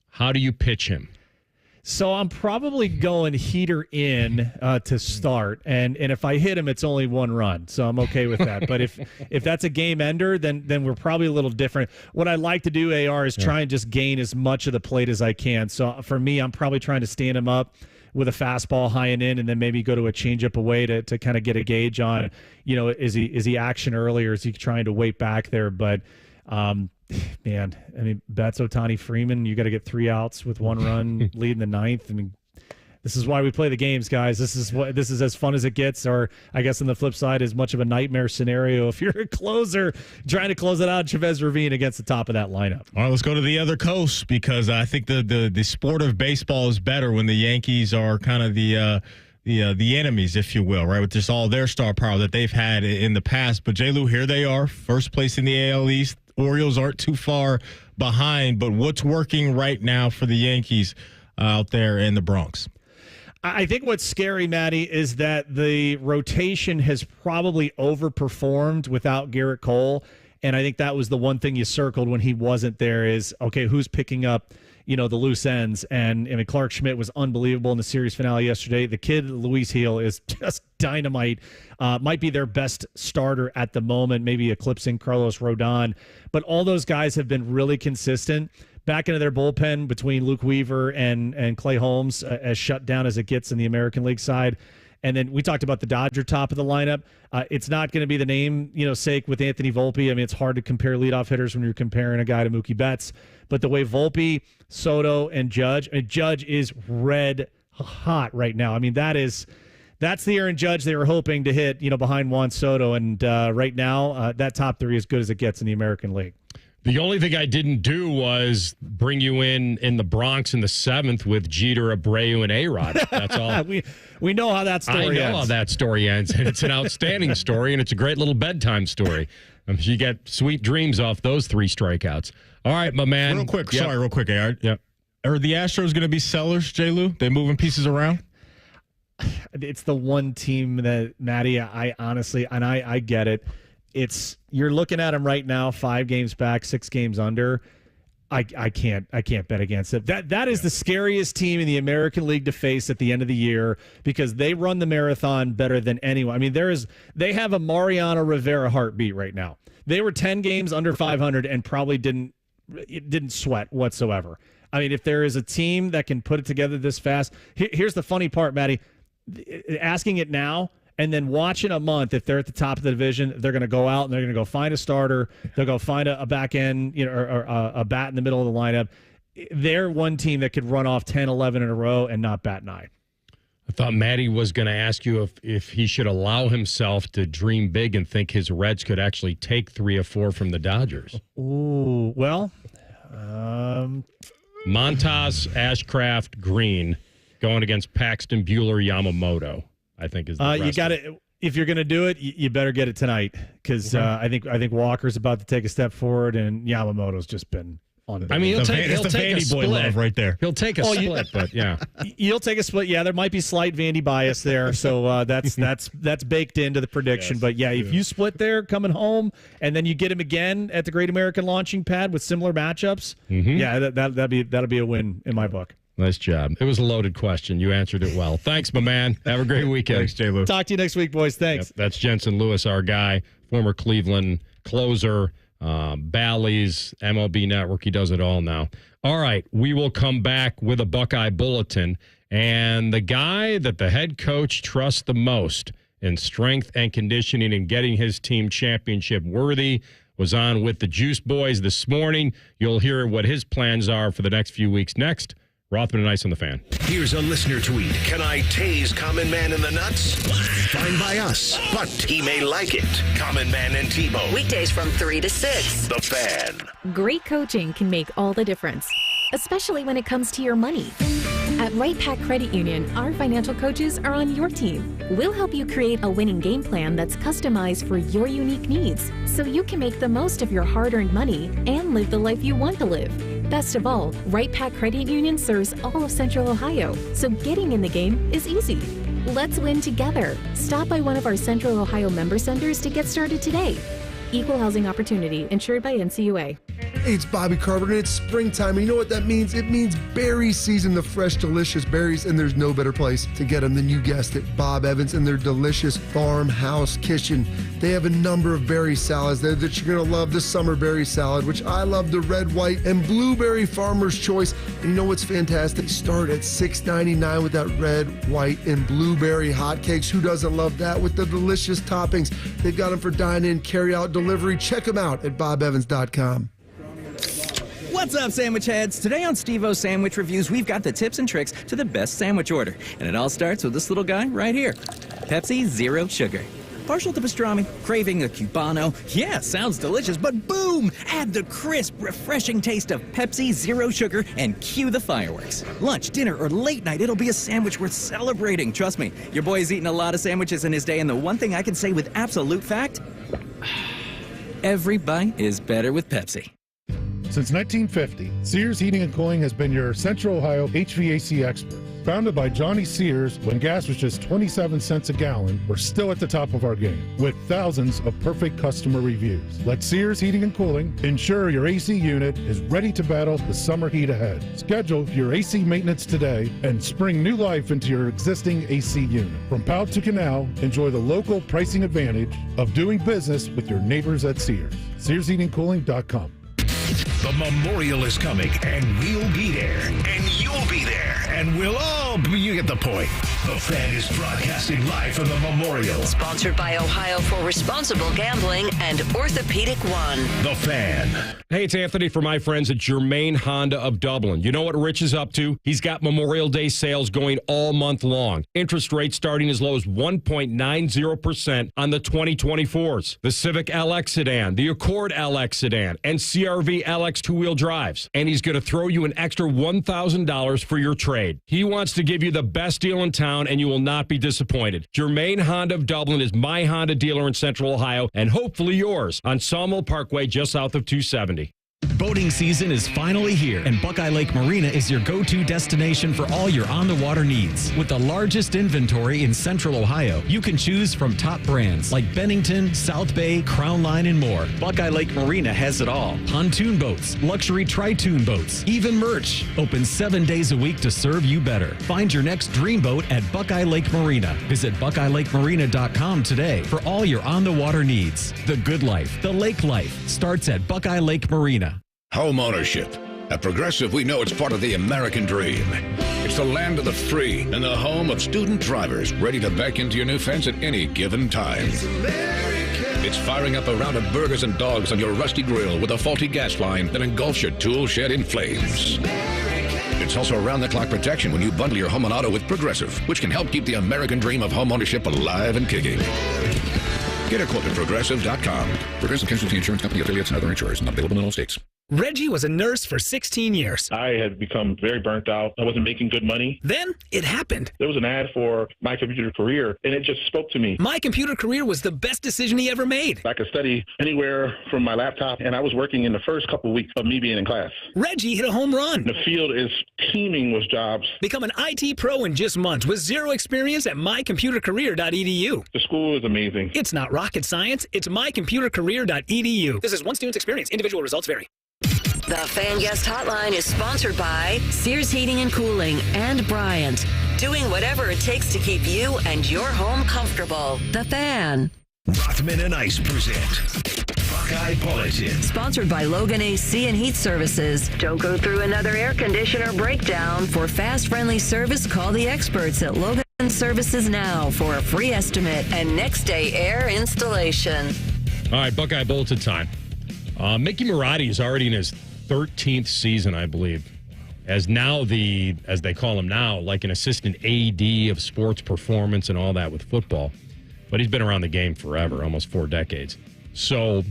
How do you pitch him? So I'm probably going heater in to start, and if I hit him, it's only 1 run, so I'm okay with that. But if that's a game ender, then we're probably a little different. What I like to do, AR, is try and just gain as much of the plate as I can. So for me, I'm probably trying to stand him up with a fastball high and in, and then maybe go to a changeup away to kind of get a gauge on, is he action early or is he trying to wait back there? But man, I mean, that's Ohtani Freeman. You got to get 3 outs with 1 run lead in the 9th. I mean, This is why we play the games, guys. This is as fun as it gets, or I guess on the flip side, as much of a nightmare scenario if you're a closer trying to close it out, Chavez Ravine against the top of that lineup. All right, let's go to the other coast because I think the sport of baseball is better when the Yankees are kind of the enemies, if you will, right? With just all their star power that they've had in the past. But J. Lou, here they are, first place in the AL East. Orioles aren't too far behind, but what's working right now for the Yankees out there in the Bronx? I think what's scary, Maddie, is that the rotation has probably overperformed without Garrett Cole. And I think that was the one thing you circled when he wasn't there is, okay, who's picking up, the loose ends? And I mean, Clark Schmidt was unbelievable in the series finale yesterday. The kid, Luis Gil, is just dynamite. Might be their best starter at the moment, maybe eclipsing Carlos Rodon. But all those guys have been really consistent. Back into their bullpen between Luke Weaver and Clay Holmes, as shut down as it gets in the American League side. And then we talked about the Dodger top of the lineup. It's not going to be the name, sake with Anthony Volpe. I mean, it's hard to compare leadoff hitters when you're comparing a guy to Mookie Betts. But the way Volpe, Soto, and Judge is red hot right now. I mean, that's the Aaron Judge they were hoping to hit, behind Juan Soto. And right now, that top three is good as it gets in the American League. The only thing I didn't do was bring you in the Bronx in the 7th with Jeter, Abreu, and A-Rod. That's all. we know how that story ends. I know how that story ends, and it's an outstanding story, and it's a great little bedtime story. You get sweet dreams off those 3 strikeouts. All right, my man. Real quick, AR. Yeah. Are the Astros going to be sellers, J. Lou? They moving pieces around? It's the one team that, Maddie, I honestly, and I get it. You're looking at them right now, 5 games back, 6 games under. I can't bet against it. That is the scariest team in the American League to face at the end of the year because they run the marathon better than anyone. I mean, they have a Mariano Rivera heartbeat right now. They were 10 games under 500 and probably didn't sweat whatsoever. I mean, if there is a team that can put it together this fast, here's the funny part, Maddie. Asking it now. And then watch in a month, if they're at the top of the division, they're going to go out and they're going to go find a starter. They'll go find a back end, or a bat in the middle of the lineup. They're one team that could run off 10, 11 in a row and not bat an eye. I thought Matty was going to ask you if he should allow himself to dream big and think his Reds could actually take 3 or 4 from the Dodgers. Ooh, well. Montas, Ashcraft, Green going against Paxton, Buehler, Yamamoto. I think is the you got it. If you're going to do it, you better get it tonight because I think Walker's about to take a step forward and Yamamoto's just been on. I mean, he'll take a split love right there. He'll take a split, but yeah, you'll take a split. Yeah, there might be slight Vandy bias there, so that's baked into the prediction. Yes, but yeah, if you split there coming home and then you get him again at the Great American Launching Pad with similar matchups, yeah, that'll be a win in my book. Nice job. It was a loaded question. You answered it well. Thanks, my man. Have a great weekend. Thanks, J. Lou. Talk to you next week, boys. Thanks. Yep, that's Jensen Lewis, our guy, former Cleveland closer, Bally's, MLB Network. He does it all now. All right, we will come back with a Buckeye Bulletin. And the guy that the head coach trusts the most in strength and conditioning and getting his team championship worthy was on with the Juice Boys this morning. You'll hear what his plans are for the next few weeks. Next, Rothman and Ice on the Fan. Here's a listener tweet. Can I tase Common Man in the nuts? Fine by us, but he may like it. Common Man and Tebow. Weekdays from 3 to 6. The Fan. Great coaching can make all the difference, especially when it comes to your money. At Right Pac Credit Union, our financial coaches are on your team. We'll help you create a winning game plan that's customized for your unique needs so you can make the most of your hard-earned money and live the life you want to live. Best of all, Right Pac Credit Union serves all of Central Ohio, so getting in the game is easy. Let's win together. Stop by one of our Central Ohio member centers to get started today. Equal housing opportunity, insured by NCUA. Hey, it's Bobby Carpenter. It's springtime. And you know what that means? It means berry season, the fresh, delicious berries. And there's no better place to get them than, you guessed it, Bob Evans and their delicious farmhouse kitchen. They have a number of berry salads there that you're going to love. The summer berry salad, which I love, the red, white, and blueberry farmer's choice. And you know what's fantastic? Start at $6.99 with that red, white, and blueberry hotcakes. Who doesn't love that with the delicious toppings? They've got them for dine-in, carry-out, delivery. Check them out at bobevans.com. What's up, sandwich heads? Today on Steve-O's Sandwich Reviews, we've got the tips and tricks to the best sandwich order. And it all starts with this little guy right here. Pepsi Zero Sugar. Partial to pastrami, craving a Cubano. Yeah, sounds delicious, but boom! Add the crisp, refreshing taste of Pepsi Zero Sugar and cue the fireworks. Lunch, dinner, or late night, it'll be a sandwich worth celebrating. Trust me, your boy's eaten a lot of sandwiches in his day, and the one thing I can say with absolute fact, every bite is better with Pepsi. Since 1950, Sears Heating and Cooling has been your Central Ohio HVAC expert. Founded by Johnny Sears when gas was just 27 cents a gallon, we're still at the top of our game with thousands of perfect customer reviews. Let Sears Heating and Cooling ensure your AC unit is ready to battle the summer heat ahead. Schedule your AC maintenance today and spring new life into your existing AC unit. From Pout to Canal, enjoy the local pricing advantage of doing business with your neighbors at Sears. SearsHeatingCooling.com. The Memorial is coming, and we'll be there, and you'll be there, and we'll all be. You get the point. The Fan is broadcasting live from the Memorial. Sponsored by Ohio for Responsible Gambling and Orthopedic One. The Fan. Hey, it's Anthony from my friends at Germain Honda of Dublin. You know what Rich is up to? He's got Memorial Day sales going all month long. Interest rates starting as low as 1.90% on the 2024s. The Civic LX sedan, the Accord LX sedan, and CRV LX two-wheel drives. And he's going to throw you an extra $1,000 for your trade. He wants to give you the best deal in town, and you will not be disappointed. Germain Honda of Dublin is my Honda dealer in Central Ohio, and hopefully yours on Sawmill Parkway just south of 270. Boating season is finally here, and Buckeye Lake Marina is your go-to destination for all your on-the-water needs. With the largest inventory in Central Ohio, you can choose from top brands like Bennington, South Bay, Crown Line, and more. Buckeye Lake Marina has it all. Pontoon boats, luxury tri-toon boats, even merch. Open 7 days a week to serve you better. Find your next dream boat at Buckeye Lake Marina. Visit BuckeyeLakeMarina.com today for all your on-the-water needs. The good life, the lake life, starts at Buckeye Lake Marina. Home ownership. At Progressive, we know it's part of the American dream. It's the land of the free and the home of student drivers ready to back into your new fence at any given time. It's firing up a round of burgers and dogs on your rusty grill with a faulty gas line that engulfs your tool shed in flames. It's also around-the-clock protection when you bundle your home and auto with Progressive, which can help keep the American dream of home ownership alive and kicking. Get a quote at Progressive.com. Progressive Casualty Insurance Company, affiliates, and other insurers. Not available in all states. Reggie was a nurse for 16 years. I had become very burnt out. I wasn't making good money. Then it happened. There was an ad for My Computer Career, and it just spoke to me. My Computer Career was the best decision he ever made. I could study anywhere from my laptop, and I was working in the first couple of weeks of me being in class. Reggie hit a home run. The field is teeming with jobs. Become an IT pro in just months with zero experience at mycomputercareer.edu. The school is amazing. It's not rocket science. It's mycomputercareer.edu. This is one student's experience. Individual results vary. The Fan Guest Hotline is sponsored by Sears Heating and Cooling and Bryant. Doing whatever it takes to keep you and your home comfortable. The Fan. Rothman and Ice present Buckeye Bulletin. Sponsored by Logan AC and Heat Services. Don't go through another air conditioner breakdown. For fast, friendly service, call the experts at Logan Services now for a free estimate and next day air installation. All right, Buckeye Bulletin time. Mickey Marotti is already in his 13th season, I believe, as now as they call him now, like an assistant AD of sports performance and all that with football. But he's been around the game forever, almost 4 decades. So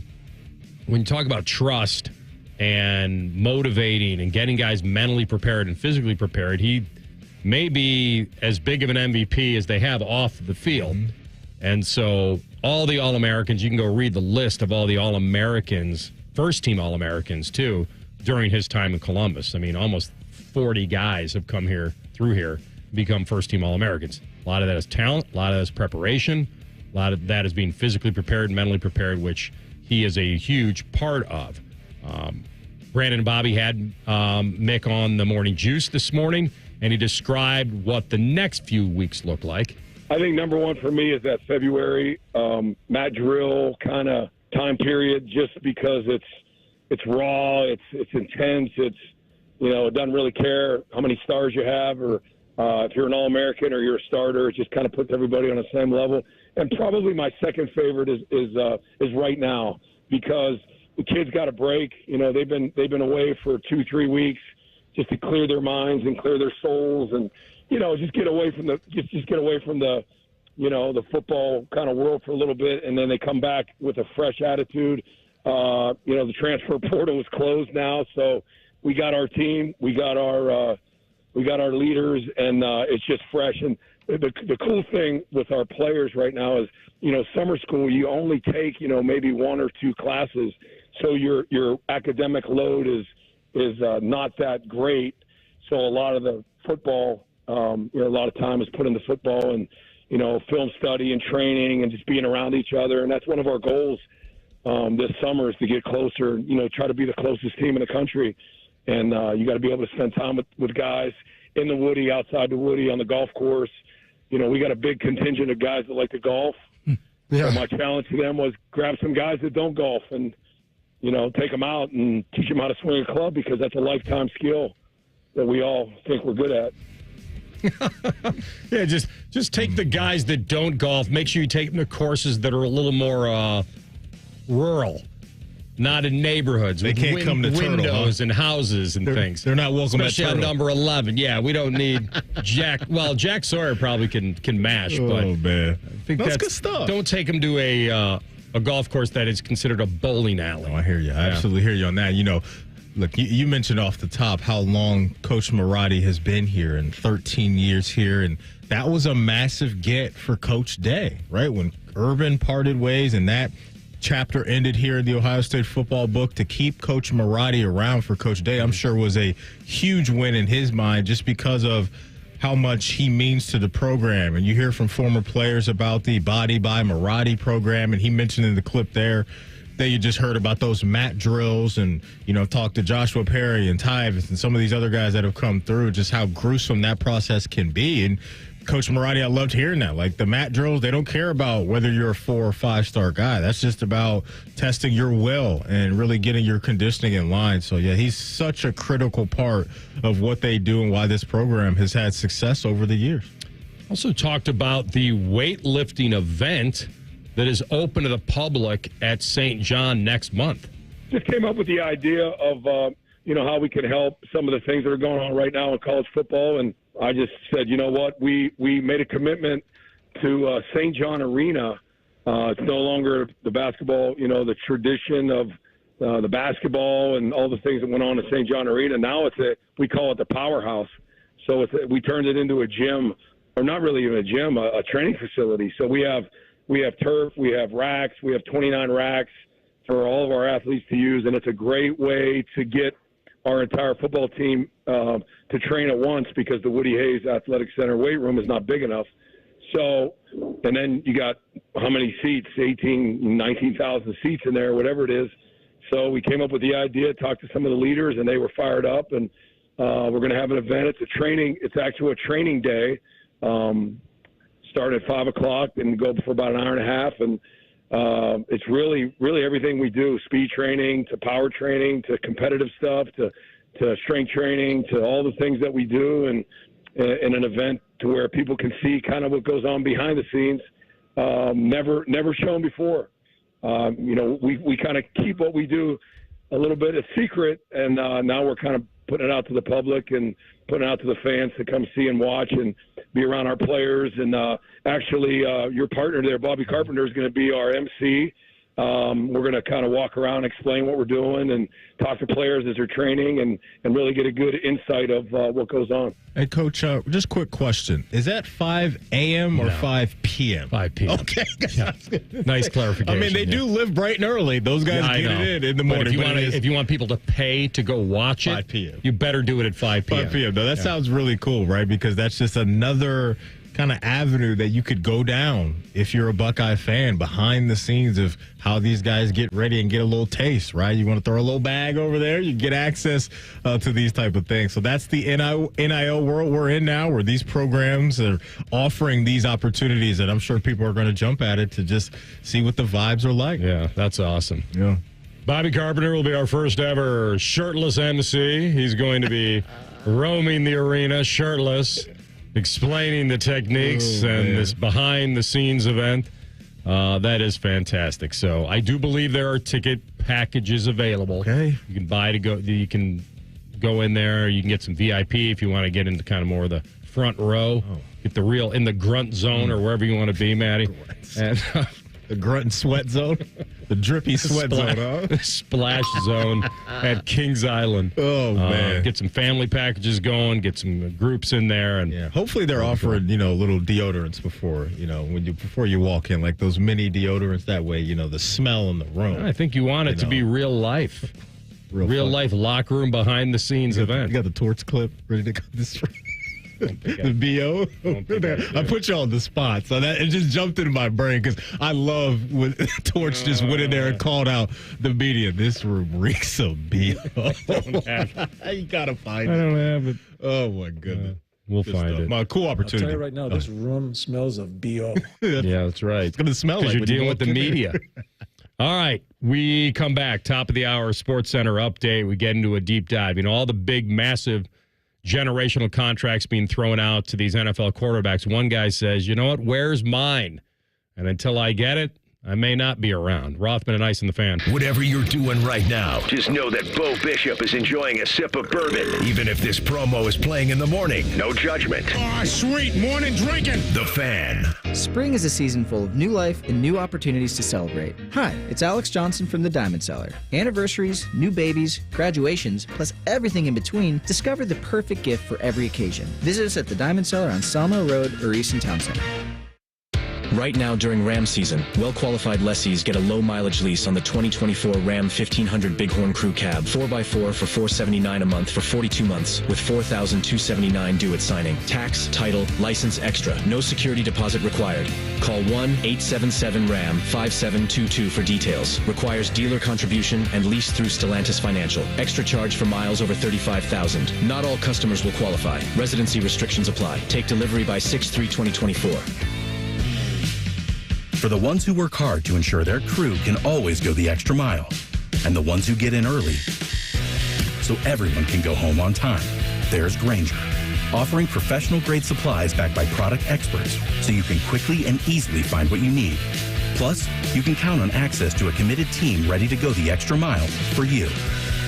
when you talk about trust and motivating and getting guys mentally prepared and physically prepared, he may be as big of an MVP as they have off the field. And so all the All-Americans, you can go read the list of all the All-Americans, first-team All-Americans, too, during his time in Columbus. I mean, almost 40 guys have come through here, become first-team All-Americans. A lot of that is talent, a lot of that is preparation, a lot of that is being physically prepared, mentally prepared, which he is a huge part of. Brandon and Bobby had Mick on the Morning Juice this morning, and he described what the next few weeks look like. I think number one for me is that February Matt Drill kind of time period, just because it's raw, it's intense, it doesn't really care how many stars you have or if you're an All-American or you're a starter. It just kind of puts everybody on the same level. And probably my second favorite is right now, because the kids got a break. You know, they've been away for 2-3 weeks just to clear their minds and clear their souls, and you know, just get away from the you know, the football kind of world for a little bit, and then they come back with a fresh attitude. You know, the transfer portal is closed now, so we got our team, we got our leaders, and it's just fresh. And the cool thing with our players right now is, you know, summer school, you only take, you know, maybe 1 or 2 classes, so your academic load is not that great. So a lot of the football, you know, a lot of time is put into football and, you know, film study and training and just being around each other. And that's one of our goals this summer is to get closer, you know, try to be the closest team in the country. And you got to be able to spend time with guys in the Woody, outside the Woody, on the golf course. You know, we got a big contingent of guys that like to golf. Yeah. So my challenge to them was grab some guys that don't golf and, you know, take them out and teach them how to swing a club, because that's a lifetime skill that we all think we're good at. Yeah, just take the guys that don't golf. Make sure you take them to courses that are a little more rural, not in neighborhoods. They with can't come to Turtle, windows huh? and houses and things. They're not welcome especially at on Turtle. number 11. Yeah, we don't need Jack. Well, Jack Sawyer probably can mash, but Oh, man. I think That's good stuff. Don't take him to a golf course that is considered a bowling alley. Oh, I hear you. I absolutely hear you on that. You know, look, you mentioned off the top how long Coach Marotti has been here, and 13 years here, and that was a massive get for Coach Day, right? When Urban parted ways and that chapter ended here in the Ohio State football book, to keep Coach Marotti around for Coach Day, I'm sure was a huge win in his mind, just because of how much he means to the program. And you hear from former players about the Body by Marotti program, and he mentioned in the clip there that you just heard about those mat drills, and, you know, talked to Joshua Perry and Tyvis and some of these other guys that have come through, just how gruesome that process can be. And Coach Marotti, I loved hearing that. Like, the mat drills, they don't care about whether you're a 4 or 5-star guy. That's just about testing your will and really getting your conditioning in line. So, yeah, he's such a critical part of what they do and why this program has had success over the years. Also talked about the weightlifting event that is open to the public at St. John next month. Just came up with the idea of, you know, how we could help some of the things that are going on right now in college football. And I just said, you know what, we made a commitment to St. John Arena. It's no longer the basketball, you know, the tradition of the basketball and all the things that went on at St. John Arena. Now we call it the powerhouse. So we turned it into a gym, or not really even a gym, a training facility. So we have turf, we have racks, we have 29 racks for all of our athletes to use, and it's a great way to get our entire football team to train at once, because the Woody Hayes Athletic Center weight room is not big enough. So, and then you got how many seats, 19,000 seats in there, whatever it is. So we came up with the idea, talked to some of the leaders, and they were fired up, and we're going to have an event. It's actually a training day. Start at 5 o'clock and go for about an hour and a half. And it's really, really everything we do, speed training to power training to competitive stuff to strength training to all the things that we do, and in an event to where people can see kind of what goes on behind the scenes, never shown before. You know, we kind of keep what we do a little bit a secret, and now we're kind of putting it out to the public and putting it out to the fans to come see and watch and be around our players. And actually, your partner there, Bobby Carpenter, is going to be our MC. We're going to kind of walk around, explain what we're doing, and talk to players as they're training, and really get a good insight of what goes on. Hey, Coach, just quick question. Is that 5 a.m. or 5 p.m.? 5 p.m. Okay. Yeah. Nice clarification. I mean, they do live bright and early. Those guys get it in the But morning. if you want people to pay to go watch it, 5 p.m. you better do it at 5 p.m. 5 p.m. No, that sounds really cool, right? Because that's just another kind of avenue that you could go down if you're a Buckeye fan, behind the scenes of how these guys get ready and get a little taste, right? You want to throw a little bag over there, you get access to these type of things. So that's the NIL world we're in now, where these programs are offering these opportunities, and I'm sure people are going to jump at it to just see what the vibes are like. Yeah, that's awesome. Yeah. Bobby Carpenter will be our first ever shirtless MC. He's going to be roaming the arena shirtless, explaining the techniques and this behind-the-scenes event. That is fantastic. So I do believe there are ticket packages available. Okay. You can buy to go. You can go in there. You can get some VIP if you want to get into kind of more of the front row. Get the real in the grunt zone or wherever you want to be, Maddie. And the grunt and sweat zone, the drippy sweat zone, huh? Splash zone at Kings Island. Oh man! Get some family packages going. Get some groups in there, and hopefully they're offering little deodorants before before you walk in, like those mini deodorants. That way, the smell in the room. I think you want it to be real life, real life locker room behind the scenes event. You got the torch clip ready to go this. The BO. I put you on the spot, so that it just jumped into my brain because I love when Torch just went in there and called out the media. This room reeks of BO. You gotta find it. I don't have it. Oh my goodness. We'll find it. My cool opportunity. I'll tell you right now, this room smells of BO. Yeah, that's right. It's gonna smell like you're dealing with the media. All right, we come back. Top of the hour, Sports Center update. We get into a deep dive. All the big, massive generational contracts being thrown out to these NFL quarterbacks. One guy says, you know what, where's mine? And until I get it, I may not be around. Rothman and Ice in the Fan. Whatever you're doing right now, just know that Bo Bishop is enjoying a sip of bourbon. Even if this promo is playing in the morning, no judgment. Ah, sweet morning drinking. The Fan. Spring is a season full of new life and new opportunities to celebrate. Hi, it's Alex Johnson from the Diamond Cellar. Anniversaries, new babies, graduations, plus everything in between, discover the perfect gift for every occasion. Visit us at the Diamond Cellar on Sawmill Road or Easton Town Center. Right now during Ram season, well-qualified lessees get a low-mileage lease on the 2024 Ram 1500 Bighorn Crew Cab, 4x4 for $479 a month for 42 months, with $4,279 due at signing. Tax, title, license extra. No security deposit required. Call 1-877-RAM-5722 for details. Requires dealer contribution and lease through Stellantis Financial. Extra charge for miles over 35,000. Not all customers will qualify. Residency restrictions apply. Take delivery by 6/3/2024. For the ones who work hard to ensure their crew can always go the extra mile, and the ones who get in early so everyone can go home on time, there's Grainger, offering professional-grade supplies backed by product experts so you can quickly and easily find what you need. Plus, you can count on access to a committed team ready to go the extra mile for you.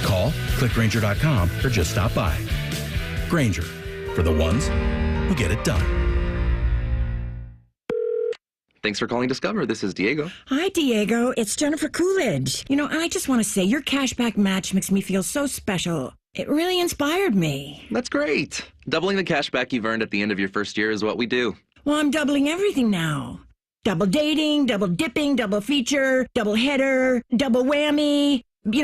Call, click Grainger.com, or just stop by. Grainger, for the ones who get it done. Thanks for calling Discover. This is Diego. Hi, Diego. It's Jennifer Coolidge. I just want to say your cashback match makes me feel so special. It really inspired me. That's great. Doubling the cashback you've earned at the end of your first year is what we do. Well, I'm doubling everything now. Double dating, double dipping, double feature, double header, double whammy.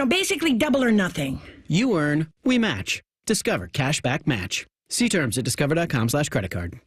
Basically double or nothing. You earn, we match. Discover Cashback Match. See terms at discover.com/creditcard.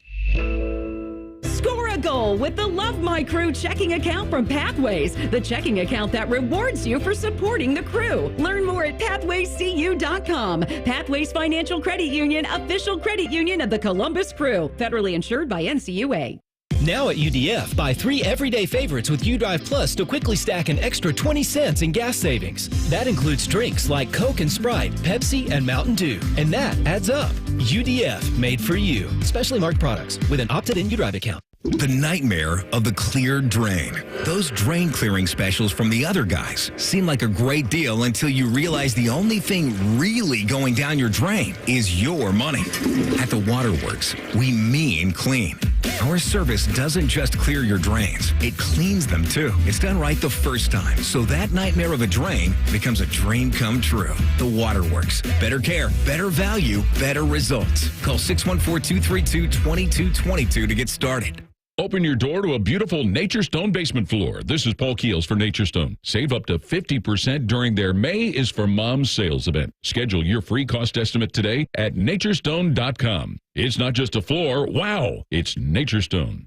Score a goal with the Love My Crew checking account from Pathways, the checking account that rewards you for supporting the crew. Learn more at pathwayscu.com. Pathways Financial Credit Union, official credit union of the Columbus Crew, federally insured by NCUA. Now at UDF, buy 3 everyday favorites with UDrive Plus to quickly stack an extra 20 cents in gas savings. That includes drinks like Coke and Sprite, Pepsi, and Mountain Dew. And that adds up. UDF, made for you. Specially marked products with an opted-in UDrive account. The nightmare of the cleared drain. Those drain clearing specials from the other guys seem like a great deal until you realize the only thing really going down your drain is your money. At the Waterworks, we mean clean. Our service doesn't just clear your drains, it cleans them too. It's done right the first time, so that nightmare of a drain becomes a dream come true. The Waterworks. Better care, better value, better results. Call 614-232-2222 to get started. Open your door to a beautiful Nature Stone basement floor. This is Paul Keels for Nature Stone. Save up to 50% during their May is for Moms sales event. Schedule your free cost estimate today at naturestone.com. It's not just a floor. Wow, it's Nature Stone.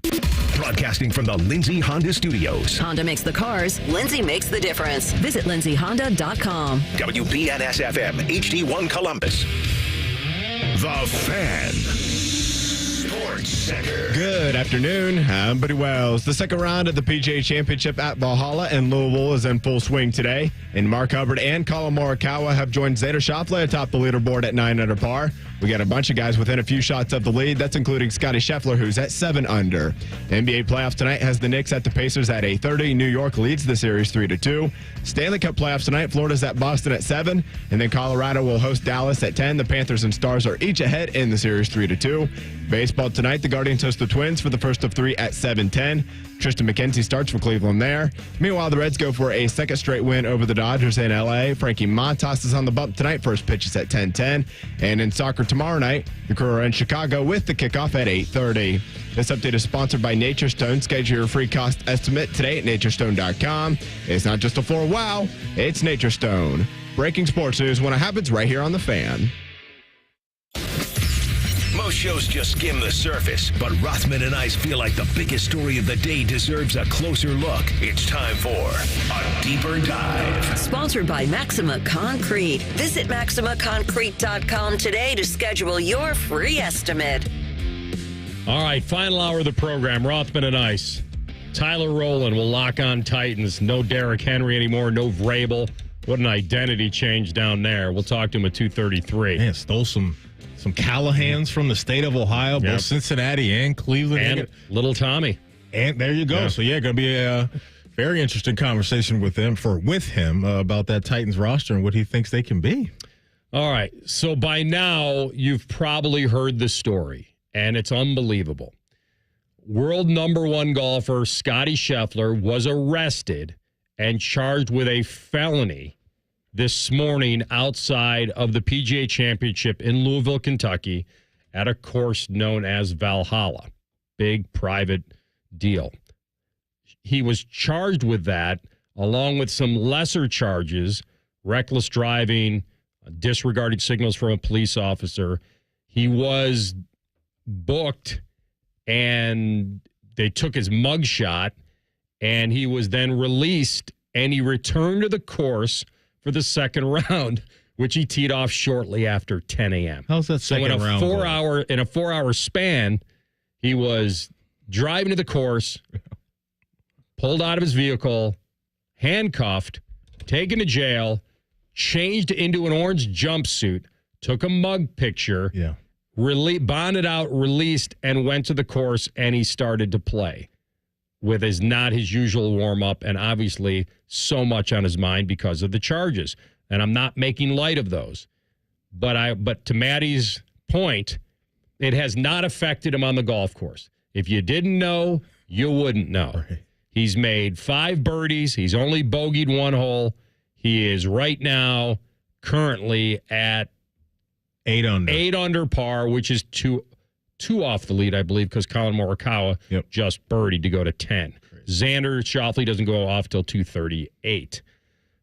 Broadcasting from the Lindsay Honda Studios. Honda makes the cars. Lindsay makes the difference. Visit lindsayhonda.com. WBNS-FM, HD1 Columbus. The Fan. Sports Center. Good afternoon. I'm Buddy Wells. The second round of the PGA Championship at Valhalla in Louisville is in full swing today. And Mark Hubbard and Colin Morikawa have joined Xander Schauffele atop the leaderboard at 9 under par. We got a bunch of guys within a few shots of the lead. That's including Scottie Scheffler, who's at 7 under. The NBA playoffs tonight has the Knicks at the Pacers at 8:30. New York leads the series 3-2. Stanley Cup playoffs tonight. Florida's at Boston at 7. And then Colorado will host Dallas at 10. The Panthers and Stars are each ahead in the series 3-2. Baseball tonight. The Guardians host the Twins for the first of 3 at 7:10. Tristan McKenzie starts for Cleveland there. Meanwhile, the Reds go for a second straight win over the Dodgers in L.A. Frankie Montas is on the bump tonight. First pitch is at 10:10. And in soccer tomorrow night, the Crew are in Chicago with the kickoff at 8:30. This update is sponsored by Nature Stone. Schedule your free cost estimate today at naturestone.com. It's not just a floor wow, it's Nature Stone. Breaking sports news when it happens right here on The Fan. Most shows just skim the surface, but Rothman and I feel like the biggest story of the day deserves a closer look. It's time for a deeper dive. Sponsored by Maxima Concrete. Visit MaximaConcrete.com today to schedule your free estimate. All right, final hour of the program. Rothman and Ice. Tyler Rowland will lock on Titans. No Derrick Henry anymore. No Vrabel. What an identity change down there. We'll talk to him at 2:33. Man, stole some Callahans from the state of Ohio, both Cincinnati and Cleveland. And little Tommy. And there you go. Yeah. So, going to be a very interesting conversation with him about that Titans roster and what he thinks they can be. All right. So by now, you've probably heard the story, and it's unbelievable. World number 1 golfer Scottie Scheffler was arrested and charged with a felony this morning outside of the PGA Championship in Louisville, Kentucky, at a course known as Valhalla. Big private deal. He was charged with that, along with some lesser charges, reckless driving, disregarding signals from a police officer. He was booked, and they took his mugshot, and he was then released, and he returned to the course for the second round, which he teed off shortly after 10 a.m. How's that second round? In a 4-hour span, he was driving to the course, pulled out of his vehicle, handcuffed, taken to jail, changed into an orange jumpsuit, took a mug picture, bonded out, released, and went to the course, and he started to play with not his usual warm-up, and obviously so much on his mind because of the charges. And I'm not making light of those. But to Maddie's point, it has not affected him on the golf course. If you didn't know, you wouldn't know. Right. He's made 5 birdies. He's only bogeyed 1 hole. He is right now currently at 8 under. 8 under par, which is two off the lead, I believe, because Colin Morikawa just birdied to go to 10. Crazy. Xander Schauffele doesn't go off till 2:38.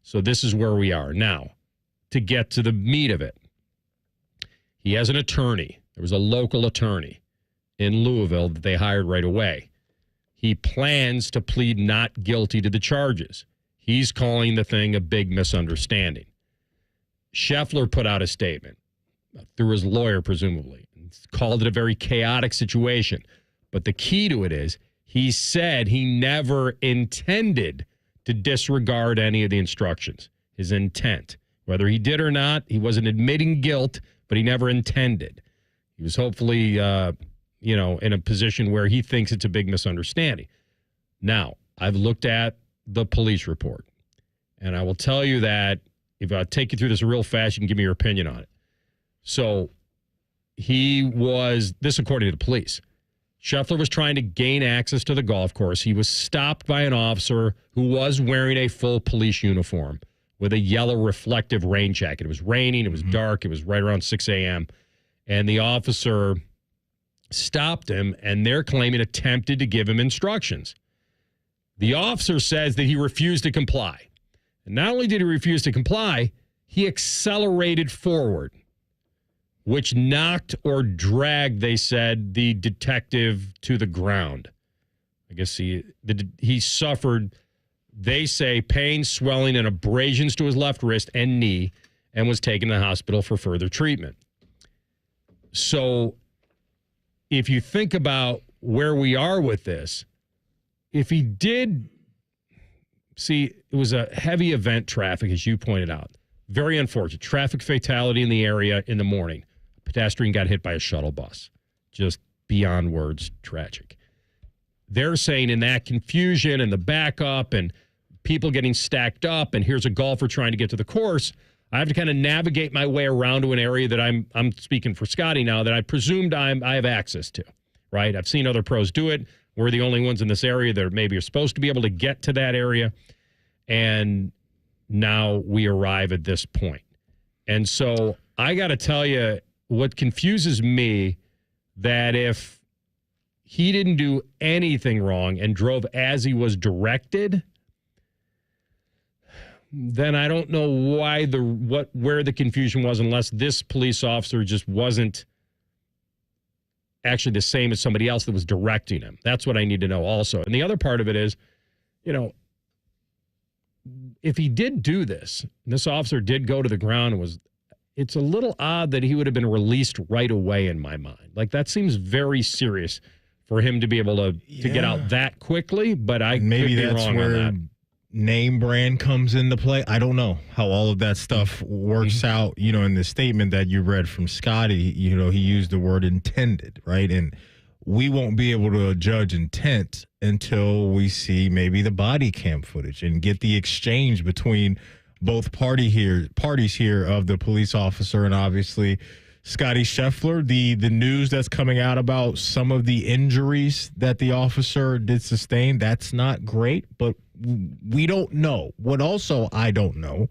So this is where we are. Now, to get to the meat of it, he has an attorney. There was a local attorney in Louisville that they hired right away. He plans to plead not guilty to the charges. He's calling the thing a big misunderstanding. Scheffler put out a statement through his lawyer, presumably. Called it a very chaotic situation. But the key to it is he said he never intended to disregard any of the instructions. His intent. Whether he did or not, he wasn't admitting guilt, but he never intended. He was hopefully, in a position where he thinks it's a big misunderstanding. Now, I've looked at the police report, and I will tell you that if I take you through this real fast, you can give me your opinion on it. So, this according to the police, Scheffler was trying to gain access to the golf course. He was stopped by an officer who was wearing a full police uniform with a yellow reflective rain jacket. It was raining. It was dark. It was right around 6 a.m. And the officer stopped him, and they're claiming attempted to give him instructions. The officer says that he refused to comply. And not only did he refuse to comply, he accelerated forward, which knocked or dragged, they said, the detective to the ground. I guess he suffered, they say, pain, swelling, and abrasions to his left wrist and knee, and was taken to the hospital for further treatment. So if you think about where we are with this, if he did, see, it was a heavy event traffic, as you pointed out. Very unfortunate. Traffic fatality in the area in the morning. pedestrian got hit by a shuttle bus. Just beyond words, tragic. They're saying in that confusion and the backup and people getting stacked up, and here's a golfer trying to get to the course, I have to kind of navigate my way around to an area that I'm speaking for Scottie now, that I presumed I have access to, right? I've seen other pros do it. We're the only ones in this area that maybe are supposed to be able to get to that area. And now we arrive at this point. And so I got to tell you, what confuses me, that if he didn't do anything wrong and drove as he was directed, then I don't know why where the confusion was, unless this police officer just wasn't actually the same as somebody else that was directing him. That's what I need to know also. And the other part of it is, if he did do this, this officer did go to the ground and it's a little odd that he would have been released right away in my mind. Like, that seems very serious for him to be able to get out that quickly, but maybe could be that's wrong where on that. Name brand comes into play. I don't know how all of that stuff works out, in the statement that you read from Scottie. He used the word intended, right? And we won't be able to judge intent until we see maybe the body cam footage and get the exchange between both parties here of the police officer and obviously Scottie Scheffler. The news that's coming out about some of the injuries that the officer did sustain, that's not great, but we don't know. What also I don't know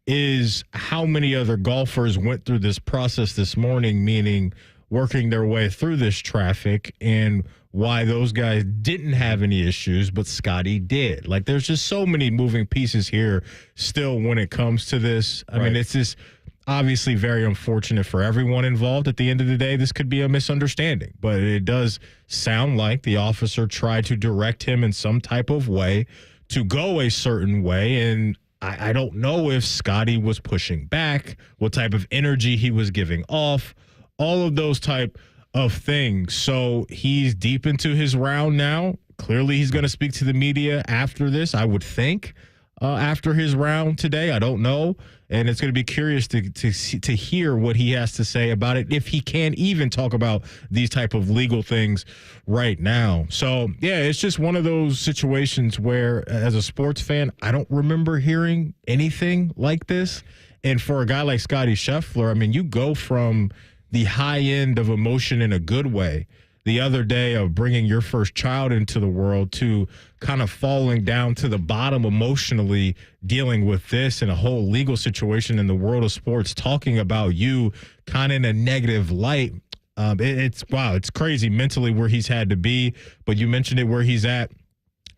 is how many other golfers went through this process this morning, meaning working their way through this traffic, and why those guys didn't have any issues, but Scottie did. Like, there's just so many moving pieces here still when it comes to this. I mean, it's just obviously very unfortunate for everyone involved. At the end of the day, this could be a misunderstanding, but it does sound like the officer tried to direct him in some type of way to go a certain way, and I don't know if Scottie was pushing back, what type of energy he was giving off, all of those type of things. So he's deep into his round now. Clearly, he's going to speak to the media after this, I would think, after his round today. I don't know. And it's going to be curious to hear what he has to say about it, if he can even talk about these type of legal things right now. So, yeah, it's just one of those situations where, as a sports fan, I don't remember hearing anything like this. And for a guy like Scottie Scheffler, I mean, you go from the high end of emotion in a good way the other day of bringing your first child into the world to kind of falling down to the bottom emotionally, dealing with this and a whole legal situation in the world of sports, talking about you kind of in a negative light. It's crazy mentally where he's had to be, but you mentioned it, where he's at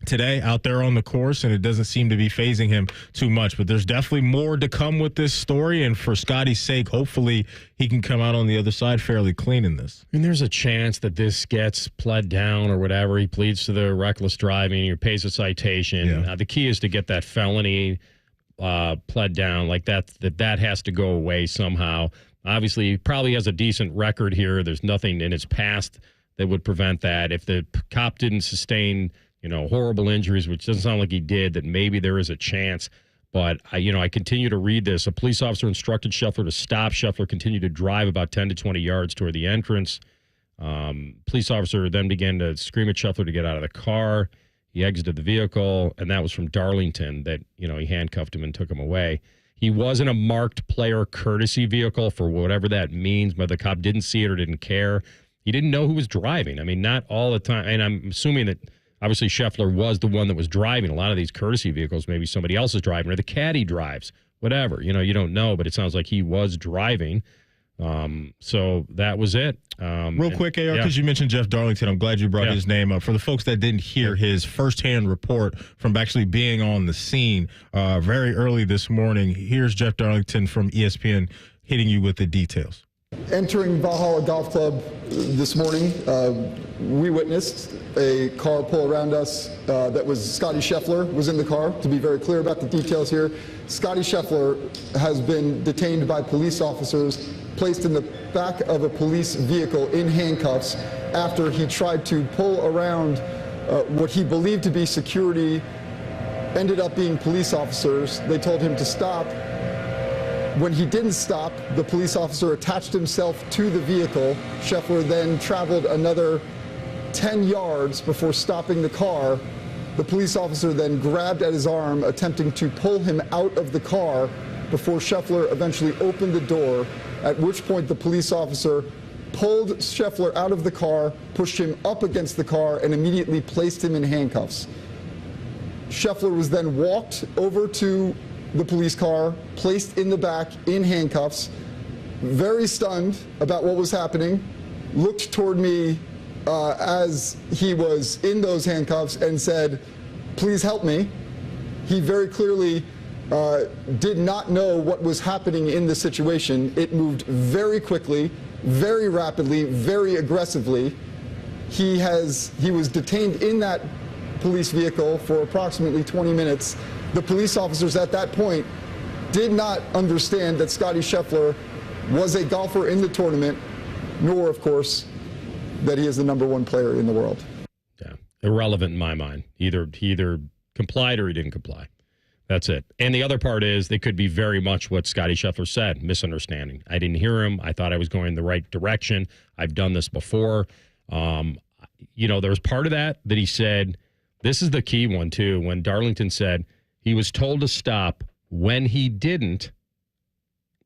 today out there on the course, and it doesn't seem to be phasing him too much. But there's definitely more to come with this story, and for Scottie's sake, hopefully he can come out on the other side fairly clean in this. And there's a chance that this gets pled down or whatever. He pleads to the reckless driving, he pays a citation. Yeah. The key is to get that felony pled down, like that has to go away somehow. Obviously, he probably has a decent record here. There's nothing in his past that would prevent that. If the cop didn't sustain horrible injuries, which doesn't sound like he did, that maybe there is a chance. But I continue to read this. A police officer instructed Scheffler to stop. Scheffler continued to drive about 10 to 20 yards toward the entrance. Police officer then began to scream at Scheffler to get out of the car. He exited the vehicle, and that was from Darlington that, he handcuffed him and took him away. He was in a marked player courtesy vehicle, for whatever that means, but the cop didn't see it or didn't care. He didn't know who was driving. I mean, not all the time. And I'm assuming that obviously Scheffler was the one that was driving. A lot of these courtesy vehicles, maybe somebody else is driving or the caddy drives, whatever. You don't know, but it sounds like he was driving. So that was it. Real quick, AR, because you mentioned Jeff Darlington, I'm glad you brought his name up. For the folks that didn't hear his firsthand report from actually being on the scene very early this morning, here's Jeff Darlington from ESPN hitting you with the details. Entering Valhalla Golf Club this morning, we witnessed a car pull around us that was Scottie Scheffler was in the car. To be very clear about the details here, Scottie Scheffler has been detained by police officers, placed in the back of a police vehicle in handcuffs after he tried to pull around what he believed to be security, ended up being police officers. They told him to stop. When he didn't stop, the police officer attached himself to the vehicle. Scheffler then traveled another 10 yards before stopping the car. The police officer then grabbed at his arm, attempting to pull him out of the car before Scheffler eventually opened the door, at which point the police officer pulled Scheffler out of the car, pushed him up against the car, and immediately placed him in handcuffs. Scheffler was then walked over to the police car, placed in the back in handcuffs, very stunned about what was happening, looked toward me as he was in those handcuffs and said, "Please help me." He very clearly did not know what was happening in the situation. It moved very quickly, very rapidly, very aggressively. He was detained in that police vehicle for approximately 20 minutes. The police officers at that point did not understand that Scottie Scheffler was a golfer in the tournament, nor, of course, that he is the #1 player in the world. Yeah, irrelevant in my mind. He either complied or he didn't comply. That's it. And the other part is they could be very much what Scottie Scheffler said, misunderstanding. I didn't hear him. I thought I was going in the right direction. I've done this before. There was part of that he said, this is the key one too, when Darlington said he was told to stop when he didn't,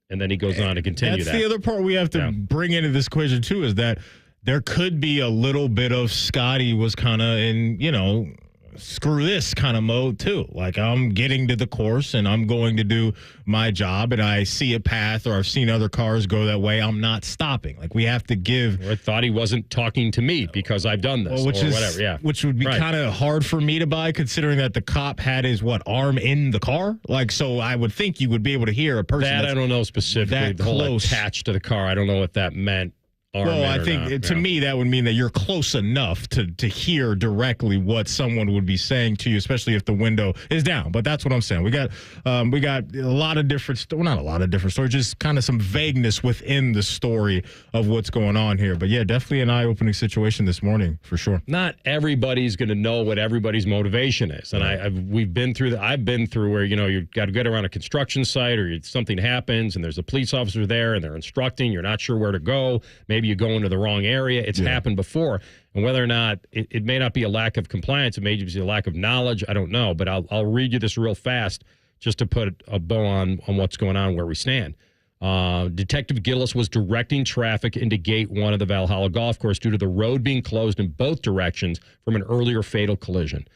and then he goes on to continue that. That's the other part we have to bring into this equation too, is that there could be a little bit of Scottie was kind of in, screw this kind of mode too. Like, I'm getting to the course and I'm going to do my job, and I see a path, or I've seen other cars go that way. I'm not stopping. Like, we have to give. Or I thought he wasn't talking to me because I've done this, which or whatever. Yeah, which would be kind of hard for me to buy, considering that the cop had his arm in the car. Like, so I would think you would be able to hear a person that I don't know specifically. That the whole close attached to the car. I don't know what that meant. Well, I think to me that would mean that you're close enough to hear directly what someone would be saying to you, especially if the window is down. But that's what I'm saying. We got a lot of different, not a lot of different stories, just kind of some vagueness within the story of what's going on here. But yeah, definitely an eye-opening situation this morning for sure. Not everybody's going to know what everybody's motivation is, and we've been through that. I've been through where you've got to get around a construction site, or something happens, and there's a police officer there, and they're instructing. You're not sure where to go. Maybe you go into the wrong area. It's happened before. And whether or not it may not be a lack of compliance, it may just be a lack of knowledge. I don't know. But I'll read you this real fast just to put a bow on what's going on, where we stand. Detective Gillis was directing traffic into Gate 1 of the Valhalla Golf Course due to the road being closed in both directions from an earlier fatal collision.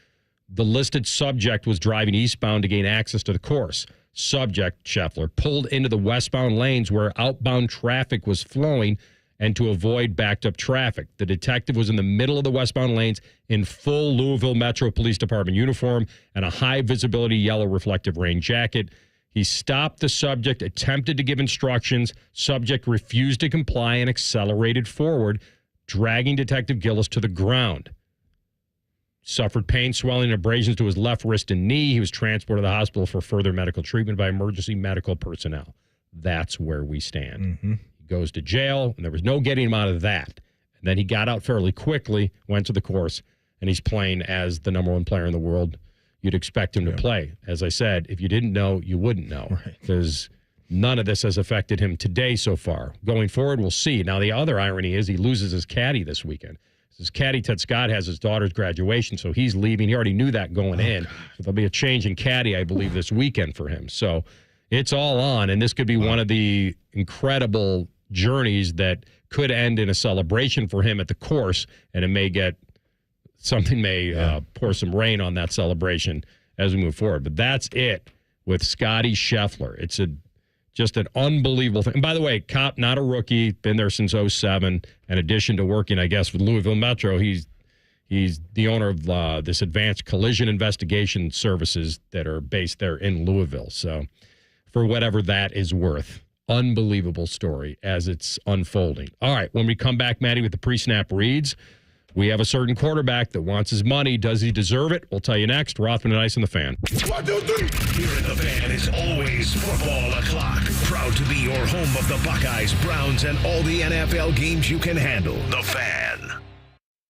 The listed subject was driving eastbound to gain access to the course. Subject, Scheffler, pulled into the westbound lanes where outbound traffic was flowing and to avoid backed-up traffic. The detective was in the middle of the westbound lanes in full Louisville Metro Police Department uniform and a high-visibility yellow reflective rain jacket. He stopped the subject, attempted to give instructions. Subject refused to comply and accelerated forward, dragging Detective Gillis to the ground. Suffered pain, swelling, and abrasions to his left wrist and knee. He was transported to the hospital for further medical treatment by emergency medical personnel. That's where we stand. Mm-hmm. Goes to jail, and there was no getting him out of that. And then he got out fairly quickly, went to the course, and he's playing as the #1 player in the world. You'd expect him to play. As I said, if you didn't know, you wouldn't know, because none of this has affected him today so far. Going forward, we'll see. Now, the other irony is he loses his caddy this weekend. His caddy, Ted Scott, has his daughter's graduation, so he's leaving. He already knew that going in. So there'll be a change in caddy, I believe, this weekend for him. So it's all on, and this could be one of the incredible journeys that could end in a celebration for him at the course, and it may pour some rain on that celebration as we move forward. But that's it with Scottie Scheffler. It's just an unbelievable thing. And by the way, cop, not a rookie, been there since 2007. In addition to working, I guess, with Louisville Metro, he's the owner of this advanced collision investigation services that are based there in Louisville. So for whatever that is worth. Unbelievable story as it's unfolding. All right, when we come back, Maddie, with the pre-snap reads, we have a certain quarterback that wants his money. Does he deserve it? We'll tell you next. Rothman and Ice on the Fan. 1, 2, 3. Here in the Fan is always football o'clock. Proud to be your home of the Buckeyes, Browns, and all the NFL games you can handle. The Fan.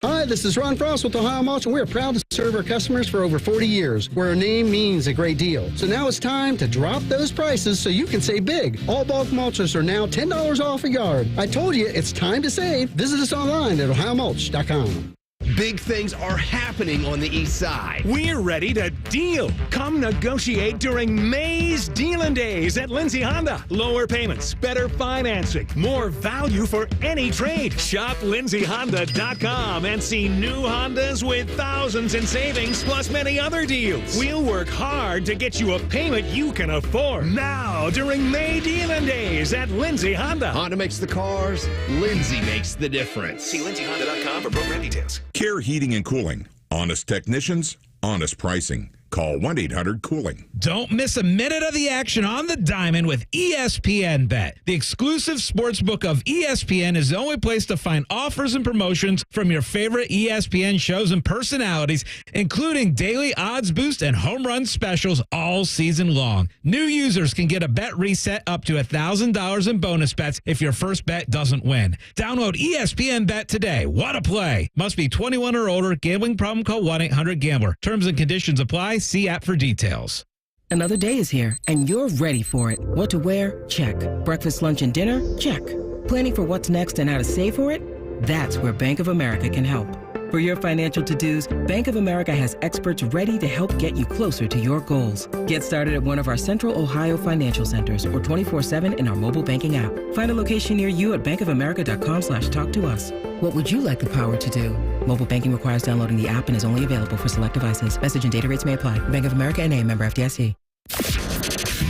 Hi, Hi, this is Ron Frost with Ohio Mulch, and we're proud to serve our customers for over 40 years, where our name means a great deal. So now it's time to drop those prices so you can save big. All bulk mulchers are now $10 off a yard. I told you, it's time to save. Visit us online at ohiomulch.com. Big things are happening on the east side. We're ready to deal. Come negotiate during May's Dealin' Days at Lindsay Honda. Lower payments, better financing, more value for any trade. Shop lindsayhonda.com and see new Hondas with thousands in savings plus many other deals. We'll work hard to get you a payment you can afford. Now during May Dealin' Days at Lindsay Honda. Honda makes the cars. Lindsay makes the difference. See lindsayhonda.com for program details. Care Heating and Cooling. Honest technicians, honest pricing. Call 1-800-COOLING. Don't miss a minute of the action on the diamond with ESPN Bet. The exclusive sportsbook of ESPN is the only place to find offers and promotions from your favorite ESPN shows and personalities, including daily odds boost and home run specials all season long. New users can get a bet reset up to $1,000 in bonus bets if your first bet doesn't win. Download ESPN Bet today. What a play. Must be 21 or older. Gambling problem? Call 1-800-GAMBLER. Terms and conditions apply. See app for details. Another day is here, and you're ready for it. What to wear? Check. Breakfast, lunch, and dinner? Check. Planning for what's next and how to save for it? That's where Bank of America can help. For your financial to-dos, Bank of America has experts ready to help get you closer to your goals. Get started at one of our Central Ohio financial centers or 24/7 in our mobile banking app. Find a location near you at bankofamerica.com/talktous. What would you like the power to do? Mobile banking requires downloading the app and is only available for select devices. Message and data rates may apply. Bank of America N.A., member FDIC.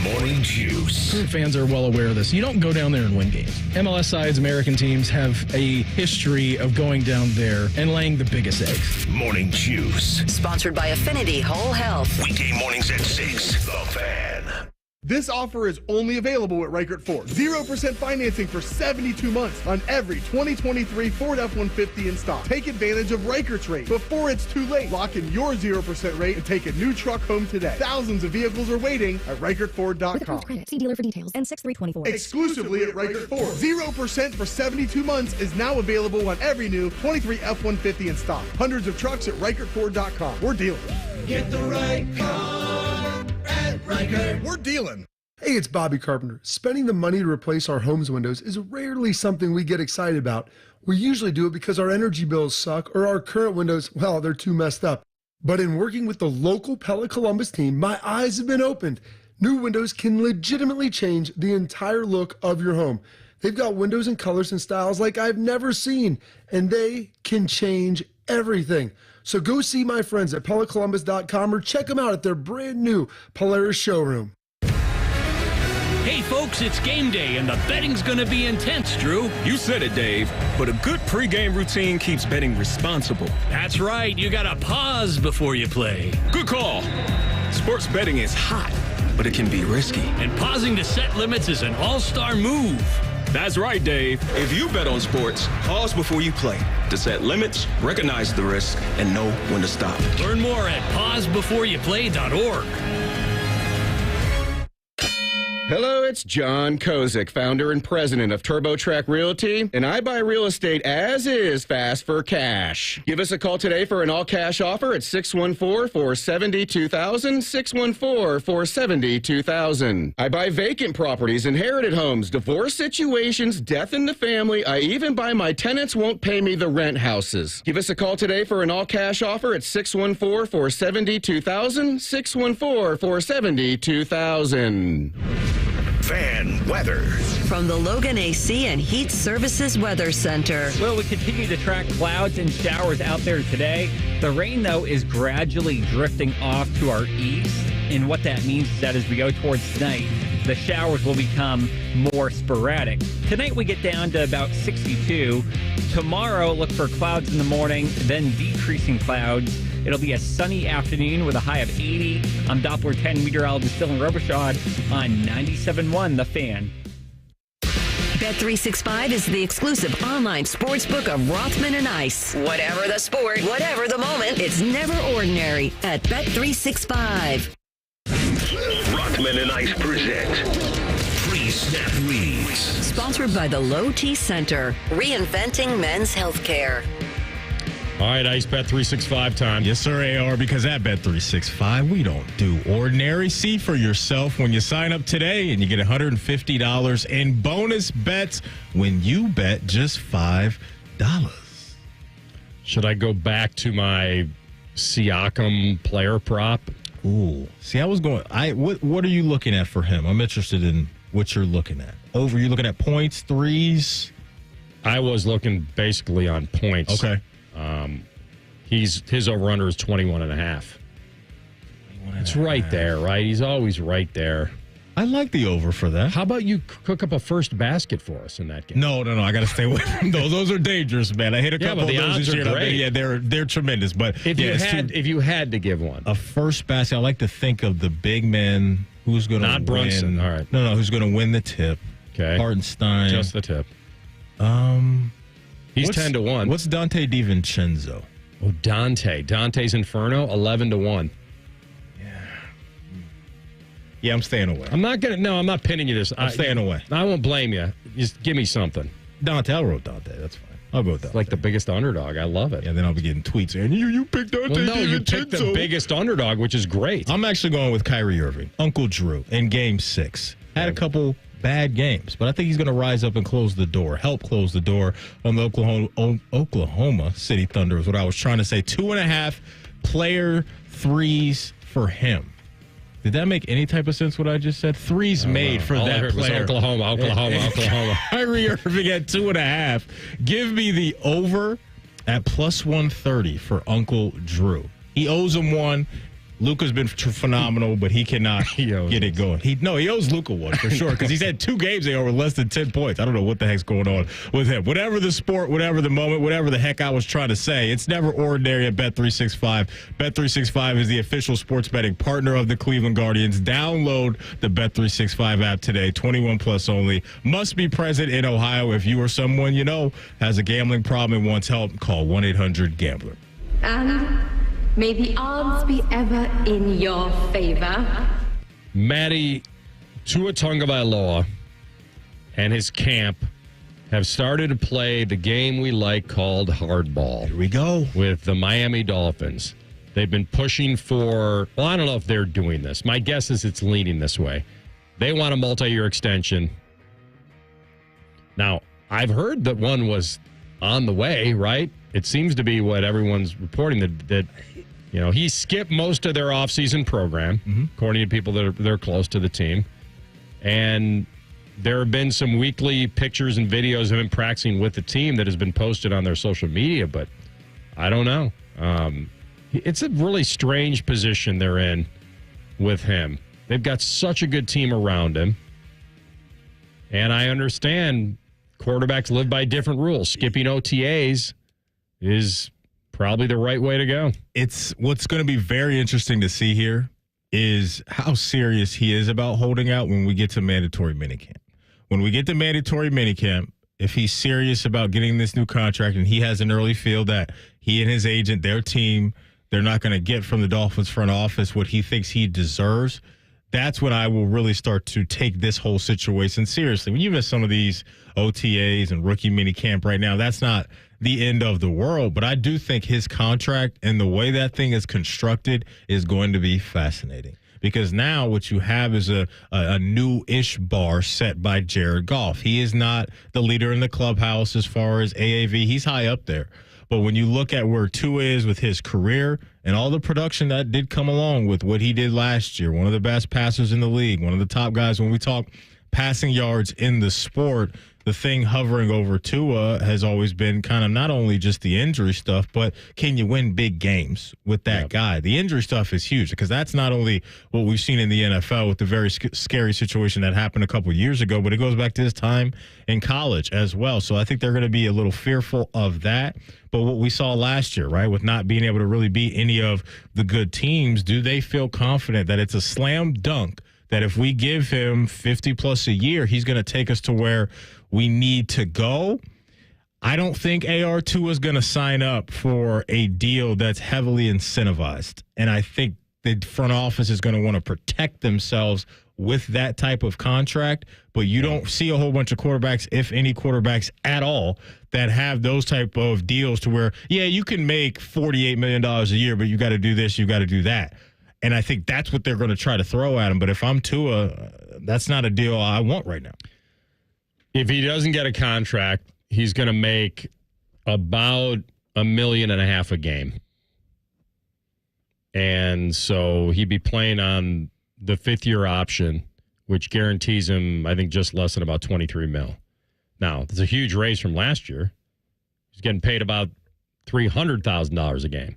Morning Juice. Current fans are well aware of this. You don't go down there and win games. MLS sides, American teams have a history of going down there and laying the biggest eggs. Morning Juice. Sponsored by Affinity Whole Health. Weekday mornings at 6. The Fan. This offer is only available at Reichert Ford. 0% financing for 72 months on every 2023 Ford F-150 in stock. Take advantage of Reichert's rate before it's too late. Lock in your 0% rate and take a new truck home today. Thousands of vehicles are waiting at ReichertFord.com. See dealer for details. N6324. Exclusively at Reichert Ford. 0% for 72 months is now available on every new 23 F-150 in stock. Hundreds of trucks at ReichertFord.com. We're dealing. Get the right car at Reichert. We're dealing. Hey, it's Bobby Carpenter. Spending the money to replace our home's windows is rarely something we get excited about. We usually do it because our energy bills suck or our current windows, well, they're too messed up. But in working with the local Pella Columbus team, my eyes have been opened. New windows can legitimately change the entire look of your home. They've got windows and colors and styles like I've never seen, and they can change everything. So go see my friends at PellaColumbus.com or check them out at their brand new Polaris showroom. Hey, folks, it's game day, and the betting's going to be intense, Drew. You said it, Dave, but a good pregame routine keeps betting responsible. That's right. You got to pause before you play. Good call. Sports betting is hot, but it can be risky. And pausing to set limits is an all-star move. That's right, Dave. If you bet on sports, pause before you play to set limits, recognize the risk, and know when to stop. Learn more at pausebeforeyouplay.org. Hello, it's John Kozik, founder and president of TurboTrack Realty, and I buy real estate as is, fast for cash. Give us a call today for an all-cash offer at 614-470-2000, 614-470-2000. I buy vacant properties, inherited homes, divorce situations, death in the family. I even buy my tenants won't pay me the rent houses. Give us a call today for an all-cash offer at 614-470-2000, 614-470-2000. Fan weather. From the Logan AC and Heat Services Weather Center. Well, we continue to track clouds and showers out there today. The rain, though, is gradually drifting off to our east. And what that means is that as we go towards night, the showers will become more sporadic. Tonight we get down to about 62. Tomorrow, look for clouds in the morning, then decreasing clouds. It'll be a sunny afternoon with a high of 80. I'm Doppler 10 meteorologist Dylan Robichaud on 97.1 The Fan. Bet365 is the exclusive online sportsbook of Rothman and Ice. Whatever the sport, whatever the moment, it's never ordinary at Bet365. Rothman and Ice present Pre-Snap Reads. Sponsored by the Low T Center, reinventing men's healthcare. All right, Ice Bet 365 time. Yes, sir, AR, because at Bet 365, we don't do ordinary. See for yourself when you sign up today, and you get $150 in bonus bets when you bet just $5. Should I go back to my Siakam player prop? Ooh. See, I was going. What are you looking at for him? I'm interested in what you're looking at. Over, you looking at points, threes? I was looking basically on points. Okay. His over-under is 21.5. It's right there, right? He's always right there. I like the over for that. How about you cook up a first basket for us in that game? No. I got to stay away from those. Those are dangerous, man. I hit a couple of those this year. Great. They're tremendous. But if you had to give one, a first basket, I like to think of the big man who's going to win. Not Brunson. All right. No, who's going to win the tip? Okay. Hartenstein. Just the tip. He's 10-1. What's Dante DiVincenzo? Oh, Dante's Inferno, 11-1. Yeah, I'm staying away. I'm not pinning you this. I'm staying away. I won't blame you. Just give me something. Dante, I wrote Dante. That's fine. I'll go with that. It's like the biggest underdog. I love it. Yeah, then I'll be getting tweets saying, you picked Dante. Well, no, you picked the biggest underdog, which is great. I'm actually going with Kyrie Irving, Uncle Drew, in Game 6. Had a couple bad games, but I think he's going to rise up and help close the door on the Oklahoma City Thunder is what I was trying to say. 2.5 player threes for him. Did that make any type of sense, what I just said? Threes made for All that I heard player. Was Oklahoma. Kyrie Irving at 2.5. Give me the over at plus 130 for Uncle Drew. He owes him one. Luka's been phenomenal, but he cannot get it going. He owes Luka one for sure because he's had 2 games there over less than 10 points. I don't know what the heck's going on with him. Whatever the sport, whatever the moment, whatever the heck I was trying to say, it's never ordinary at Bet365. Bet365 is the official sports betting partner of the Cleveland Guardians. Download the Bet365 app today. 21 plus only. Must be present in Ohio. If you or someone you know has a gambling problem and wants help, call 1-800-GAMBLER. And may the odds be ever in your favor. Maddie, Tua Tagovailoa and his camp have started to play the game we like called hardball. Here we go. With the Miami Dolphins. They've been pushing for, well, I don't know if they're doing this. My guess is it's leaning this way. They want a multi-year extension. Now, I've heard that one was on the way, right? It seems to be what everyone's reporting that he skipped most of their offseason program, according to people that they're close to the team. And there have been some weekly pictures and videos of him practicing with the team that has been posted on their social media, but I don't know. It's a really strange position they're in with him. They've got such a good team around him. And I understand quarterbacks live by different rules. Skipping OTAs is probably the right way to go. It's what's going to be very interesting to see here is how serious he is about holding out when we get to mandatory minicamp. When we get to mandatory minicamp, if he's serious about getting this new contract and he has an early feel that he and his agent, their team, they're not going to get from the Dolphins front office what he thinks he deserves, that's when I will really start to take this whole situation seriously. When you miss some of these OTAs and rookie minicamp right now, that's not the end of the world. But I do think his contract and the way that thing is constructed is going to be fascinating. Because now what you have is a new-ish bar set by Jared Goff. He is not the leader in the clubhouse as far as AAV. He's high up there. But when you look at where Tua is with his career and all the production that did come along with what he did last year, one of the best passers in the league, one of the top guys when we talk passing yards in the sport, the thing hovering over Tua has always been kind of not only just the injury stuff, but can you win big games with that guy? The injury stuff is huge because that's not only what we've seen in the NFL with the very scary situation that happened a couple of years ago, but it goes back to his time in college as well. So I think they're going to be a little fearful of that. But what we saw last year, right, with not being able to really beat any of the good teams, do they feel confident that it's a slam dunk that if we give him 50 plus a year, he's going to take us to where we need to go? I don't think AR2 is going to sign up for a deal that's heavily incentivized. And I think the front office is going to want to protect themselves with that type of contract, but you don't see a whole bunch of quarterbacks, if any quarterbacks at all, that have those type of deals to where, yeah, you can make $48 million a year, but you got to do this, you got to do that. And I think that's what they're going to try to throw at him. But if I'm Tua, that's not a deal I want right now. If he doesn't get a contract, he's going to make about $1.5 million a game. And so he'd be playing on the fifth-year option, which guarantees him, I think, just less than about $23 million. Now, it's a huge raise from last year. He's getting paid about $300,000 a game.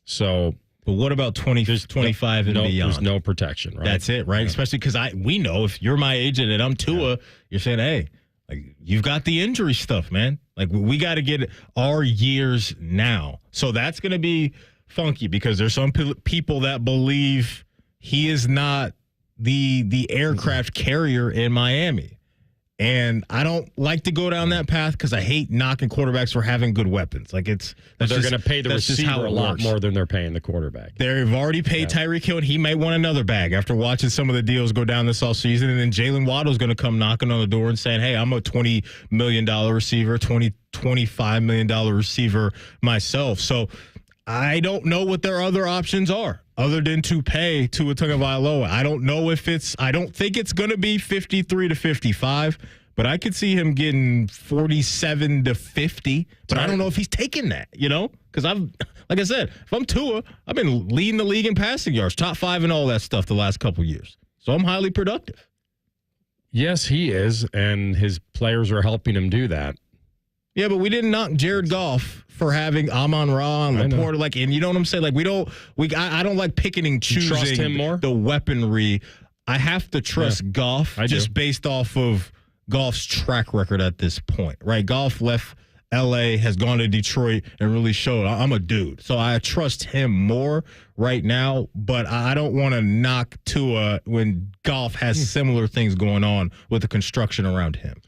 So, but what about 25 and beyond? There's no protection, right? That's it, right? Yeah. Especially because we know if you're my agent and I'm Tua, you're saying, hey, like, you've got the injury stuff, man. Like, we got to get our years now. So that's going to be funky because there's some people that believe he is not the aircraft carrier in Miami. And I don't like to go down that path because I hate knocking quarterbacks for having good weapons. Like they're going to pay the receiver a lot more than they're paying the quarterback. They've already paid Tyreek Hill, and he might want another bag after watching some of the deals go down this offseason. And then Jalen Waddle's going to come knocking on the door and saying, hey, I'm a $20 million receiver, $25 million receiver myself. So I don't know what their other options are other than to pay Tua Tagovailoa. I don't think it's going to be 53 to 55, but I could see him getting 47 to 50. But I don't know if he's taking that, because like I said, if I'm Tua, I've been leading the league in passing yards, top 5 and all that stuff the last couple of years. So I'm highly productive. Yes, he is, and his players are helping him do that. Yeah, but we didn't knock Jared Goff for having Amon-Ra and Laporta. Like, and you know what I'm saying? Like, I don't like picking and choosing trust him more? The weaponry. I have to trust Goff just based off of Goff's track record at this point, right? Goff left L.A., has gone to Detroit, and really showed I'm a dude. So I trust him more right now, but I don't want to knock Tua when Goff has similar things going on with the construction around him.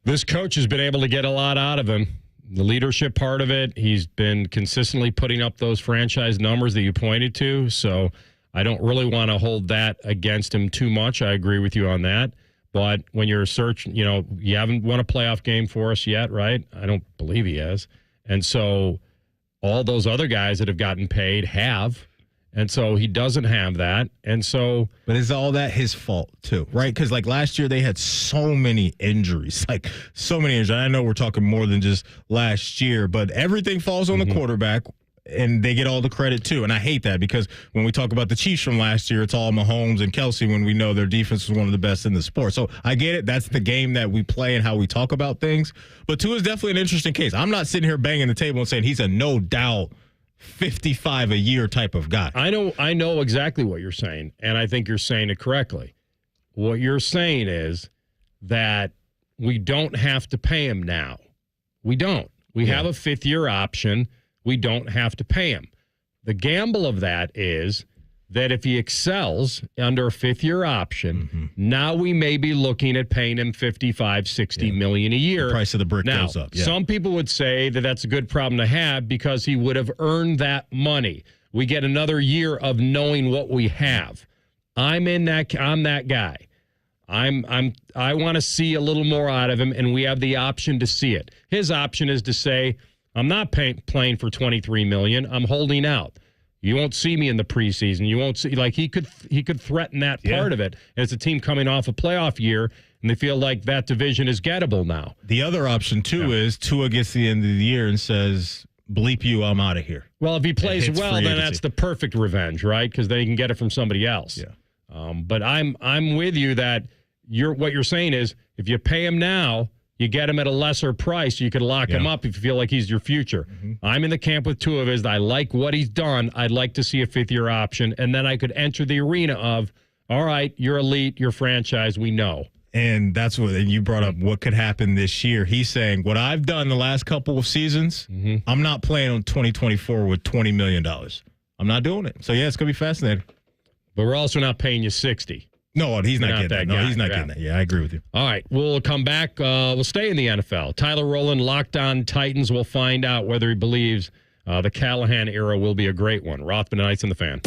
This coach has been able to get a lot out of him. The leadership part of it, he's been consistently putting up those franchise numbers that you pointed to. So I don't really want to hold that against him too much. I agree with you on that. But when you're searching, you haven't won a playoff game for us yet, right? I don't believe he has. And so all those other guys that have gotten paid have. And so he doesn't have that. And so. But is all that his fault, too? Right? Because, like, last year they had so many injuries. Like, so many injuries. I know we're talking more than just last year, but everything falls on the quarterback, and they get all the credit, too. And I hate that because when we talk about the Chiefs from last year, it's all Mahomes and Kelsey when we know their defense was one of the best in the sport. So I get it. That's the game that we play and how we talk about things. But Tua is definitely an interesting case. I'm not sitting here banging the table and saying he's a no-doubt 55 a year type of guy. I know exactly what you're saying, and I think you're saying it correctly. What you're saying is that we don't have to pay him now. We don't. We have a fifth-year option. We don't have to pay him. The gamble of that is that if he excels under a fifth-year option, now we may be looking at paying him $55-60 million a year. The price of the brick now, goes up. Yeah. Some people would say that that's a good problem to have because he would have earned that money. We get another year of knowing what we have. I'm that guy. I want to see a little more out of him, and we have the option to see it. His option is to say, I'm not playing for $23 million. I'm holding out. You won't see me in the preseason. You won't see, like, he could threaten that part of it. And it's a team coming off a playoff year, and they feel like that division is gettable now. The other option, too, is Tua gets to the end of the year and says, bleep you, I'm out of here. Well, if he plays well, then that's the perfect revenge, right? Because they can get it from somebody else. Yeah. But I'm with you that what you're saying is if you pay him now, you get him at a lesser price. You could lock him up if you feel like he's your future. I'm in the camp with Tua of his. I like what he's done. I'd like to see a fifth-year option. And then I could enter the arena of, all right, you're elite, you're franchise, we know. And that's what you brought up, what could happen this year. He's saying, what I've done the last couple of seasons, I'm not playing on 2024 with $20 million. I'm not doing it. So, yeah, it's going to be fascinating. But we're also not paying you $60. No, he's not getting that. No, he's not getting that. Yeah, I agree with you. All right, we'll come back. We'll stay in the NFL. Tyler Rowland, Locked On Titans. We'll find out whether he believes the Callahan era will be a great one. Rothman and Ice and the Fan.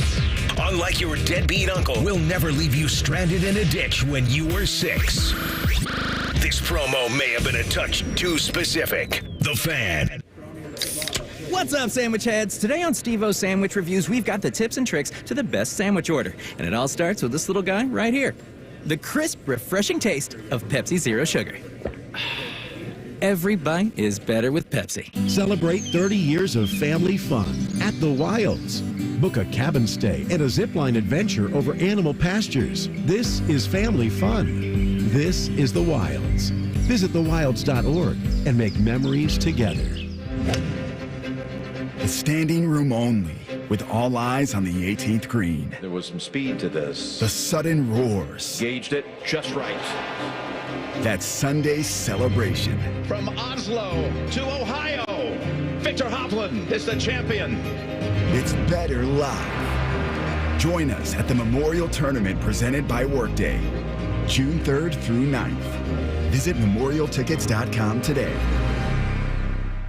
Unlike your deadbeat uncle, we'll never leave you stranded in a ditch when you were 6. This promo may have been a touch too specific. The Fan. What's up, sandwich heads? Today on Steve-O's Sandwich Reviews, we've got the tips and tricks to the best sandwich order. And it all starts with this little guy right here. The crisp, refreshing taste of Pepsi Zero Sugar. Every bite is better with Pepsi. Celebrate 30 years of family fun at the Wilds. Book a cabin stay and a zipline adventure over animal pastures. This is family fun. This is the Wilds. Visit thewilds.org and make memories together. The standing room only, with all eyes on the 18th green. There was some speed to this. The sudden roars. Gauged it just right. That Sunday celebration. From Oslo to Ohio, Victor Hovland is the champion. It's better live. Join us at the Memorial Tournament presented by Workday, June 3rd through 9th. Visit memorialtickets.com today.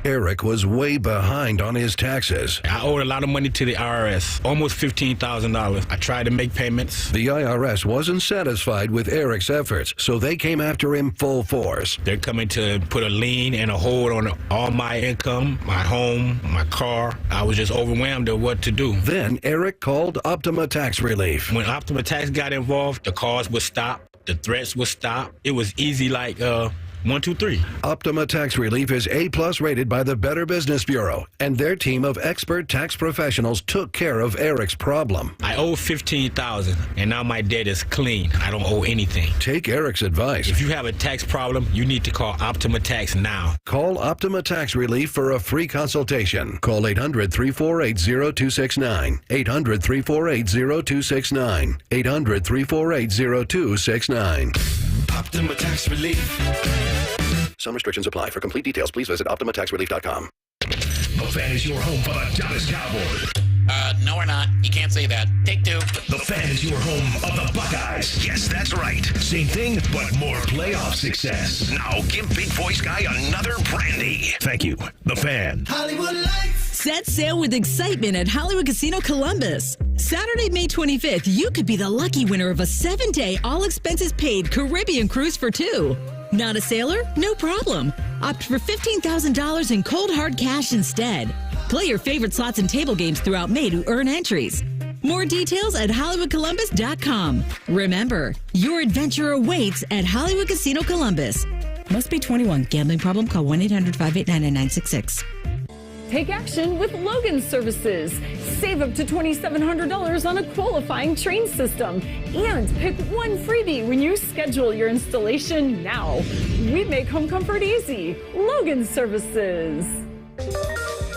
Eric was way behind on his taxes. I owed a lot of money to the IRS, almost $15,000. I tried to make payments. The IRS wasn't satisfied with Eric's efforts, so they came after him full force. They're coming to put a lien and a hold on all my income, my home, my car. I was just overwhelmed at what to do. Then Eric called Optima Tax Relief. When Optima Tax got involved, the calls would stop, the threats would stop. It was easy like 1, 2, 3. Optima Tax Relief is A+ rated by the Better Business Bureau, and their team of expert tax professionals took care of Eric's problem. I owe $15,000, and now my debt is clean. I don't owe anything. Take Eric's advice. If you have a tax problem, you need to call Optima Tax now. Call Optima Tax Relief for a free consultation. Call 800-348-0269. 800-348-0269. 800-348-0269. Optima Tax Relief. Some restrictions apply. For complete details, please visit OptimaTaxRelief.com. The Fan is your home for the Dallas Cowboys. No, we're not. You can't say that. Take 2. The Fan is your home of the Buckeyes. Yes, that's right. Same thing, but more playoff success. Now give Big Voice Guy another brandy. Thank you. The Fan. Hollywood Lights. Set sail with excitement at Hollywood Casino Columbus. Saturday, May 25th, you could be the lucky winner of a 7-day, all-expenses-paid Caribbean cruise for 2. Not a sailor? No problem. Opt for $15,000 in cold hard cash instead. Play your favorite slots and table games throughout May to earn entries. More details at HollywoodColumbus.com. Remember, your adventure awaits at Hollywood Casino Columbus. Must be 21. Gambling problem? Call 1-800-589-9966. Take action with Logan Services. Save up to $2,700 on a qualifying train system. And pick one freebie when you schedule your installation now. We make home comfort easy. Logan Services.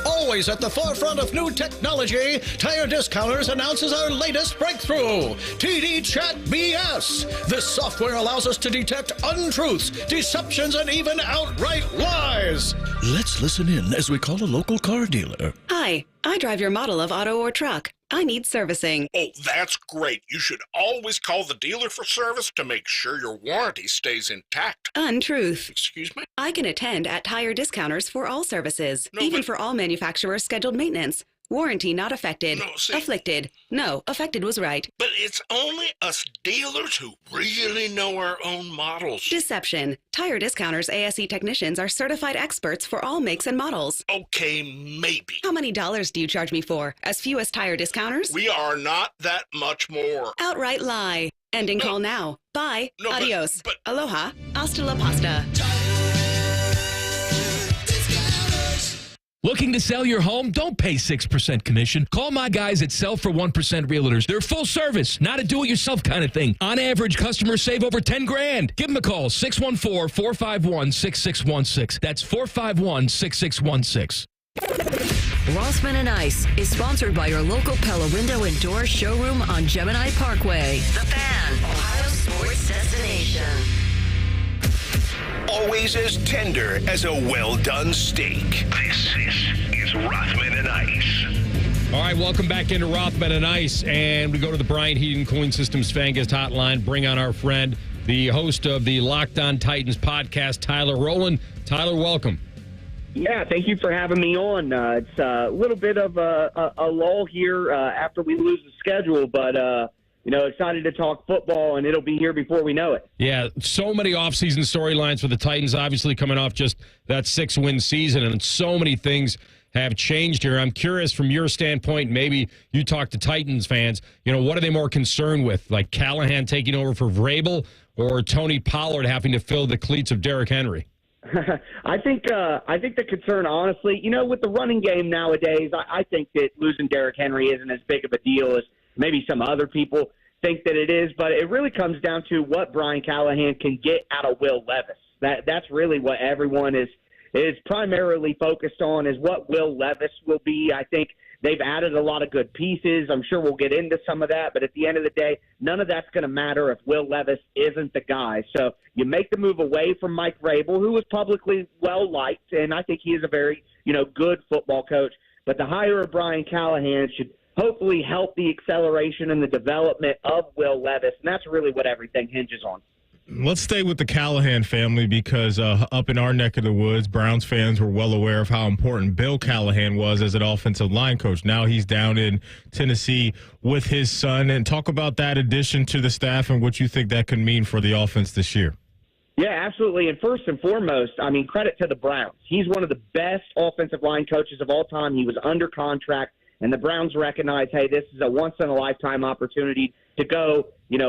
Always at the forefront of new technology, Tire Discounters announces our latest breakthrough, TD Chat BS. This software allows us to detect untruths, deceptions, and even outright lies. Let's listen in as we call a local car dealer. Hi, I drive your model of auto or truck. I need servicing. Oh, that's great. You should always call the dealer for service to make sure your warranty stays intact. Untruth. Excuse me? I can attend at Tire Discounters for all services, even for all manufacturers' scheduled maintenance. Warranty not affected. No, see, afflicted. No, affected was right. But it's only us dealers who really know our own models. Deception. Tire Discounters ASE technicians are certified experts for all makes and models. Okay, maybe. How many dollars do you charge me for? As few as Tire Discounters? We are not that much more. Outright lie. Ending call now. Bye. Adios. Aloha. Hasta la pasta. Looking to sell your home? Don't pay 6% commission. Call my guys at Sell for 1% Realtors. They're full service, not a do-it-yourself kind of thing. On average, customers save over $10,000. Give them a call, 614-451-6616. That's 451-6616. Rothman and Ice is sponsored by your local Pella Window and Door showroom on Gemini Parkway. The Fan, Ohio sports destination. Always as tender as a well-done steak. This is Rothman and Ice. All right, welcome back into Rothman and Ice, and we go to the Bryant Heating Cooling Systems Fan Guest Hotline. Bring on our friend, the host of the Locked On Titans podcast, Tyler Rowland. Tyler, welcome. Yeah, thank you for having me on. It's a little bit of a lull here after we lose the schedule, but excited to talk football, and it'll be here before we know it. Yeah, so many offseason storylines for the Titans, obviously coming off just that 6-win season, and so many things have changed here. I'm curious from your standpoint, maybe you talk to Titans fans, what are they more concerned with, like Callahan taking over for Vrabel or Tony Pollard having to fill the cleats of Derrick Henry? I think the concern, honestly, with the running game nowadays, I think that losing Derrick Henry isn't as big of a deal as maybe some other people think that it is. But it really comes down to what Brian Callahan can get out of Will Levis. That's really what everyone is primarily focused on, is what Will Levis will be. I think they've added a lot of good pieces. I'm sure we'll get into some of that. But at the end of the day, none of that's going to matter if Will Levis isn't the guy. So you make the move away from Mike Vrabel, who was publicly well-liked, and I think he is a very, good football coach. But the hire of Brian Callahan should hopefully help the acceleration and the development of Will Levis, and that's really what everything hinges on. Let's stay with the Callahan family because up in our neck of the woods, Browns fans were well aware of how important Bill Callahan was as an offensive line coach. Now he's down in Tennessee with his son. And talk about that addition to the staff and what you think that could mean for the offense this year. Yeah, absolutely. And first and foremost, credit to the Browns. He's one of the best offensive line coaches of all time. He was under contract, and the Browns recognize, hey, this is a once-in-a-lifetime opportunity to go,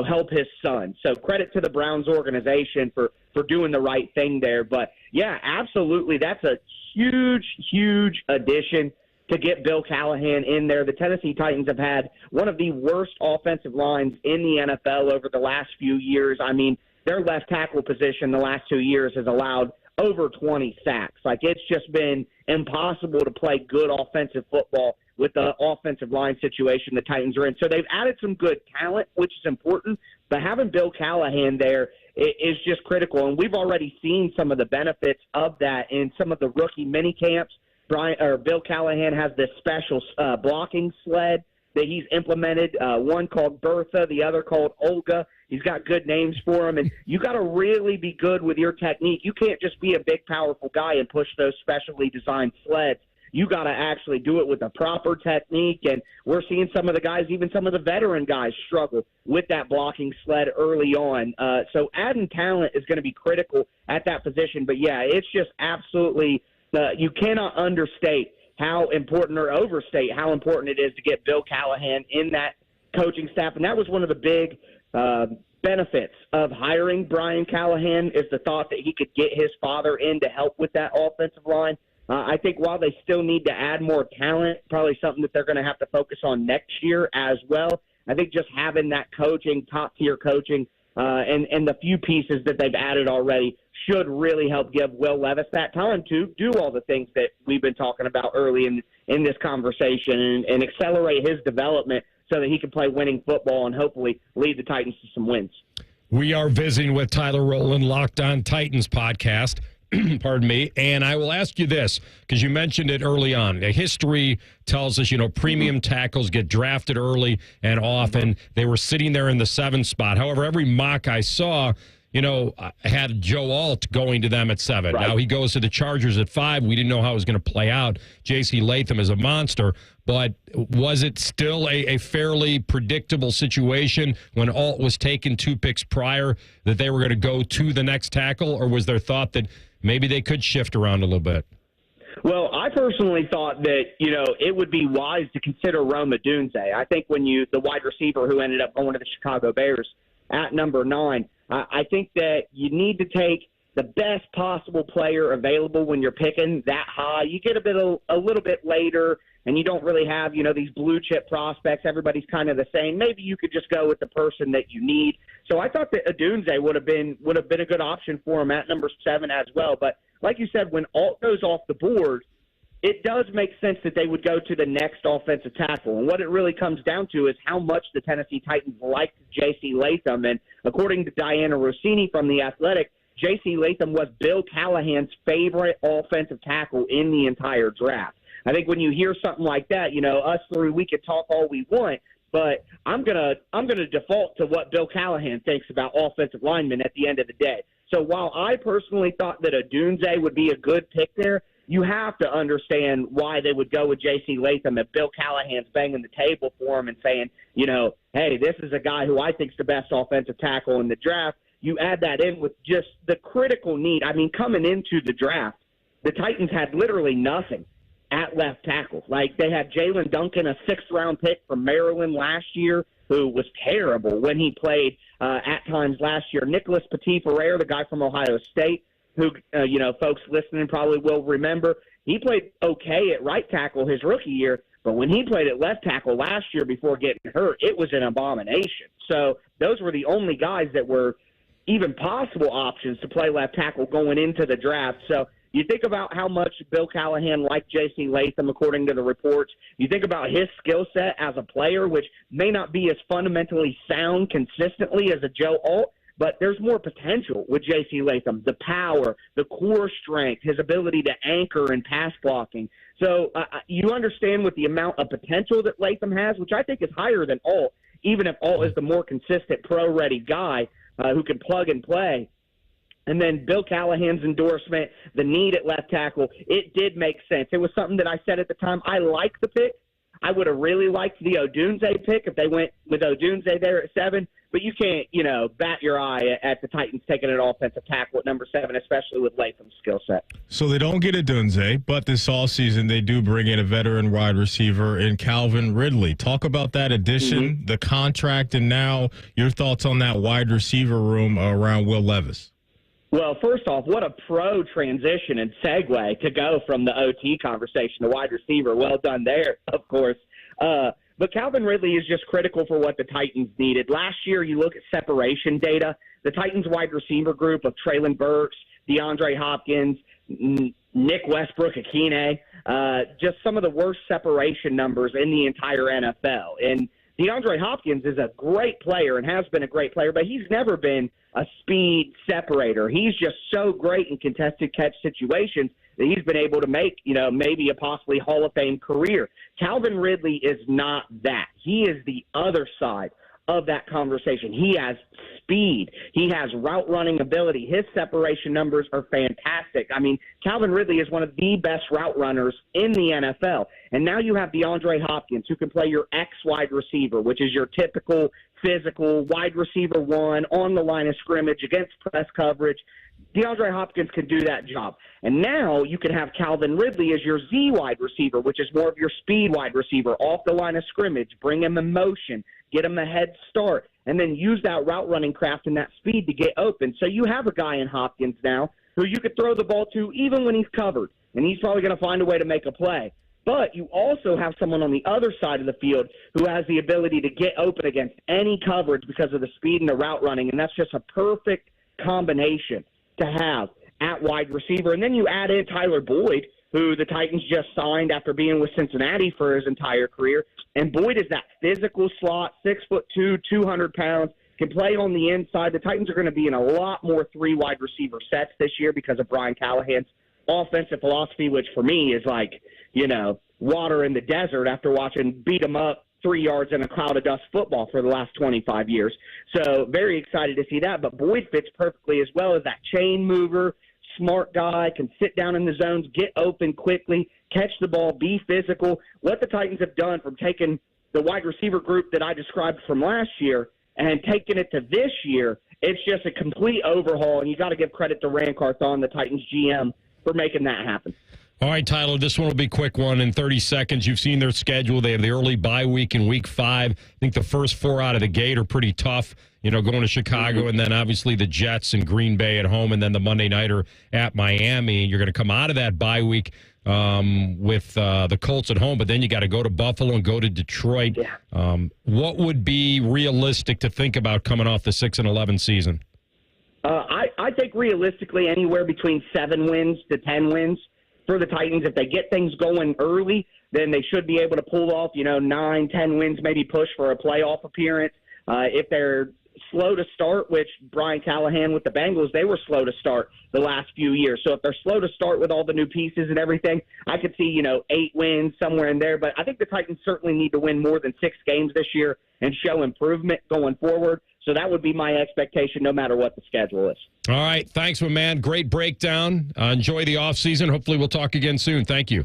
help his son. So credit to the Browns organization for doing the right thing there. But, yeah, absolutely, that's a huge, huge addition to get Bill Callahan in there. The Tennessee Titans have had one of the worst offensive lines in the NFL over the last few years. Their left tackle position the last 2 years has allowed over 20 sacks. It's just been impossible to play good offensive football with the offensive line situation the Titans are in. So they've added some good talent, which is important, but having Bill Callahan there is just critical. And we've already seen some of the benefits of that in some of the rookie mini camps. Bill Callahan has this special blocking sled that he's implemented, one called Bertha, the other called Olga. He's got good names for them, and you got to really be good with your technique. You can't just be a big, powerful guy and push those specially designed sleds. You got to actually do it with a proper technique, and we're seeing some of the guys, even some of the veteran guys, struggle with that blocking sled early on. So adding talent is going to be critical at that position. But, yeah, it's just absolutely you cannot understate how important or overstate how important it is to get Bill Callahan in that coaching staff. And that was one of the big benefits of hiring Brian Callahan, is the thought that he could get his father in to help with that offensive line. I think while they still need to add more talent, probably something that they're going to have to focus on next year as well, I think just having that coaching, top-tier coaching, and the few pieces that they've added already should really help give Will Levis that time to do all the things that we've been talking about early in this conversation and accelerate his development so that he can play winning football and hopefully lead the Titans to some wins. We are visiting with Tyler Rowland, Locked On Titans podcast. Pardon me. And I will ask you this, because you mentioned it early on. The history tells us, premium tackles get drafted early and often. They were sitting there in the 7th spot. However, every mock I saw, had Joe Alt going to them at 7. Right. Now he goes to the Chargers at 5. We didn't know how it was going to play out. J.C. Latham is a monster. But was it still a fairly predictable situation when Alt was taken 2 picks prior that they were going to go to the next tackle? Or was there thought that maybe they could shift around a little bit? Well, I personally thought that, it would be wise to consider Rome Odunze. I think when the wide receiver who ended up going to the Chicago Bears at number 9, I think that you need to take the best possible player available when you're picking that high. You get a little bit later, and you don't really have, these blue chip prospects. Everybody's kind of the same. Maybe you could just go with the person that you need. So I thought that Odunze would have been a good option for him at number 7 as well. But like you said, when Alt goes off the board, it does make sense that they would go to the next offensive tackle. And what it really comes down to is how much the Tennessee Titans liked J.C. Latham. And according to Diana Rossini from The Athletic, J.C. Latham was Bill Callahan's favorite offensive tackle in the entire draft. I think when you hear something like that, us three, we could talk all we want, but I'm gonna default to what Bill Callahan thinks about offensive linemen at the end of the day. So while I personally thought that Odunze would be a good pick there, you have to understand why they would go with J.C. Latham if Bill Callahan's banging the table for him and saying, hey, this is a guy who I think is the best offensive tackle in the draft. You add that in with just the critical need. I mean, coming into the draft, the Titans had literally nothing at left tackle. Like, they had Jalen Duncan, a 6th-round pick from Maryland last year, who was terrible when he played at times last year. Nicholas Petit-Ferrer, the guy from Ohio State, who, folks listening probably will remember, he played okay at right tackle his rookie year, but when he played at left tackle last year before getting hurt, it was an abomination. So those were the only guys that were even possible options to play left tackle going into the draft. So you think about how much Bill Callahan liked J.C. Latham, according to the reports. You think about his skill set as a player, which may not be as fundamentally sound consistently as a Joe Alt, but there's more potential with J.C. Latham, the power, the core strength, his ability to anchor and pass blocking. So you understand with the amount of potential that Latham has, which I think is higher than Alt, even if Alt is the more consistent pro-ready guy who can plug and play. And then Bill Callahan's endorsement, the need at left tackle, it did make sense. It was something that I said at the time. I like the pick. I would have really liked the Odunze pick if they went with Odunze there at 7. But you can't, bat your eye at the Titans taking an offensive tackle at number 7, especially with Latham's skill set. So they don't get Odunze, but this offseason they do bring in a veteran wide receiver in Calvin Ridley. Talk about that addition, the contract, and now your thoughts on that wide receiver room around Will Levis. Well, first off, what a pro transition and segue to go from the OT conversation to wide receiver. Well done there, of course. But Calvin Ridley is just critical for what the Titans needed. Last year, you look at separation data, the Titans wide receiver group of Traylon Burks, DeAndre Hopkins, Nick Westbrook-Akine, just some of the worst separation numbers in the entire NFL. And DeAndre Hopkins is a great player and has been a great player, but he's never been a speed separator. He's just so great in contested catch situations that he's been able to make, maybe a possibly Hall of Fame career. Calvin Ridley is not that. He is the other side of that conversation. He has speed. He has route running ability. His separation numbers are fantastic. I mean, Calvin Ridley is one of the best route runners in the NFL. And now you have DeAndre Hopkins, who can play your X wide receiver, which is your typical physical wide receiver 1 on the line of scrimmage against press coverage. DeAndre Hopkins can do that job. And now you can have Calvin Ridley as your Z wide receiver, which is more of your speed wide receiver, off the line of scrimmage, bring him in motion, get him a head start, and then use that route running craft and that speed to get open. So you have a guy in Hopkins now who you could throw the ball to even when he's covered, and he's probably going to find a way to make a play. But you also have someone on the other side of the field who has the ability to get open against any coverage because of the speed and the route running, and that's just a perfect combination to have at wide receiver. And then you add in Tyler Boyd, who the Titans just signed after being with Cincinnati for his entire career. And Boyd is that physical slot, 6'2", 200 pounds, can play on the inside. The Titans are going to be in a lot more 3 wide receiver sets this year because of Brian Callahan's offensive philosophy, which for me is like, water in the desert after watching beat 'em up 3 yards in a cloud of dust football for the last 25 years. So very excited to see that. But Boyd fits perfectly as well as that chain mover, smart guy, can sit down in the zones, get open quickly, catch the ball, be physical. What the Titans have done from taking the wide receiver group that I described from last year and taking it to this year, it's just a complete overhaul, and you got to give credit to Rand Carthon, the Titans GM, for making that happen. All right, Tyler, this one will be a quick one in 30 seconds. You've seen their schedule. They have the early bye week in week 5. I think the first 4 out of the gate are pretty tough, going to Chicago, and then obviously the Jets and Green Bay at home, and then the Monday Nighter at Miami. You're going to come out of that bye week with the Colts at home, but then you got to go to Buffalo and go to Detroit. Yeah. What would be realistic to think about coming off the 6-11 season? I think realistically anywhere between 7 wins to 10 wins for the Titans. If they get things going early, then they should be able to pull off, 9, 10 wins, maybe push for a playoff appearance. If they're slow to start, which Brian Callahan with the Bengals, they were slow to start the last few years. So if they're slow to start with all the new pieces and everything, I could see, 8 wins somewhere in there. But I think the Titans certainly need to win more than 6 games this year and show improvement going forward. So that would be my expectation no matter what the schedule is. All right. Thanks, my man. Great breakdown. Enjoy the offseason. Hopefully we'll talk again soon. Thank you.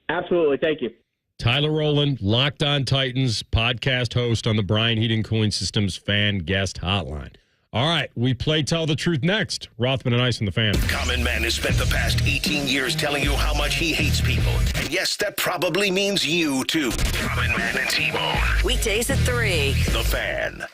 Absolutely. Thank you. Tyler Rowland, Locked On Titans podcast host on the Brian Heating Cooling Systems fan guest hotline. All right, we play Tell the Truth next. Rothman and Ice on the Fan. Common Man has spent the past 18 years telling you how much he hates people. And yes, that probably means you, too. Common Man and T-Bone. Weekdays at 3. The Fan.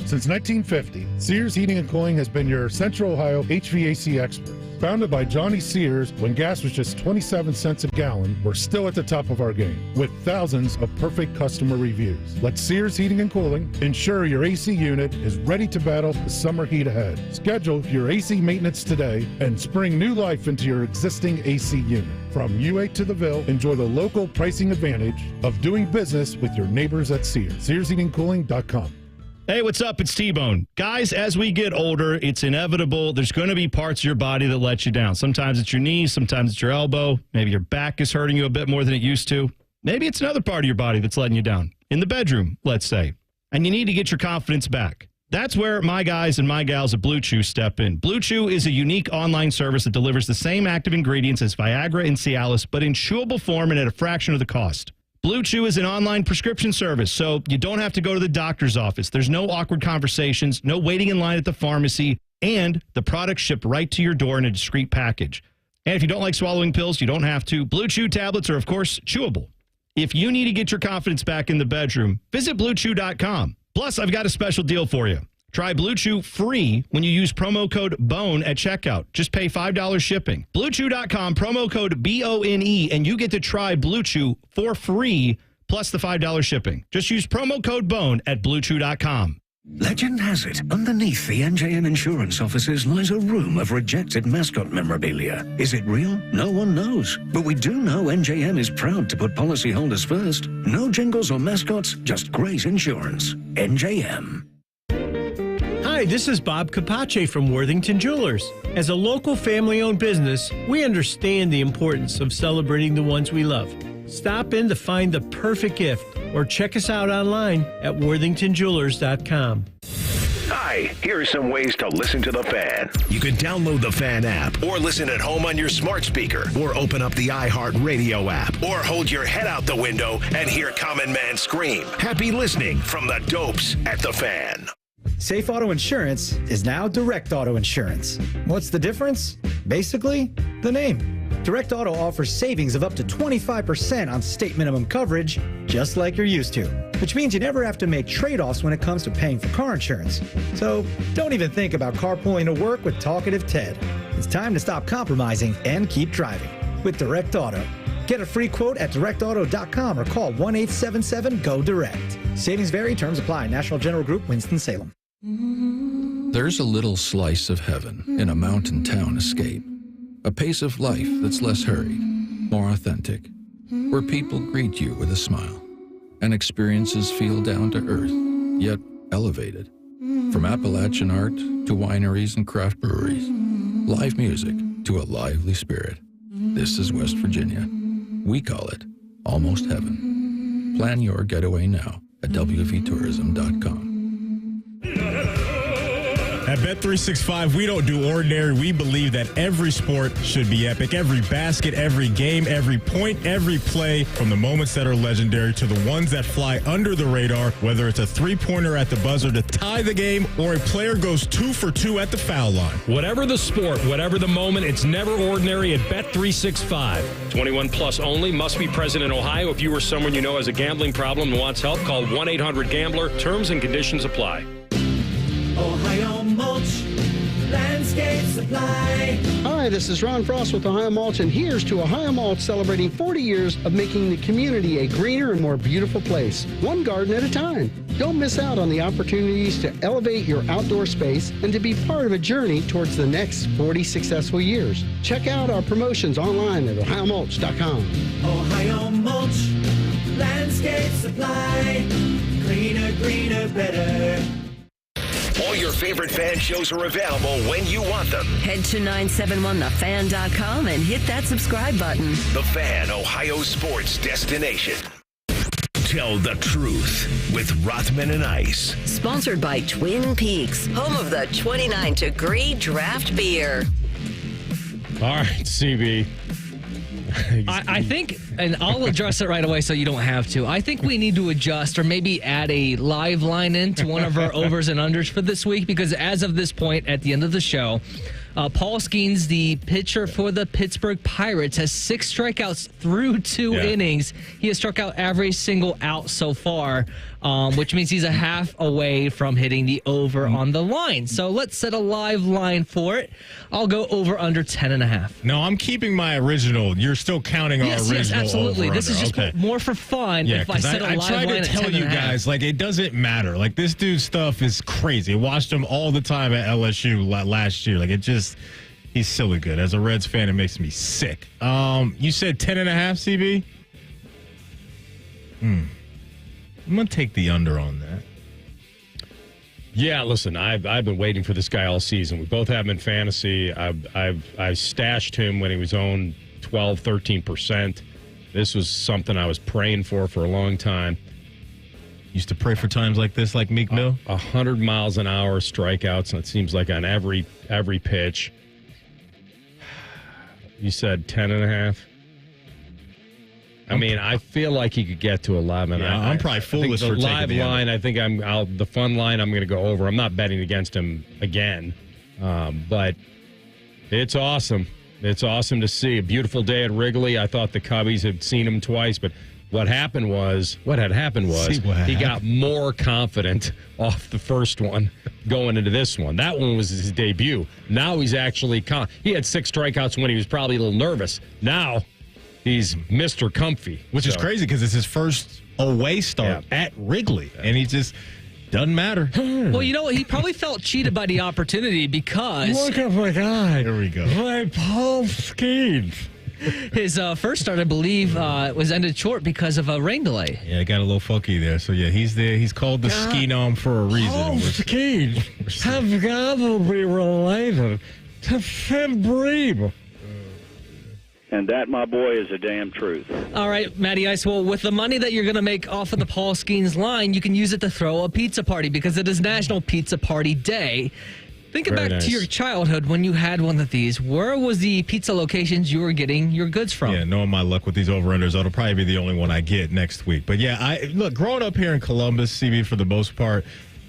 Since 1950, Sears Heating and Cooling has been your Central Ohio HVAC expert. Founded by Johnny Sears when gas was just 27 cents a gallon, we're still at the top of our game with thousands of perfect customer reviews. Let Sears Heating and Cooling ensure your AC unit is ready to battle the summer heat ahead. Schedule your AC maintenance today and spring new life into your existing AC unit. From U8 to the Ville, enjoy the local pricing advantage of doing business with your neighbors at Sears. SearsHeatingCooling.com. Hey, what's up? It's T-Bone. Guys, as we get older, it's inevitable. There's going to be parts of your body that let you down. Sometimes it's your knees, sometimes it's your elbow. Maybe your back is hurting you a bit more than it used to. Maybe it's another part of your body that's letting you down. In the bedroom, let's say. And you need to get your confidence back. That's where my guys and my gals at Blue Chew step in. Blue Chew is a unique online service that delivers the same active ingredients as Viagra and Cialis, but in chewable form and at a fraction of the cost. Blue Chew is an online prescription service, so you don't have to go to the doctor's office. There's no awkward conversations, no waiting in line at the pharmacy, and the products shipped right to your door in a discreet package. And if you don't like swallowing pills, you don't have to. Blue Chew tablets are, of course, chewable. If you need to get your confidence back in the bedroom, visit BlueChew.com. Plus, I've got a special deal for you. Try Blue Chew free when you use promo code BONE at checkout. Just pay $5 shipping. BlueChew.com, promo code BONE, and you get to try Blue Chew for free, plus the $5 shipping. Just use promo code BONE at BlueChew.com. Legend has it, underneath the NJM insurance offices lies a room of rejected mascot memorabilia. Is it real? No one knows. But we do know NJM is proud to put policyholders first. No jingles or mascots, just great insurance. NJM. Hi, this is Bob Capace from Worthington Jewelers. As a local family-owned business, we understand the importance of celebrating the ones we love. Stop in to find the perfect gift or check us out online at worthingtonjewelers.com. Hi, here are some ways to listen to The Fan. You can download the Fan app or listen at home on your smart speaker or open up the iHeartRadio app or hold your head out the window and hear Common Man scream. Happy listening from the dopes at The Fan. Safe Auto Insurance is now Direct Auto Insurance. What's the difference? Basically, the name. Direct Auto offers savings of up to 25% on state minimum coverage, just like you're used to, which means you never have to make trade-offs when it comes to paying for car insurance. So don't even think about carpooling to work with Talkative Ted. It's time to stop compromising and keep driving with Direct Auto. Get a free quote at directauto.com or call 1-877-GO-DIRECT. Savings vary, terms apply. National General Group, Winston-Salem. There's a little slice of heaven in a mountain town escape. A pace of life that's less hurried, more authentic, where people greet you with a smile and experiences feel down to earth, yet elevated. From Appalachian art to wineries and craft breweries, live music to a lively spirit. This is West Virginia. We call it Almost Heaven. Plan your getaway now at wvtourism.com. At Bet365, we don't do ordinary. We believe that every sport should be epic. Every basket, every game, every point, every play, from the moments that are legendary to the ones that fly under the radar, whether it's a three-pointer at the buzzer to tie the game or a player goes 2 for 2 at the foul line. Whatever the sport, whatever the moment, it's never ordinary at Bet365. 21 plus only, must be present in Ohio. If you or someone you know has a gambling problem and wants help, call 1-800-GAMBLER. Terms and conditions apply. Ohio Mulch Landscape Supply. Hi, this is Ron Frost with Ohio Mulch, and here's to Ohio Mulch celebrating 40 years of making the community a greener and more beautiful place, one garden at a time. Don't miss out on the opportunities to elevate your outdoor space and to be part of a journey towards the next 40 successful years. Check out our promotions online at ohiomulch.com. Ohio Mulch Landscape Supply. Greener, greener, better. All your favorite fan shows are available when you want them. Head to 971thefan.com and hit that subscribe button. The Fan, Ohio sports destination. Tell the truth with Rothman and Ice. Sponsored by Twin Peaks, home of the 29-degree draft beer. All right, CB. I think, and I'll address it right away so you don't have to. I think we need to adjust or maybe add a live line into one of our overs and unders for this week, because as of this point at the end of the show, Paul Skeens, the pitcher for the Pittsburgh Pirates, has 6 strikeouts through 2 innings. He has struck out every single out so far, which means he's a half away from hitting the over on the line. So let's set a live line for it. I'll go over under 10.5. No, I'm keeping my original. You're still counting our original. Yes, absolutely. Over this is just more for fun. Yeah, if I set a live I try to tell you guys, like, it doesn't matter. Like, this dude's stuff is crazy. I watched him all the time at LSU last year. Like, it just, he's silly good. As a Reds fan, it makes me sick. You said 10.5, CB? I'm going to take the under on that. Yeah, listen, I've been waiting for this guy all season. We both have him in fantasy. I stashed him when he was owned 12, 13%. This was something I was praying for a long time. Used to pray for times like this, like Meek Mill? 100 miles an hour strikeouts, and it seems like on every pitch. You said 10.5? I mean, I feel like he could get to 11. Yeah, I'm probably foolish for taking the live line. I think the fun line. I'm going to go over. I'm not betting against him again, but it's awesome. It's awesome to see a beautiful day at Wrigley. I thought the Cubbies had seen him twice, but what had happened was he got more confident off the first one going into this one. That one was his debut. Now he's actually he had 6 strikeouts when he was probably a little nervous. Now he's Mr. Comfy. Which is crazy because it's his first away start at Wrigley, and he just doesn't matter. Well, you know what? He probably felt cheated by the opportunity because... Look at my guy. Here we go. My Paul Skeens. His first start, I believe, was ended short because of a rain delay. Yeah, it got a little funky there. So, yeah, he's there. He's called the Ski-Nom for a reason. Paul Skeens have got to be related to Fib Breeb. And that, my boy, is a damn truth. All right, Matty Ice. Well, with the money that you're going to make off of the Paul Skeens line, you can use it to throw a pizza party because it is National Pizza Party Day. Thinking back to your childhood when you had one of these, where was the pizza locations you were getting your goods from? Yeah, knowing my luck with these over-unders, that'll probably be the only one I get next week. But, yeah, look, growing up here in Columbus, CB, for the most part,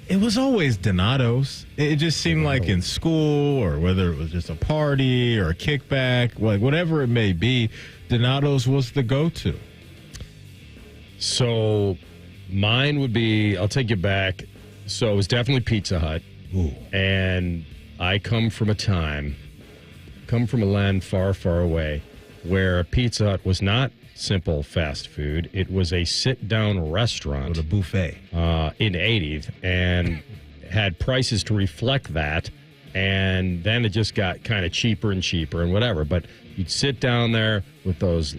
it was always Donato's. It just seemed like in school or whether it was just a party or a kickback, like whatever it may be, Donato's was the go-to. So mine would be, I'll take you back. So it was definitely Pizza Hut. Ooh. And I come from a land far, far away where Pizza Hut was not simple fast food. It was a sit-down restaurant. With a buffet. In 80th, and had prices to reflect that. And then it just got kind of cheaper and cheaper and whatever. But you'd sit down there with those,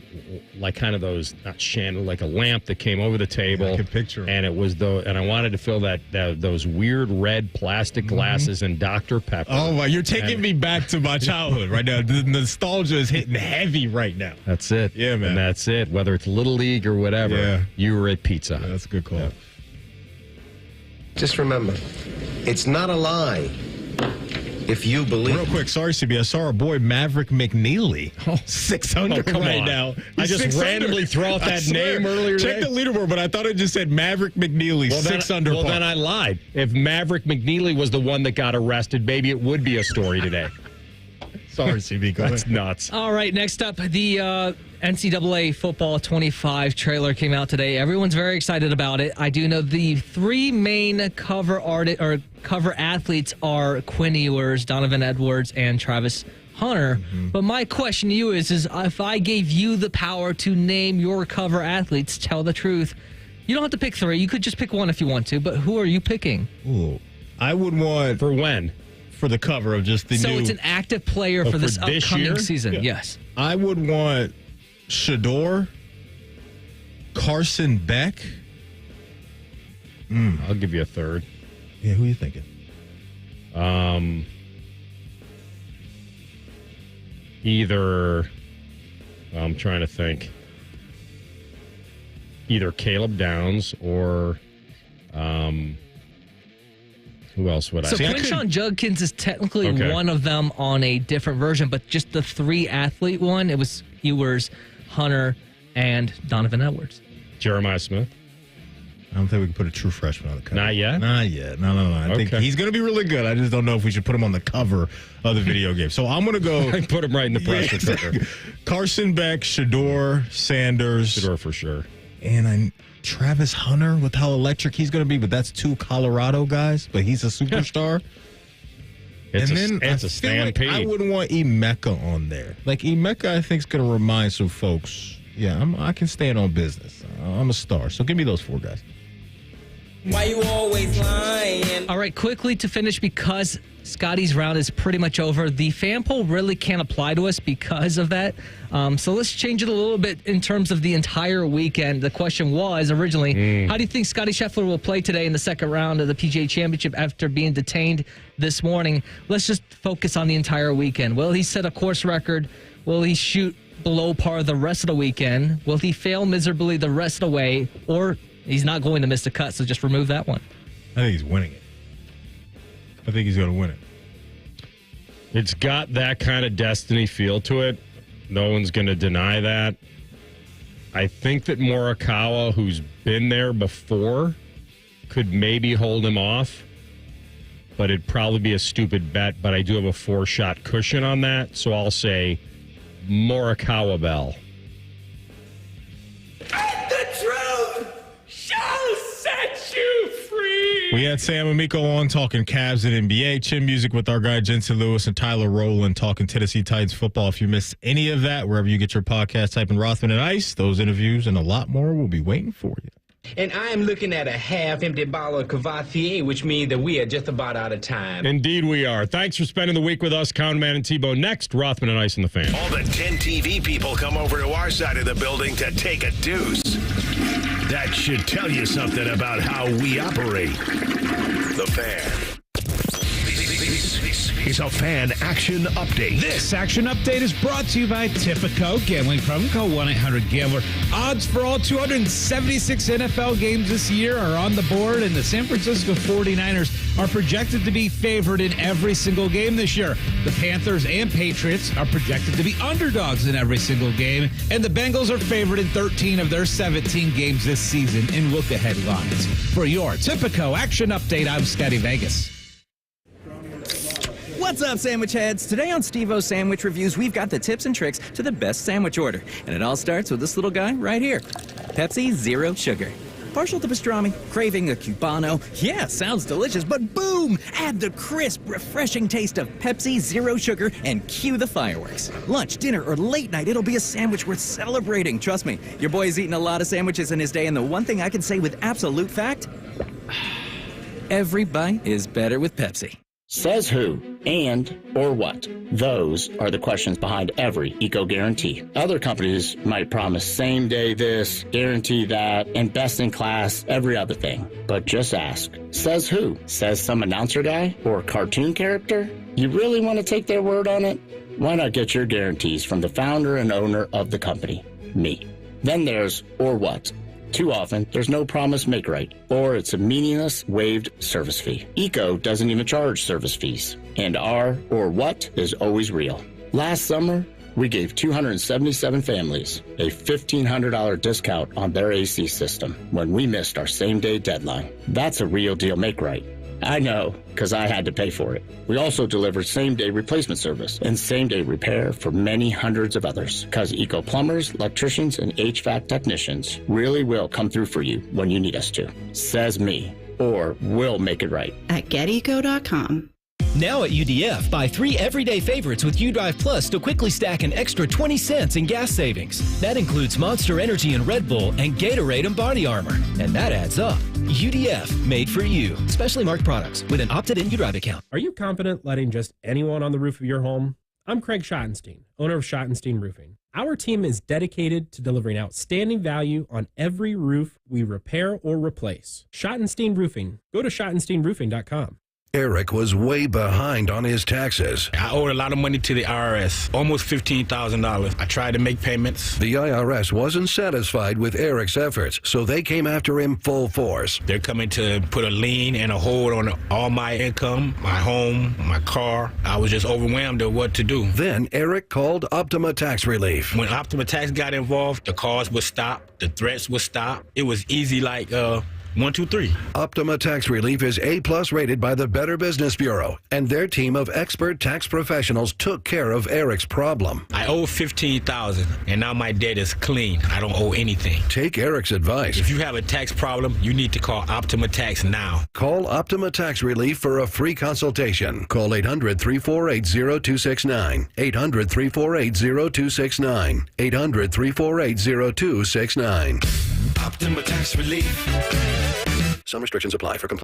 like kind of those, not chandelier, like a lamp that came over the table. I can picture it. And it was and I wanted to fill those weird red plastic glasses and Dr. Pepper. Oh, my, you're taking me back to my childhood right now. The nostalgia is hitting heavy right now. That's it. Yeah, man. And that's it. Whether it's Little League or whatever, you were at Pizza Hut. Yeah, that's a good call. Yeah. Just remember, it's not a lie. If you believe. Real quick, sorry, CB. I saw our boy Maverick McNeely. 600 right now. I just randomly threw out that name earlier today. Check the leaderboard, but I thought it just said Maverick McNeely, 6 under par. Well, then I lied. If Maverick McNeely was the one that got arrested, maybe it would be a story today. Sorry, CB. Go That's ahead. nuts. All right, next up, the NCAA Football 25 trailer came out today. Everyone's very excited about it. I do know the 3 main cover athletes are Quinn Ewers, Donovan Edwards, and Travis Hunter. But my question to you is if I gave you the power to name your cover athletes, tell the truth. You don't have to pick 3. You could just pick 1 if you want to, but who are you picking? Ooh, I would want... For when? For the cover of just the new... So it's an active player for this upcoming season, yes. I would want Shador, Carson Beck. I'll give you a 3rd. Yeah, who are you thinking? Either... I'm trying to think. either Caleb Downs or who else would I? So Quinshon Judkins is technically one of them on a different version, but just the 3-athlete one, it was Ewers, Hunter, and Donovan Edwards. Jeremiah Smith. I don't think we can put a true freshman on the cover. Not yet? Not yet. No. I think he's going to be really good. I just don't know if we should put him on the cover of the video game. So I'm going to go. Put him right in the pressure cooker. Carson Beck, Shador Sanders. Shador for sure. And Travis Hunter with how electric he's going to be. But that's 2 Colorado guys. But he's a superstar. It's a stampede. I wouldn't want Emeka on there. Like, Emeka, I think, is going to remind some folks, I can stand on business. I'm a star. So give me those 4 guys. Why you always lying? All right, quickly to finish, because Scotty's round is pretty much over. The fan poll really can't apply to us because of that. So let's change it a little bit in terms of the entire weekend. The question was originally, how do you think Scottie Scheffler will play today in the second round of the PGA Championship after being detained this morning? Let's just focus on the entire weekend. Will he set a course record? Will he shoot below par the rest of the weekend? Will he fail miserably the rest of the way? Or he's not going to miss the cut, so just remove that one. I think he's winning it. I think he's going to win it. It's got that kind of destiny feel to it. No one's going to deny that. I think that Morikawa, who's been there before, could maybe hold him off. But it'd probably be a stupid bet. But I do have a 4-shot cushion on that. So I'll say Morikawa Bell. The truth shall set you free. We had Sam Amico on talking Cavs and NBA, Chin Music with our guy Jensen Lewis and Tyler Rowland talking Tennessee Titans football. If you missed any of that, wherever you get your podcast, type in Rothman and Ice. Those interviews and a lot more will be waiting for you. And I am looking at a half-empty bottle of Cavassier, which means that we are just about out of time. Indeed we are. Thanks for spending the week with us, Conman and T-Bone. Next, Rothman and Ice and the Fan. All the 10 TV people come over to our side of the building to take a deuce. That should tell you something about how we operate. The Fan. This is a Fan Action Update. This Action Update is brought to you by Tipico. Gambling problem? Call 1-800-GAMBLER. Odds for all 276 NFL games this year are on the board, and the San Francisco 49ers are projected to be favored in every single game this year. The Panthers and Patriots are projected to be underdogs in every single game, and the Bengals are favored in 13 of their 17 games this season in look-ahead lines. For your Tipico Action Update, I'm Scotty Vegas. What's up, sandwich heads? Today on Steve-O's Sandwich Reviews, we've got the tips and tricks to the best sandwich order. And it all starts with this little guy right here. Pepsi Zero Sugar. Partial to pastrami, craving a Cubano. Yeah, sounds delicious, but boom! Add the crisp, refreshing taste of Pepsi Zero Sugar and cue the fireworks. Lunch, dinner, or late night, it'll be a sandwich worth celebrating. Trust me, your boy's eaten a lot of sandwiches in his day, and the one thing I can say with absolute fact, every bite is better with Pepsi. Says who and or what? Those are the questions behind every eco guarantee. Other companies might promise same day this, guarantee that, and best in class every other thing. But just ask. Says who? Says some announcer guy or cartoon character? You really want to take their word on it? Why not get your guarantees from the founder and owner of the company, me? Then there's or what. Too often, there's no promise make right, or it's a meaningless waived service fee. Eco doesn't even charge service fees, and our or what is always real. Last summer, we gave 277 families a $1,500 discount on their AC system when we missed our same-day deadline. That's a real deal make right. I know, because I had to pay for it. We also delivered same-day replacement service and same-day repair for many hundreds of others, because Eco plumbers, electricians, and HVAC technicians really will come through for you when you need us to. Says me, or we'll make it right. At GetEco.com. Now at UDF, buy 3 everyday favorites with UDrive Plus to quickly stack an extra 20 cents in gas savings. That includes Monster Energy and Red Bull and Gatorade and Body Armor. And that adds up. UDF, made for you. Specially marked products with an opted-in UDrive account. Are you confident letting just anyone on the roof of your home? I'm Craig Schottenstein, owner of Schottenstein Roofing. Our team is dedicated to delivering outstanding value on every roof we repair or replace. Schottenstein Roofing. Go to SchottensteinRoofing.com. Eric was way behind on his taxes. I owed a lot of money to the IRS, almost $15,000. I tried to make payments. The IRS wasn't satisfied with Eric's efforts, so they came after him full force. They're coming to put a lien and a hold on all my income, my home, my car. I was just overwhelmed at what to do. Then Eric called Optima Tax Relief. When Optima Tax got involved, the calls would stop, the threats would stop. It was easy like 1, 2, 3. Optima Tax Relief is A+ rated by the Better Business Bureau, and their team of expert tax professionals took care of Eric's problem. I owe $15,000, and now my debt is clean. I don't owe anything. Take Eric's advice. If you have a tax problem, you need to call Optima Tax now. Call Optima Tax Relief for a free consultation. Call 800-348-0269. 800-348-0269. 800-348-0269. Optima Tax Relief. Some restrictions apply for compliance.